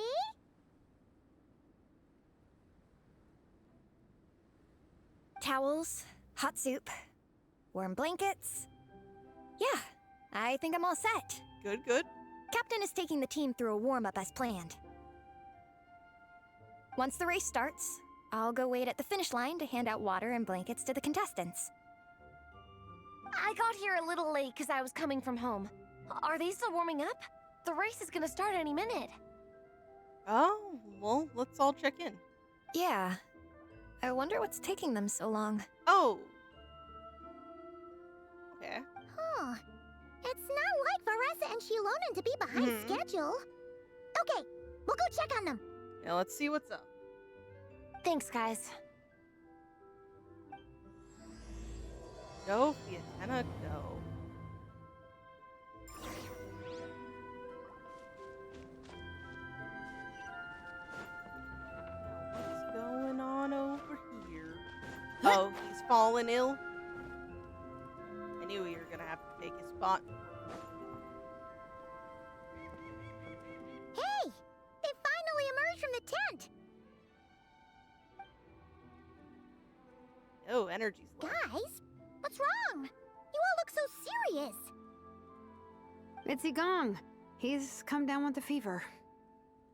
Towels, hot soup, warm blankets. Yeah, I think I'm all set. Good. Captain is taking the team through a warm-up as planned. Once the race starts, I'll go wait at the finish line to hand out water and blankets to the contestants. I got here a little late because I was coming from home. Are they still warming up? The race is gonna start any minute. Oh, well, let's all check in. Yeah. I wonder what's taking them so long. Oh. Okay. Huh. It's not like Varessa and Shilonen to be behind schedule. Okay, we'll go check on them. Yeah, let's see what's up. Thanks, guys. Go, Fiatena, go. What's going on over here? Oh, he's fallen ill? I knew you were gonna have to take his spot. Hey! They finally emerged from the tent! Oh, energy's low. Guys, what's wrong? You all look so serious. It's Igong. He's come down with a fever.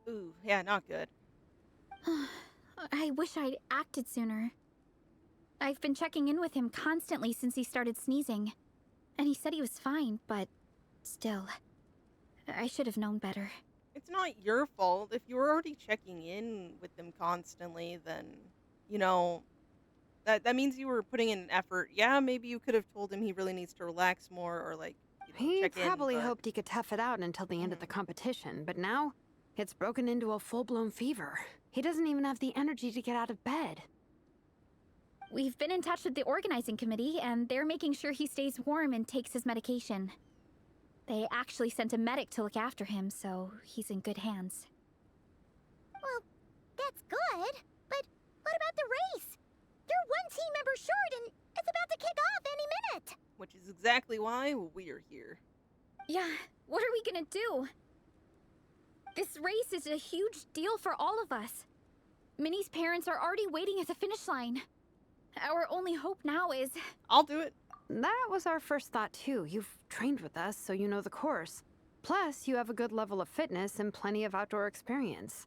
Ooh, yeah, not good. I wish I'd acted sooner. I've been checking in with him constantly since he started sneezing. And he said he was fine, but still, I should have known better. It's not your fault. If you were already checking in with them constantly, then, you know, that means you were putting in an effort. Yeah, maybe you could have told him he really needs to relax more or, like, you know, He check in, probably but... hoped he could tough it out until the end of the competition, but now it's broken into a full-blown fever. He doesn't even have the energy to get out of bed. We've been in touch with the organizing committee, and they're making sure he stays warm and takes his medication. They actually sent a medic to look after him, so he's in good hands. Well, that's good. But what about the race? You're one team member short, and it's about to kick off any minute. Which is exactly why we're here. Yeah, what are we gonna do? This race is a huge deal for all of us. Minnie's parents are already waiting at the finish line. Our only hope now is... I'll do it. That was our first thought, too. You've trained with us, so you know the course. Plus, you have a good level of fitness and plenty of outdoor experience.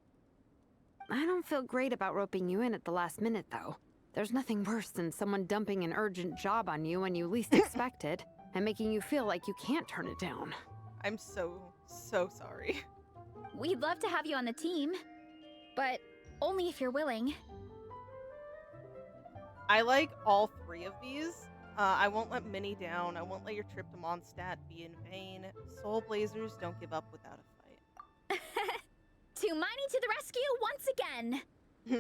I don't feel great about roping you in at the last minute, though. There's nothing worse than someone dumping an urgent job on you when you least expect it, and making you feel like you can't turn it down. I'm so sorry. We'd love to have you on the team, but only if you're willing. I like all three of these, I won't let Minnie down. I won't let your trip to Mondstadt be in vain. Soulblazers don't give up without a fight. Miney to the rescue once again!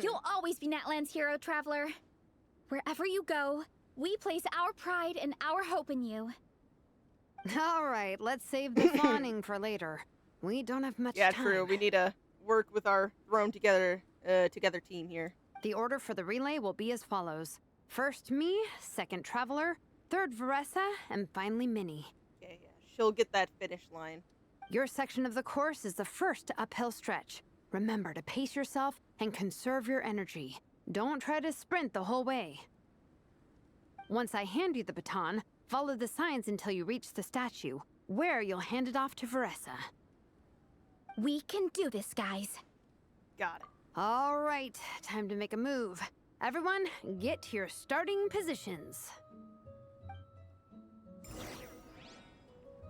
You'll always be Natlan's hero, Traveler. Wherever you go, we place our pride and our hope in you. All right, let's save the fawning for later. We don't have much time. Yeah, true. We need to work with our thrown together team here. The order for the relay will be as follows. First me, second Traveler, third Veressa, and finally Minnie. Okay, yeah. She'll get that finish line. Your section of the course is the first uphill stretch. Remember to pace yourself and conserve your energy. Don't try to sprint the whole way. Once I hand you the baton, follow the signs until you reach the statue, where you'll hand it off to Veressa. We can do this, guys. Got it. All right, time to make a move. Everyone, get to your starting positions.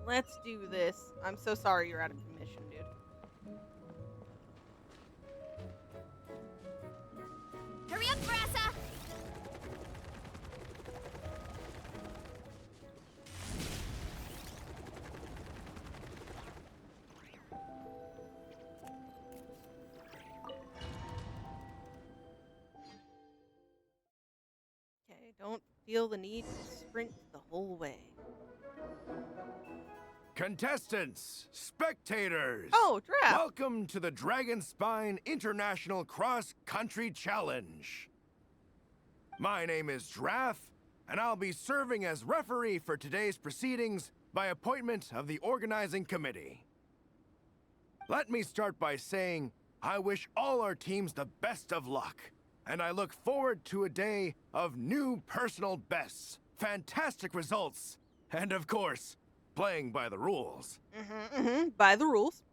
Let's do this. I'm so sorry you're out of commission, dude. Hurry up, Veressa! Okay, don't feel the need to sprint the whole way. Contestants, spectators. Oh, Draft. Welcome to the Dragon Spine International Cross Country Challenge. My name is Draft, and I'll be serving as referee for today's proceedings by appointment of the organizing committee. Let me start by saying I wish all our teams the best of luck, and I look forward to a day of new personal bests, fantastic results, and of course, playing by the rules. By the rules.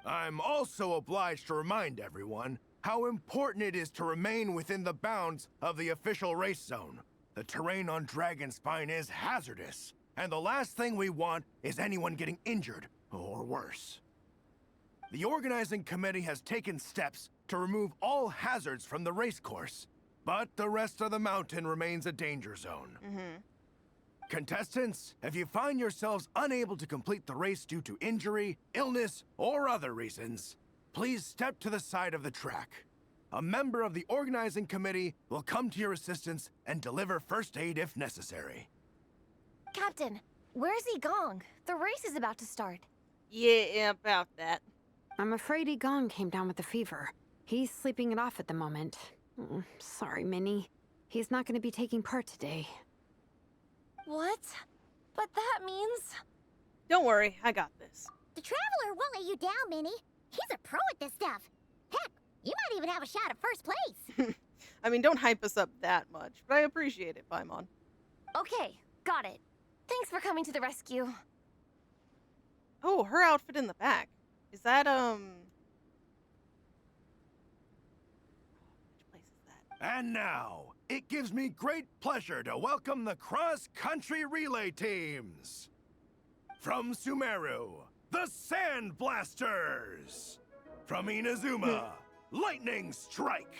I'm also obliged to remind everyone how important it is to remain within the bounds of the official race zone. The terrain on Dragonspine is hazardous, and the last thing we want is anyone getting injured, or worse. The organizing committee has taken steps to remove all hazards from the race course, but the rest of the mountain remains a danger zone. Contestants, if you find yourselves unable to complete the race due to injury, illness, or other reasons, please step to the side of the track. A member of the organizing committee will come to your assistance and deliver first aid if necessary. Captain, where's Gong? The race is about to start. Yeah, about that. I'm afraid Gong came down with a fever. He's sleeping it off at the moment. Sorry, Minnie. He's not going to be taking part today. What? But that means... Don't worry, I got this. The Traveler won't let you down, Minnie. He's a pro at this stuff. Heck, you might even have a shot at first place. I mean, don't hype us up that much, but I appreciate it, Paimon. Okay, got it. Thanks for coming to the rescue. Oh, her outfit in the back. Is that, Which place is that? And now, it gives me great pleasure to welcome the cross-country relay teams. From Sumeru, the Sand Blasters. From Inazuma, Lightning Strike.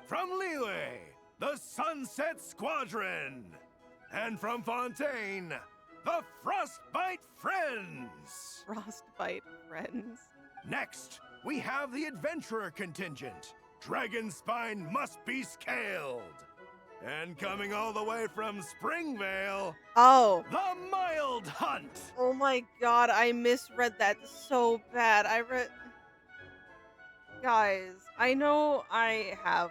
From Liyue, the Sunset Squadron. And from Fontaine, the Frostbite Friends. Frostbite Friends. Next, we have the Adventurer contingent. Dragonspine must be scaled. And coming all the way from Springvale, oh, the Mild Hunt. Oh my god, I misread that so bad. Guys, I know I have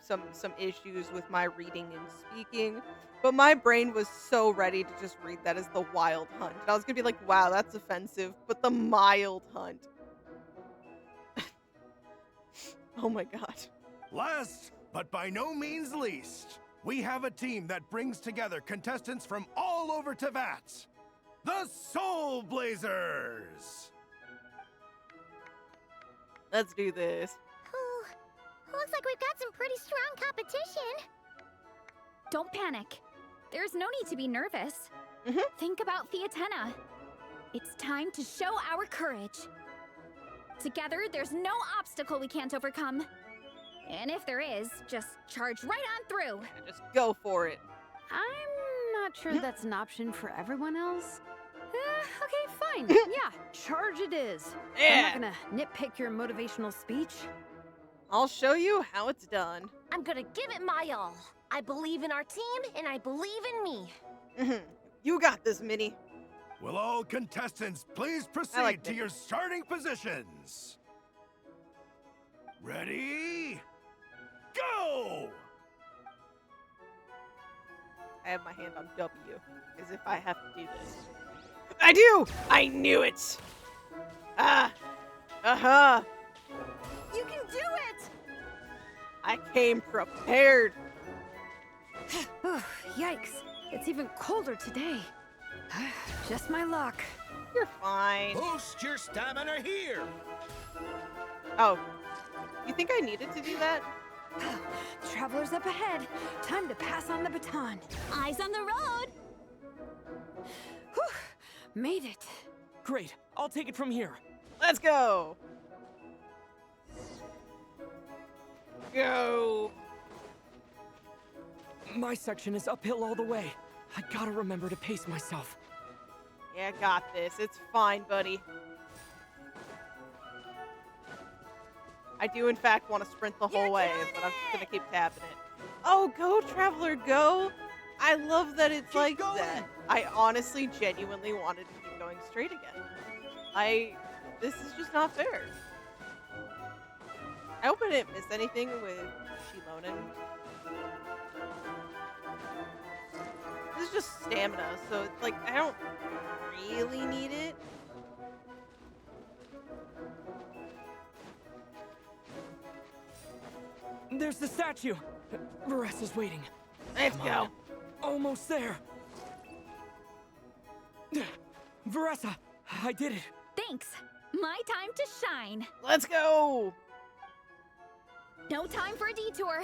some issues with my reading and speaking, but my brain was so ready to just read that as the Wild Hunt. And I was gonna be like, wow, that's offensive, but the Mild Hunt. Oh my god. Last, but by no means least, we have a team that brings together contestants from all over Teyvat. The Soulblazers! Let's do this. Looks like we've got some pretty strong competition. Don't panic. There's no need to be nervous. Think about Theatena. It's time to show our courage. Together, there's no obstacle we can't overcome. And if there is, just charge right on through. Just go for it. I'm not sure that's an option for everyone else. Okay, fine. Yeah, charge it is. I'm not gonna nitpick your motivational speech. I'll show you how it's done. I'm gonna give it my all. I believe in our team, and I believe in me. You got this, Minnie. Will all contestants please proceed to your starting positions? Ready? Go! I have my hand on W, as if I have to do this. I do! I knew it! Ah! Uh-huh! You can do it! I came prepared! Yikes, it's even colder today. Just my luck. You're fine. Boost your stamina here! Oh. You think I needed to do that? Travelers up ahead. Time to pass on the baton. Eyes on the road! Whew, made it. Great, I'll take it from here. Let's go! Go! My section is uphill all the way. I gotta remember to pace myself. Yeah, got this. It's fine, buddy. I do, in fact, want to sprint the whole way, but I'm just gonna keep tapping it. Oh, go, Traveler, go! I love that it's like that. I honestly, genuinely wanted to keep going straight again. This is just not fair. I hope I didn't miss anything with Shilonen. This is just stamina, so it's like, I don't really need it. There's the statue. Varesa's waiting. Let's go. Almost there. Varesa, I did it. Thanks. My time to shine. Let's go. No time for a detour.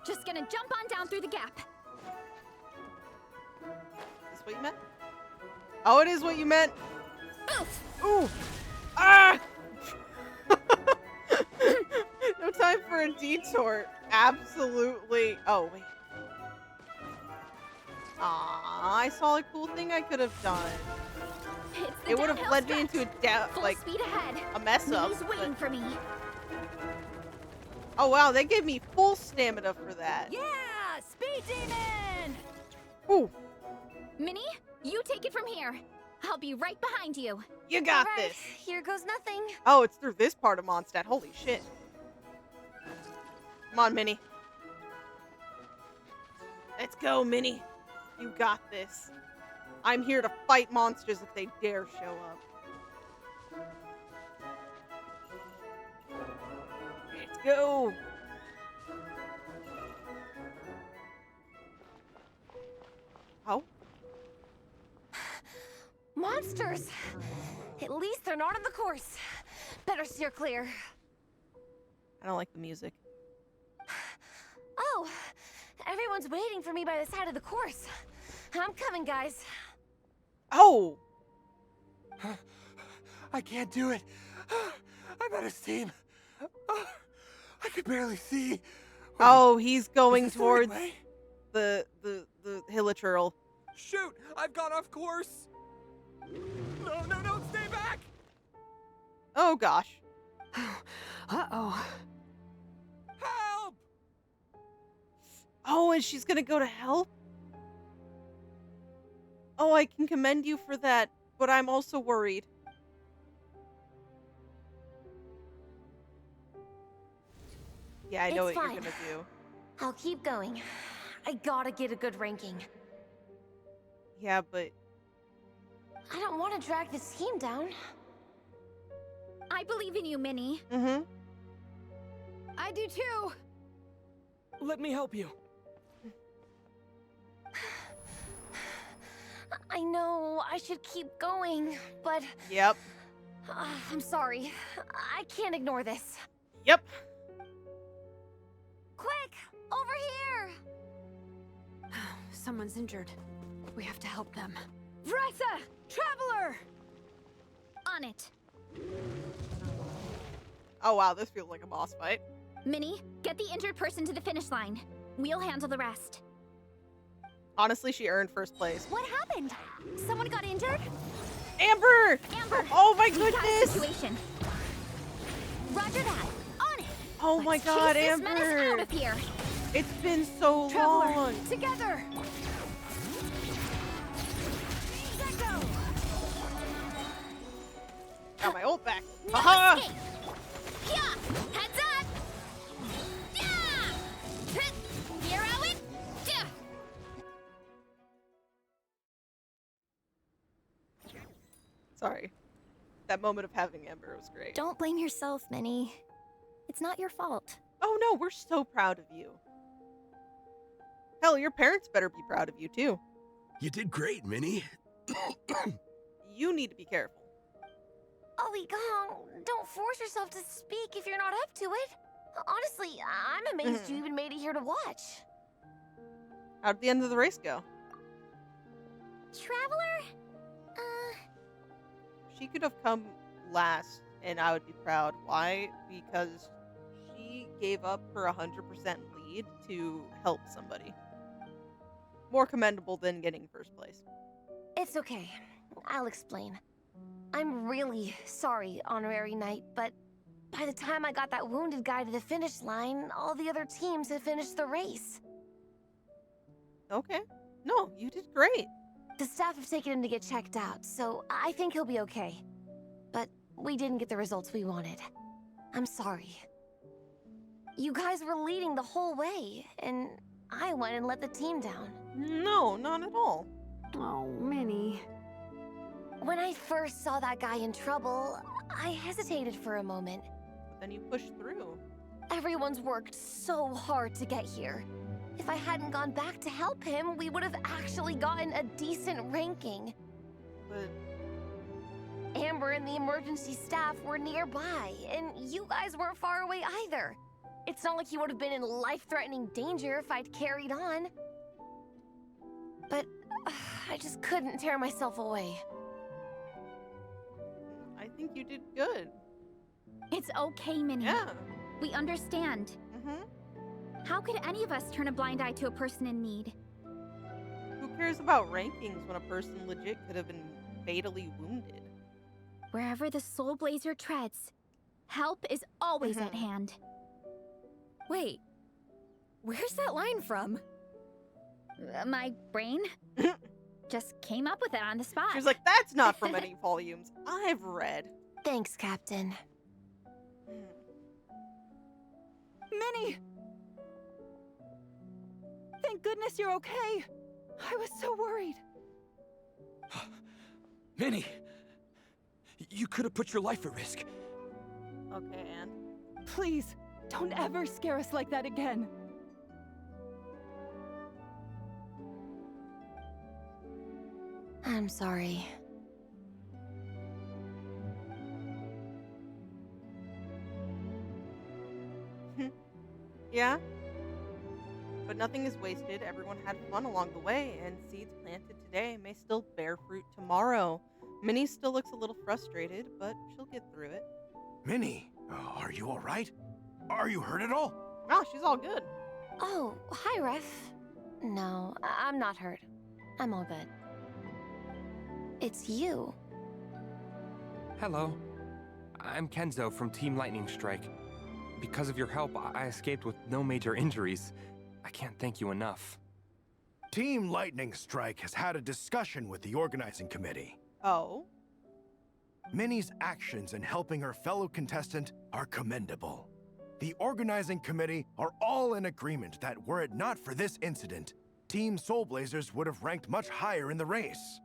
Just gonna jump on down through the gap. Is this what you meant? Oh, it is what you meant. Oof. Ooh. Ah! No time for a detour. Absolutely. Oh, wait. I saw a cool thing I could have done. It would have led me into Full speed ahead. a mess up. He's waiting for me. Oh wow, they gave me full stamina for that. Yeah, speed demon. Ooh. Minnie, you take it from here. I'll be right behind you. You got All right, this. Here goes nothing. Oh, it's through this part of Mondstadt. Holy shit. Come on, Minnie. Let's go, Minnie. You got this. I'm here to fight monsters if they dare show up. Let's go. Oh? Monsters! At least they're not on the course. Better steer clear. I don't like the music. Oh, everyone's waiting for me by the side of the course. I'm coming, guys. Oh! I can't do it. I'm out of steam. I could barely see. Oh, he's going Is this the towards right way? the Hilichurl. Shoot! I've gone off course. No! Stay back! Oh gosh. Uh-oh. Help! Oh, and she's gonna go to help? Oh, I can commend you for that, but I'm also worried. Yeah, I know It's what fine. you're gonna do. I'll keep going. I gotta get a good ranking. Yeah, but I don't want to drag this team down. I believe in you, Minnie. mm-hmm. I do too. Let me help you. I know I should keep going, but Yep. I'm sorry. I can't ignore this. Yep. Quick, over here! Someone's injured. We have to help them. Vresa! Traveler! On it. Oh wow, this feels like a boss fight. Minnie, get the injured person to the finish line. We'll handle the rest. Honestly, she earned first place. What happened? Someone got injured? Amber! Amber! Oh my we got a goodness! situation. Roger that. On it. Oh my Let's god, chase Amber! this menace out of here. It's been so Traveler, long. together. Let go. Got my ult back. No Aha! escape. Yeah. Heads up. Yeah. Hero it. Yeah. Sorry. That moment of having Amber was great. Don't blame yourself, Minnie. It's not your fault. Oh no, we're so proud of you. Hell, your parents better be proud of you too. You did great, Minnie. You need to be careful. Ollie Gong, don't force yourself to speak if you're not up to it. Honestly, I'm amazed you even made it here to watch. How'd the end of the race go? Traveler? She could have come last and I would be proud. Why? Because she gave up her 100% lead to help somebody. More commendable than getting first place. It's okay. I'll explain. I'm really sorry, Honorary Knight, but by the time I got that wounded guy to the finish line, all the other teams had finished the race. Okay. No, you did great. The staff have taken him to get checked out, so I think he'll be okay. But we didn't get the results we wanted. I'm sorry. You guys were leading the whole way, and I went and let the team down. No, not at all. Oh, Minnie. When I first saw that guy in trouble, I hesitated for a moment. But then you pushed through. Everyone's worked so hard to get here. If I hadn't gone back to help him, we would have actually gotten a decent ranking. But Amber and the emergency staff were nearby, and you guys weren't far away either. It's not like you would have been in life-threatening danger if I'd carried on. But I just couldn't tear myself away. I think you did good. It's okay, Minnie. Yeah. We understand. How could any of us turn a blind eye to a person in need? Who cares about rankings when a person legit could have been fatally wounded? Wherever the Soulblazer treads, help is always at hand. Wait, where's that line from? My brain just came up with it on the spot. She was like, that's not from any volumes I've read. Thanks, Captain. Minnie! Thank goodness you're okay. I was so worried. Minnie! You could have put your life at risk. Okay, Anne. Please, don't ever scare us like that again. I'm sorry. Yeah? But nothing is wasted. Everyone had fun along the way, and seeds planted today may still bear fruit tomorrow. Minnie still looks a little frustrated, but she'll get through it. Minnie, are you all right? Are you hurt at all? Oh, she's all good. Oh, hi, Ref. No, I'm not hurt. I'm all good. It's you. Hello. I'm Kenzo from Team Lightning Strike. Because of your help, I escaped with no major injuries. I can't thank you enough. Team Lightning Strike has had a discussion with the organizing committee. Oh? Minnie's actions in helping her fellow contestant are commendable. The organizing committee are all in agreement that were it not for this incident, Team Soulblazers would have ranked much higher in the race.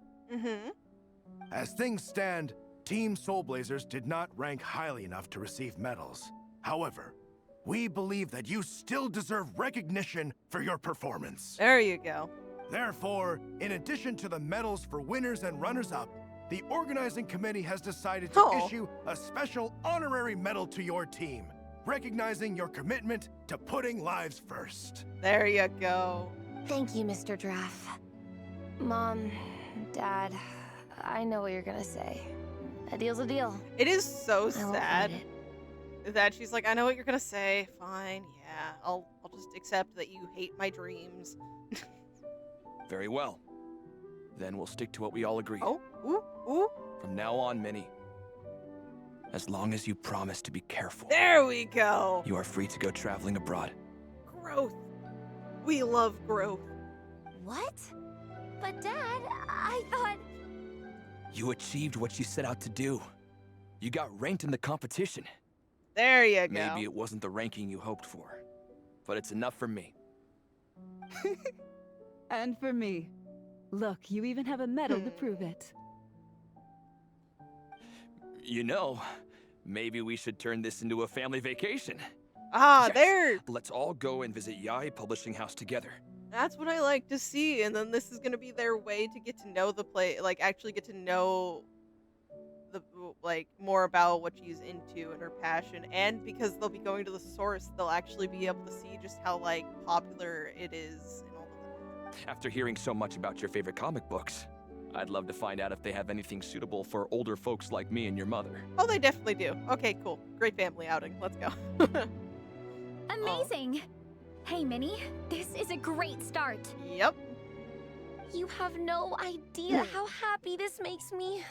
As things stand, Team Soulblazers did not rank highly enough to receive medals. However, we believe that you still deserve recognition for your performance. There you go. Therefore, in addition to the medals for winners and runners-up, the organizing committee has decided to issue a special honorary medal to your team, recognizing your commitment to putting lives first. There you go. Thank you, Mr. Draff. Mom, Dad, I know what you're gonna say. A deal's a deal. It is so I won't sad fight it. that she's like, I know what you're gonna say. Fine, yeah, I'll just accept that you hate my dreams. Very well. Then we'll stick to what we all agreed. Oh, ooh. From now on, Minnie, as long as you promise to be careful, There we go. you are free to go traveling abroad. Growth. We love growth. What? But Dad, I thought... You achieved what you set out to do. You got ranked in the competition. There you go. Maybe it wasn't the ranking you hoped for, but it's enough for me. And for me. Look, you even have a medal to prove it. You know, maybe we should turn this into a family vacation. Ah, Yes. there. Let's all go and visit Yai Publishing House together. That's what I like to see. And then this is going to be their way to get to know the play, like actually get to know the like more about what she's into and her passion. And because they'll be going to the source, they'll actually be able to see just how like popular it is and all of that. After hearing so much about your favorite comic books, I'd love to find out if they have anything suitable for older folks like me and your mother. Oh, they definitely do. Okay, cool. Great family outing. Let's go. Amazing! Hey, Minnie, this is a great start. Yep. You have no idea how happy this makes me.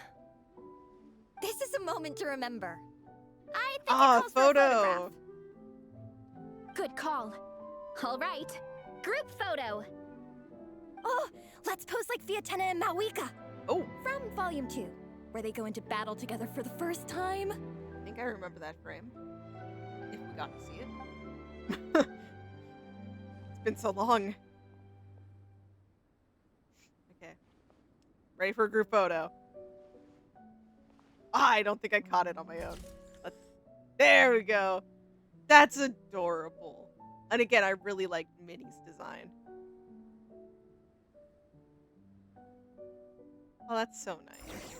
This is a moment to remember. I think Ah, it calls for a photo. photograph. Good call. All right, group photo. Oh, let's pose like Fiatena and Mawika. Oh. From Volume 2, where they go into battle together for the first time. I think I remember that frame. If we got to see it. It's been so long. Okay. Ready for a group photo. I don't think I caught it on my own. There we go. That's adorable. And again, I really like Minnie's design. Oh, that's so nice.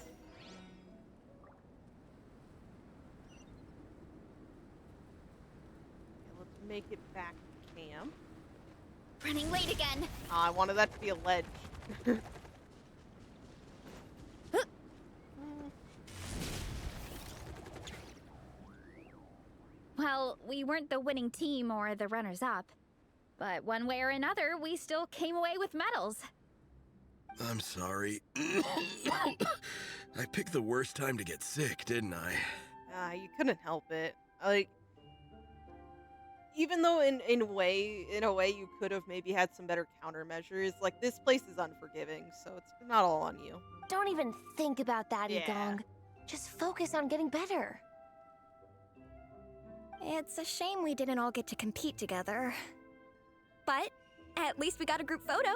Okay, let's make it back to camp. Running late again. Oh, I wanted that to be a ledge. Well, we weren't the winning team or the runners-up. But one way or another, we still came away with medals. I'm sorry. I picked the worst time to get sick, didn't I? You couldn't help it. Like, even though in a way you could have maybe had some better countermeasures, like this place is unforgiving, so it's not all on you. Don't even think about that, Yeah. Igong. Just focus on getting better. It's a shame we didn't all get to compete together. But at least we got a group photo.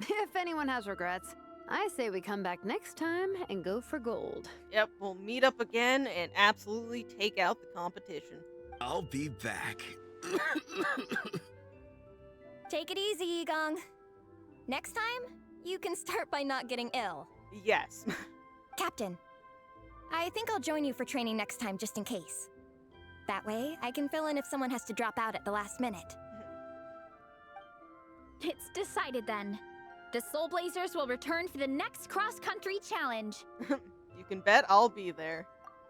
If anyone has regrets, I say we come back next time and go for gold. Yep, we'll meet up again and absolutely take out the competition. I'll be back. Take it easy, Igong. Next time, you can start by not getting ill. Yes. Captain, I think I'll join you for training next time just in case. That way, I can fill in if someone has to drop out at the last minute. It's decided then. The Soulblazers will return for the next cross-country challenge. You can bet I'll be there.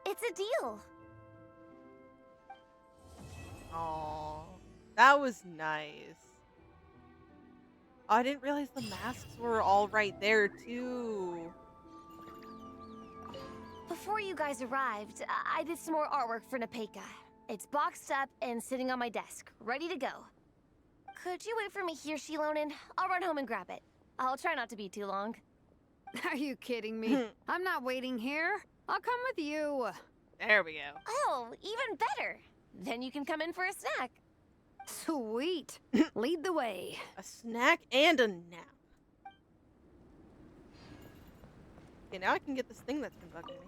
It's a deal. Aww, that was nice. Oh, I didn't realize the masks were all right there too. Before you guys arrived, I did some more artwork for Nepeka. It's boxed up and sitting on my desk, ready to go. Could you wait for me here, Shilonen? I'll run home and grab it. I'll try not to be too long. Are you kidding me? I'm not waiting here. I'll come with you. There we go. Oh, even better. Then you can come in for a snack. Sweet. Lead the way. A snack and a nap. Okay, now I can get this thing that's been bugging me.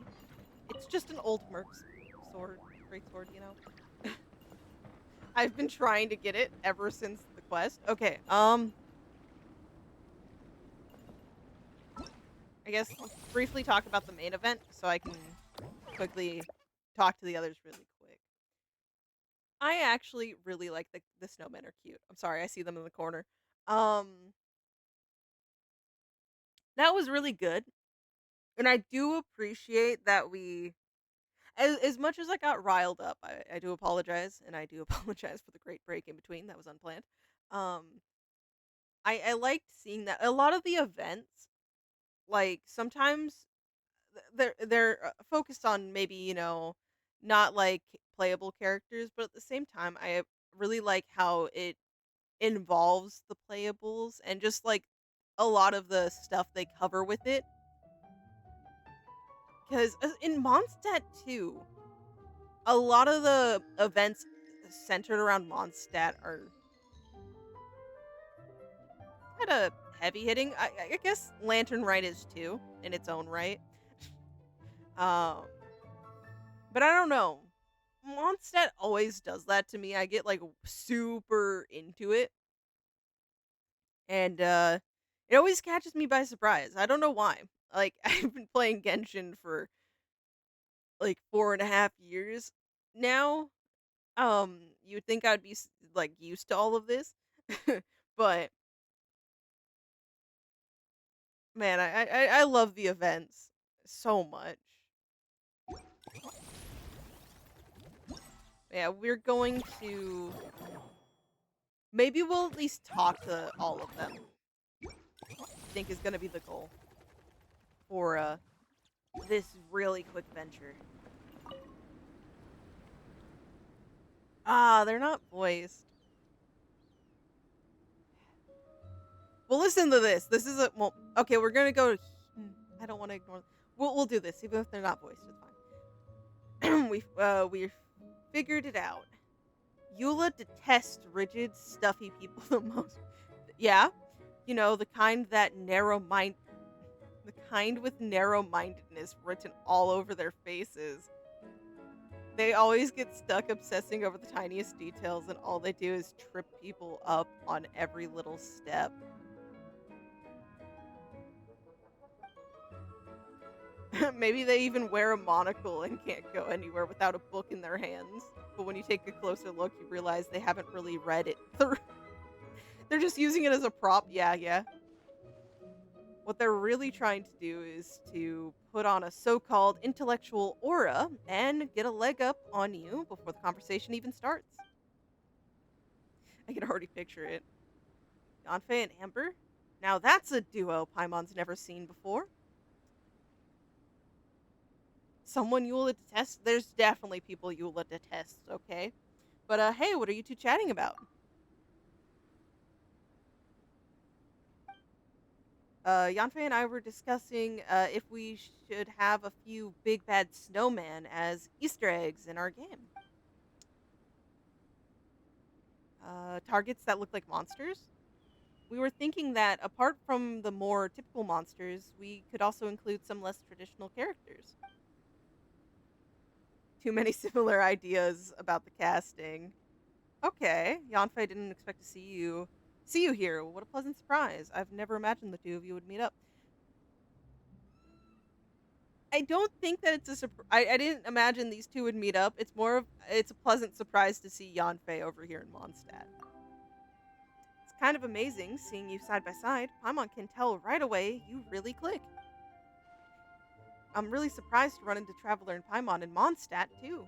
It's just an old Merc's sword, great sword, you know. I've been trying to get it ever since the quest. Okay, I guess let's briefly talk about the main event so I can quickly talk to the others really quick. I actually really like the snowmen are cute. I'm sorry, I see them in the corner. That was really good. And I do appreciate that we, as much as I got riled up, I do apologize, and I do apologize for the great break in between. That was unplanned. I liked seeing that. A lot of the events, like sometimes they're focused on maybe not like playable characters, but at the same time, I really like how it involves the playables and just like a lot of the stuff they cover with it. Because in Mondstadt 2, a lot of the events centered around Mondstadt are kind of heavy hitting. I guess Lantern Rite is too in its own right. Um, but I don't know. Mondstadt always does that to me. I get like super into it, and it always catches me by surprise. I don't know why. Like I've been playing Genshin for like 4.5 years now. You would think I'd be like used to all of this, but man, I love the events so much. Yeah, we're going to maybe we'll at least talk to all of them. I think is going to be the goal for this really quick venture. Ah, they're not voiced. Well, listen to this. This is okay, we're going to go I don't want to ignore. We'll do this even if they're not voiced. It's fine. We figured it out. Eula detests rigid, stuffy people the most. Yeah, the kind with narrow-mindedness written all over their faces. They always get stuck obsessing over the tiniest details, and all they do is trip people up on every little step. Maybe they even wear a monocle and can't go anywhere without a book in their hands. But when you take a closer look, you realize they haven't really read it through. They're just using it as a prop. Yeah. What they're really trying to do is to put on a so-called intellectual aura and get a leg up on you before the conversation even starts. I can already picture it. Yanfei and Amber? Now that's a duo Paimon's never seen before. Someone Eula detests? There's definitely people Eula detests, okay? But, hey, what are you two chatting about? Yanfei and I were discussing, if we should have a few big bad snowman as Easter eggs in our game. Targets that look like monsters? We were thinking that, apart from the more typical monsters, we could also include some less traditional characters. Too many similar ideas about the casting. Okay, Yanfei didn't expect to see you here. What a pleasant surprise. I've never imagined the two of you would meet up. I don't think that it's a surprise. I didn't imagine these two would meet up. It's a pleasant surprise to see Yanfei over here in Mondstadt. It's kind of amazing seeing you side by side. Paimon can tell right away you really click. I'm really surprised to run into Traveler and Paimon in Mondstadt, too.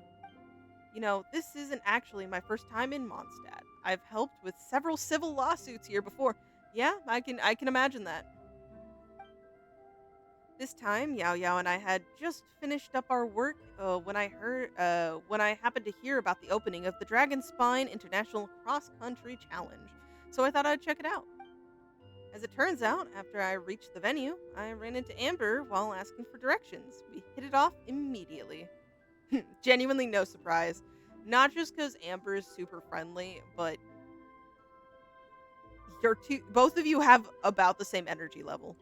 This isn't actually my first time in Mondstadt. I've helped with several civil lawsuits here before. Yeah, I can imagine that. This time, Yao Yao and I had just finished up our work when I happened to hear about the opening of the Dragon Spine International Cross Country Challenge. So I thought I'd check it out. As it turns out, after I reached the venue, I ran into Amber while asking for directions. We hit it off immediately. Genuinely no surprise. Not just because Amber is super friendly, but both of you have about the same energy level.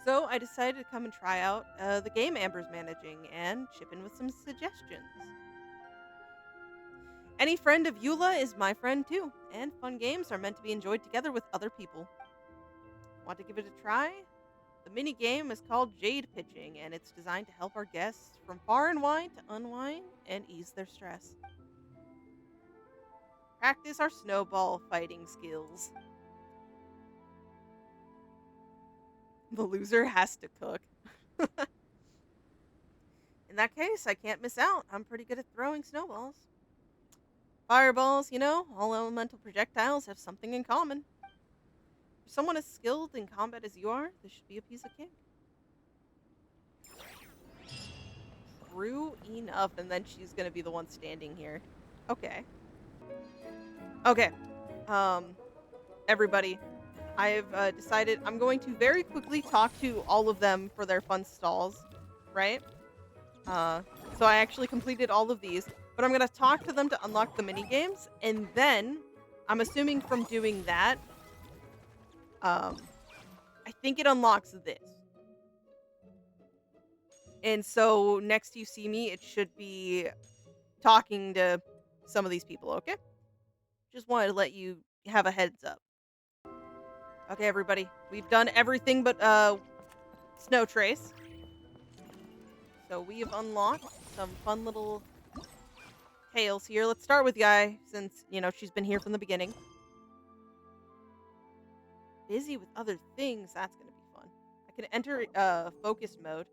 So I decided to come and try out the game Amber's managing and chip in with some suggestions. Any friend of Eula is my friend too, and fun games are meant to be enjoyed together with other people. Want to give it a try? The mini game is called Jade Pitching, and it's designed to help our guests from far and wide to unwind and ease their stress. Practice our snowball fighting skills. The loser has to cook. In that case, I can't miss out. I'm pretty good at throwing snowballs. Fireballs, all elemental projectiles have something in common. someone as skilled in combat as you are, this should be a piece of cake. True enough, and then she's gonna be the one standing here. Okay. Okay. Everybody, I've decided I'm going to very quickly talk to all of them for their fun stalls, right? So I actually completed all of these, but I'm gonna talk to them to unlock the mini games, and then I'm assuming from doing that, I think it unlocks this. And so next you see me, it should be talking to some of these people, okay? Just wanted to let you have a heads up. Okay, everybody. We've done everything but Snow Trace. So we have unlocked some fun little tales here. Let's start with Guy, since, you know, she's been here from the beginning. Busy with other things. That's going to be fun. I can enter focus mode.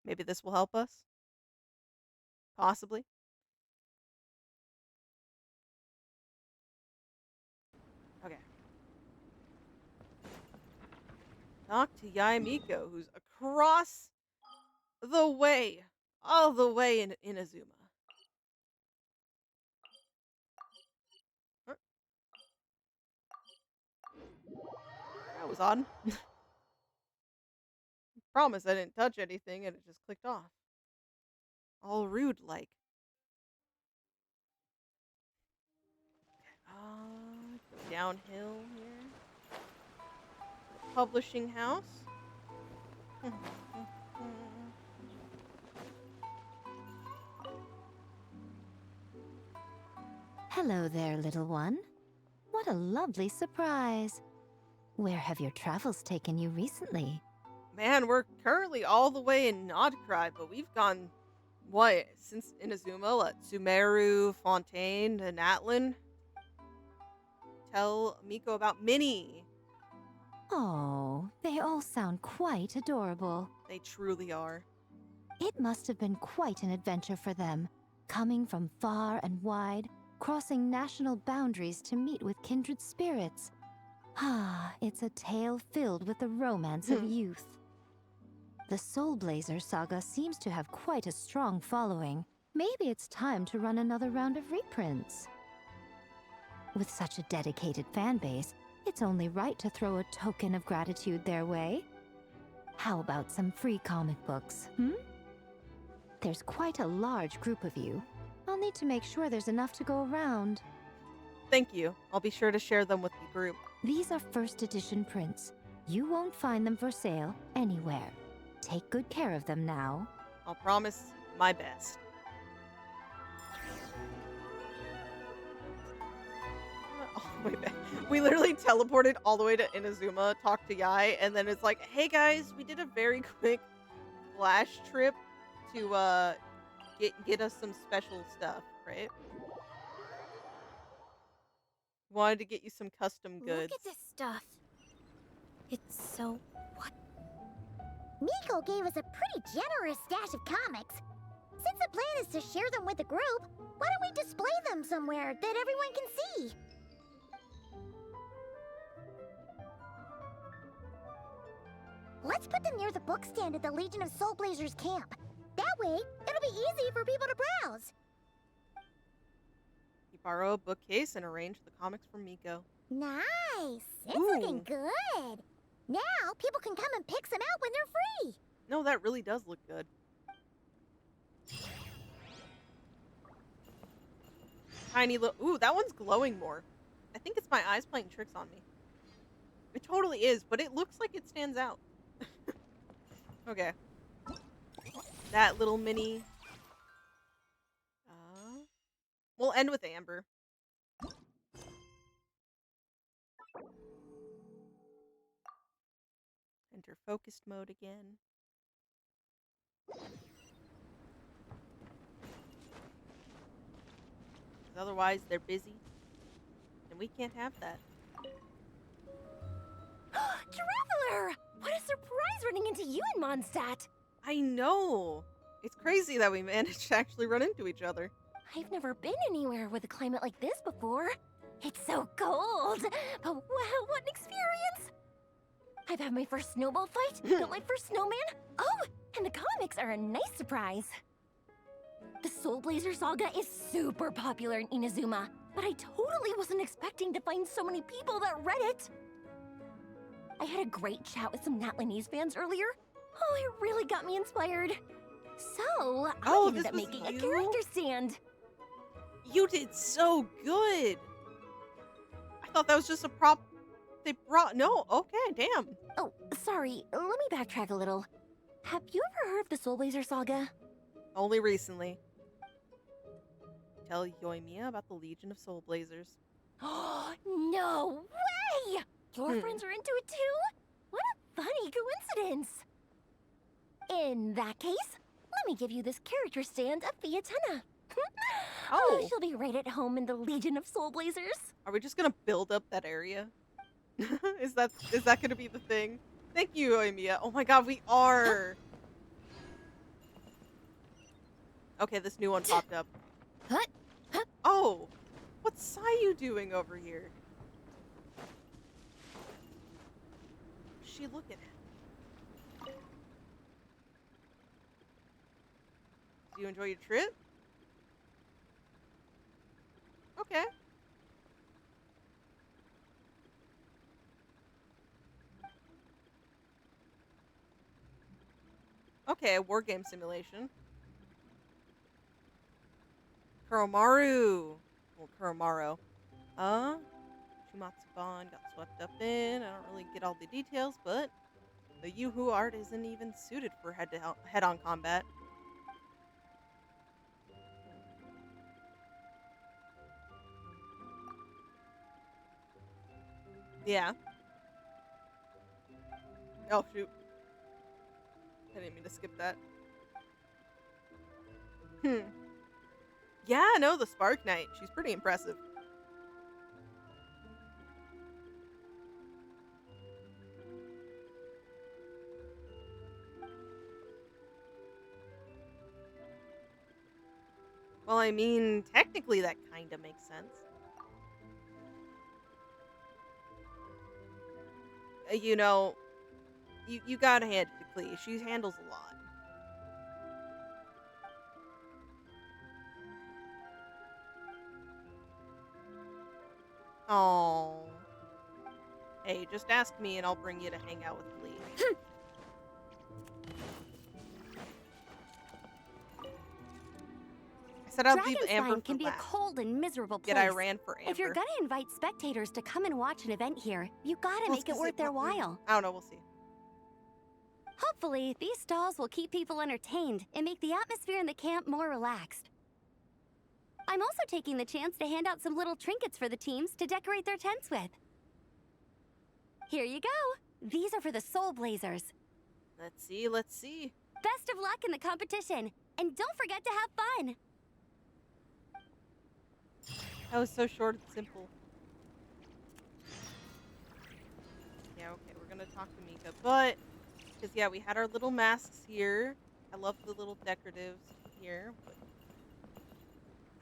Maybe this will help us. Possibly. Okay. Talk to Yaimiko, who's across the way. All the way in Inazuma. Huh? That was odd. Promise I didn't touch anything and it just clicked off. All rude like. Go downhill here. Publishing house. Hello there, little one. What a lovely surprise. Where have your travels taken you recently? Man, we're currently all the way in Nodcry, but we've gone, what, since Inazuma? Like Sumeru, Fontaine, and Atlan. Tell Miko about Minnie. Oh, they all sound quite adorable. They truly are. It must have been quite an adventure for them, coming from far and wide, crossing national boundaries to meet with kindred spirits. Ah, it's a tale filled with the romance of youth. The Soulblazer saga seems to have quite a strong following. Maybe it's time to run another round of reprints. With such a dedicated fan base, it's only right to throw a token of gratitude their way. How about some free comic books, There's quite a large group of you. I'll need to make sure there's enough to go around. Thank you. I'll be sure to share them with the group. These are first edition prints. You won't find them for sale anywhere. Take good care of them now. I'll promise my best. All the way back. We literally teleported all the way to Inazuma, talked to Yai, and then it's like, hey guys, we did a very quick flash trip to get us some special stuff, right? Wanted to get you some custom goods. Look at this stuff. It's so... what? Miko gave us a pretty generous stash of comics. Since the plan is to share them with the group, why don't we display them somewhere that everyone can see? Let's put them near the book stand at the Legion of Soulblazers camp. That way, it'll be easy for people to browse. You borrow a bookcase and arrange the comics for Miko. Nice! It's looking good! Now, people can come and pick some out when they're free! No, that really does look good. Tiny little... Ooh, that one's glowing more. I think it's my eyes playing tricks on me. It totally is, but it looks like it stands out. Okay. That little mini... we'll end with Amber. Enter focused mode again. Otherwise, they're busy. And we can't have that. Traveler! What a surprise running into you in Mondstadt! I know! It's crazy that we managed to actually run into each other. I've never been anywhere with a climate like this before. It's so cold, but wow, what an experience! I've had my first snowball fight, built my first snowman. Oh, and the comics are a nice surprise. The Soulblazer saga is super popular in Inazuma, but I totally wasn't expecting to find so many people that read it. I had a great chat with some Natlanese fans earlier. Oh, it really got me inspired. So, I ended up making a character stand. You did so good. I thought that was just a prop they brought. No, okay, damn. Oh, sorry. Let me backtrack a little. Have you ever heard of the Soulblazer saga? Only recently. Tell Yoimiya about the Legion of Soulblazers. No way! Your friends are into it too? What a funny coincidence. In that case, let me give you this character stand of Fiatena. Oh, she'll be right at home in the Legion of Soulblazers. Are we just gonna build up that area? is that gonna be the thing? Thank you, Yoimiya. Oh my god, we are. Okay, this new one popped up. Oh, what's Sayu doing over here? What's she looking at? Do you enjoy your trip? Okay. Okay, a war game simulation. Kuromaru. Well, Kuromaro. Shumatsuban got swept up in. I don't really get all the details, but the Yuhu art isn't even suited for head-on combat. Yeah. Oh, shoot. I didn't mean to skip that. Yeah, no, the Spark Knight. She's pretty impressive. Well, I mean, technically that kind of makes sense. You know, you gotta hand it to Klee. She handles a lot. Oh. Hey, just ask me and I'll bring you to hang out with Klee. I said I'll leave Amber for can be last. a cold and miserable place. Yet I ran for Amber. If you're gonna invite spectators to come and watch an event here, you gotta make it worth their while. I don't know, we'll see. Hopefully, these stalls will keep people entertained and make the atmosphere in the camp more relaxed. I'm also taking the chance to hand out some little trinkets for the teams to decorate their tents with. Here you go. These are for the Soulblazers. Let's see, let's see. Best of luck in the competition, and don't forget to have fun. That was so short and simple. Yeah, okay, we're gonna talk to Mika, but because yeah, we had our little masks here. I love the little decoratives here. But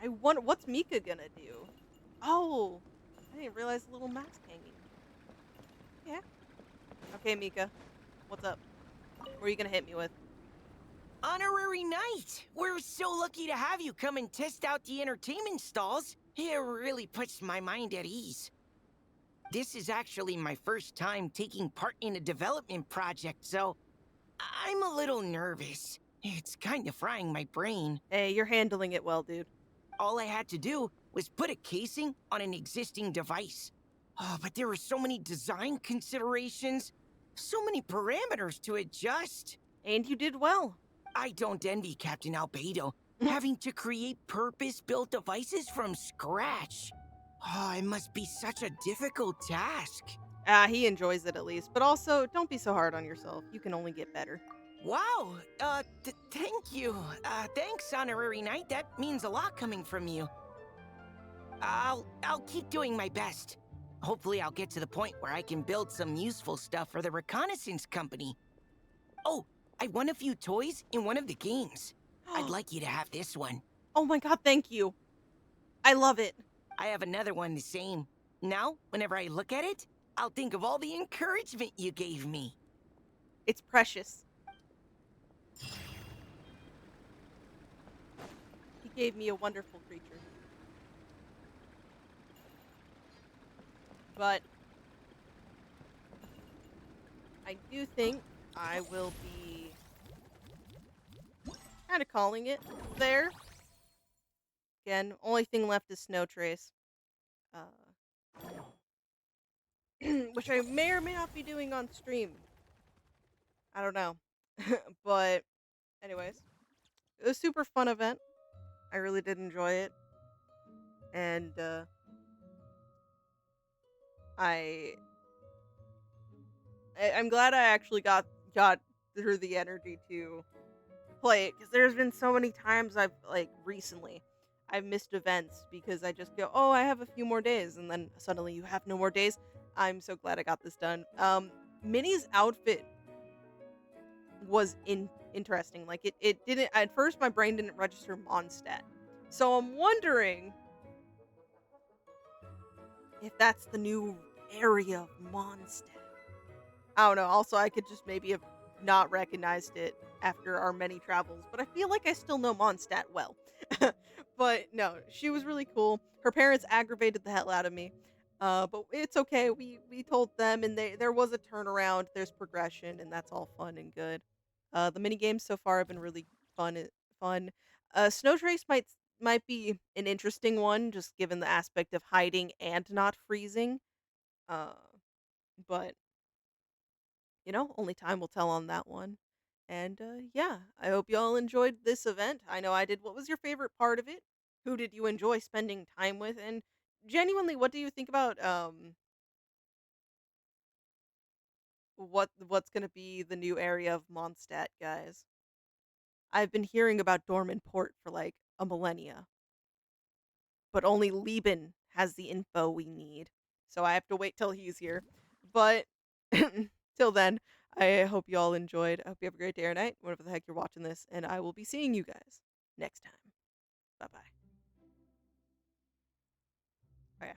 I wonder what's Mika gonna do. Oh, I didn't realize the little mask hanging. Yeah. Okay, Mika, what's up? What are you gonna hit me with? Honorary Knight! We're so lucky to have you come and test out the entertainment stalls. It really puts my mind at ease. This is actually my first time taking part in a development project, so I'm a little nervous. It's kind of frying my brain. Hey, you're handling it well, dude. All I had to do was put a casing on an existing device. Oh, but there were so many design considerations, so many parameters to adjust. And you did well. I don't envy Captain Albedo, having to create purpose-built devices from scratch. Oh, it must be such a difficult task. He enjoys it at least, but also don't be so hard on yourself. You can only get better. Wow, thank you. Thanks, Honorary Knight. That means a lot coming from you. I'll keep doing my best. Hopefully I'll get to the point where I can build some useful stuff for the reconnaissance company. Oh, I won a few toys in one of the games. I'd like you to have this one. Oh my god, thank you. I love it. I have another one the same. Now, whenever I look at it, I'll think of all the encouragement you gave me. It's precious. He gave me a wonderful creature. But I do think I will be kind of calling it there. Again, only thing left is Snow Trace. Which I may or may not be doing on stream. I don't know. But anyways, it was a super fun event. I really did enjoy it. And I'm glad I actually got through the energy to play it, because there's been so many times recently I've missed events because I just go, oh, I have a few more days, and then suddenly you have no more days. I'm so glad I got this done. Minnie's outfit was interesting. Like it didn't at first, my brain didn't register Mondstadt, so I'm wondering if that's the new area of Mondstadt. I don't know. Also, I could just maybe have not recognized it after our many travels, but I feel like I still know Mondstadt well. But no, she was really cool. Her parents aggravated the hell out of me. But it's okay. We told them, and there was a turnaround. There's progression, and that's all fun and good. The mini games so far have been really fun. Snow Trace might be an interesting one, just given the aspect of hiding and not freezing. Uh, but only time will tell on that one. And yeah, I hope you all enjoyed this event. I know I did. What was your favorite part of it? Who did you enjoy spending time with? And genuinely, what do you think about what's gonna be the new area of Mondstadt, guys? I've been hearing about Dorman Port for like a millennia, but only Lieben has the info we need. So I have to wait till he's here. But till then, I hope you all enjoyed. I hope you have a great day or night, whatever the heck you're watching this, and I will be seeing you guys next time. Bye bye.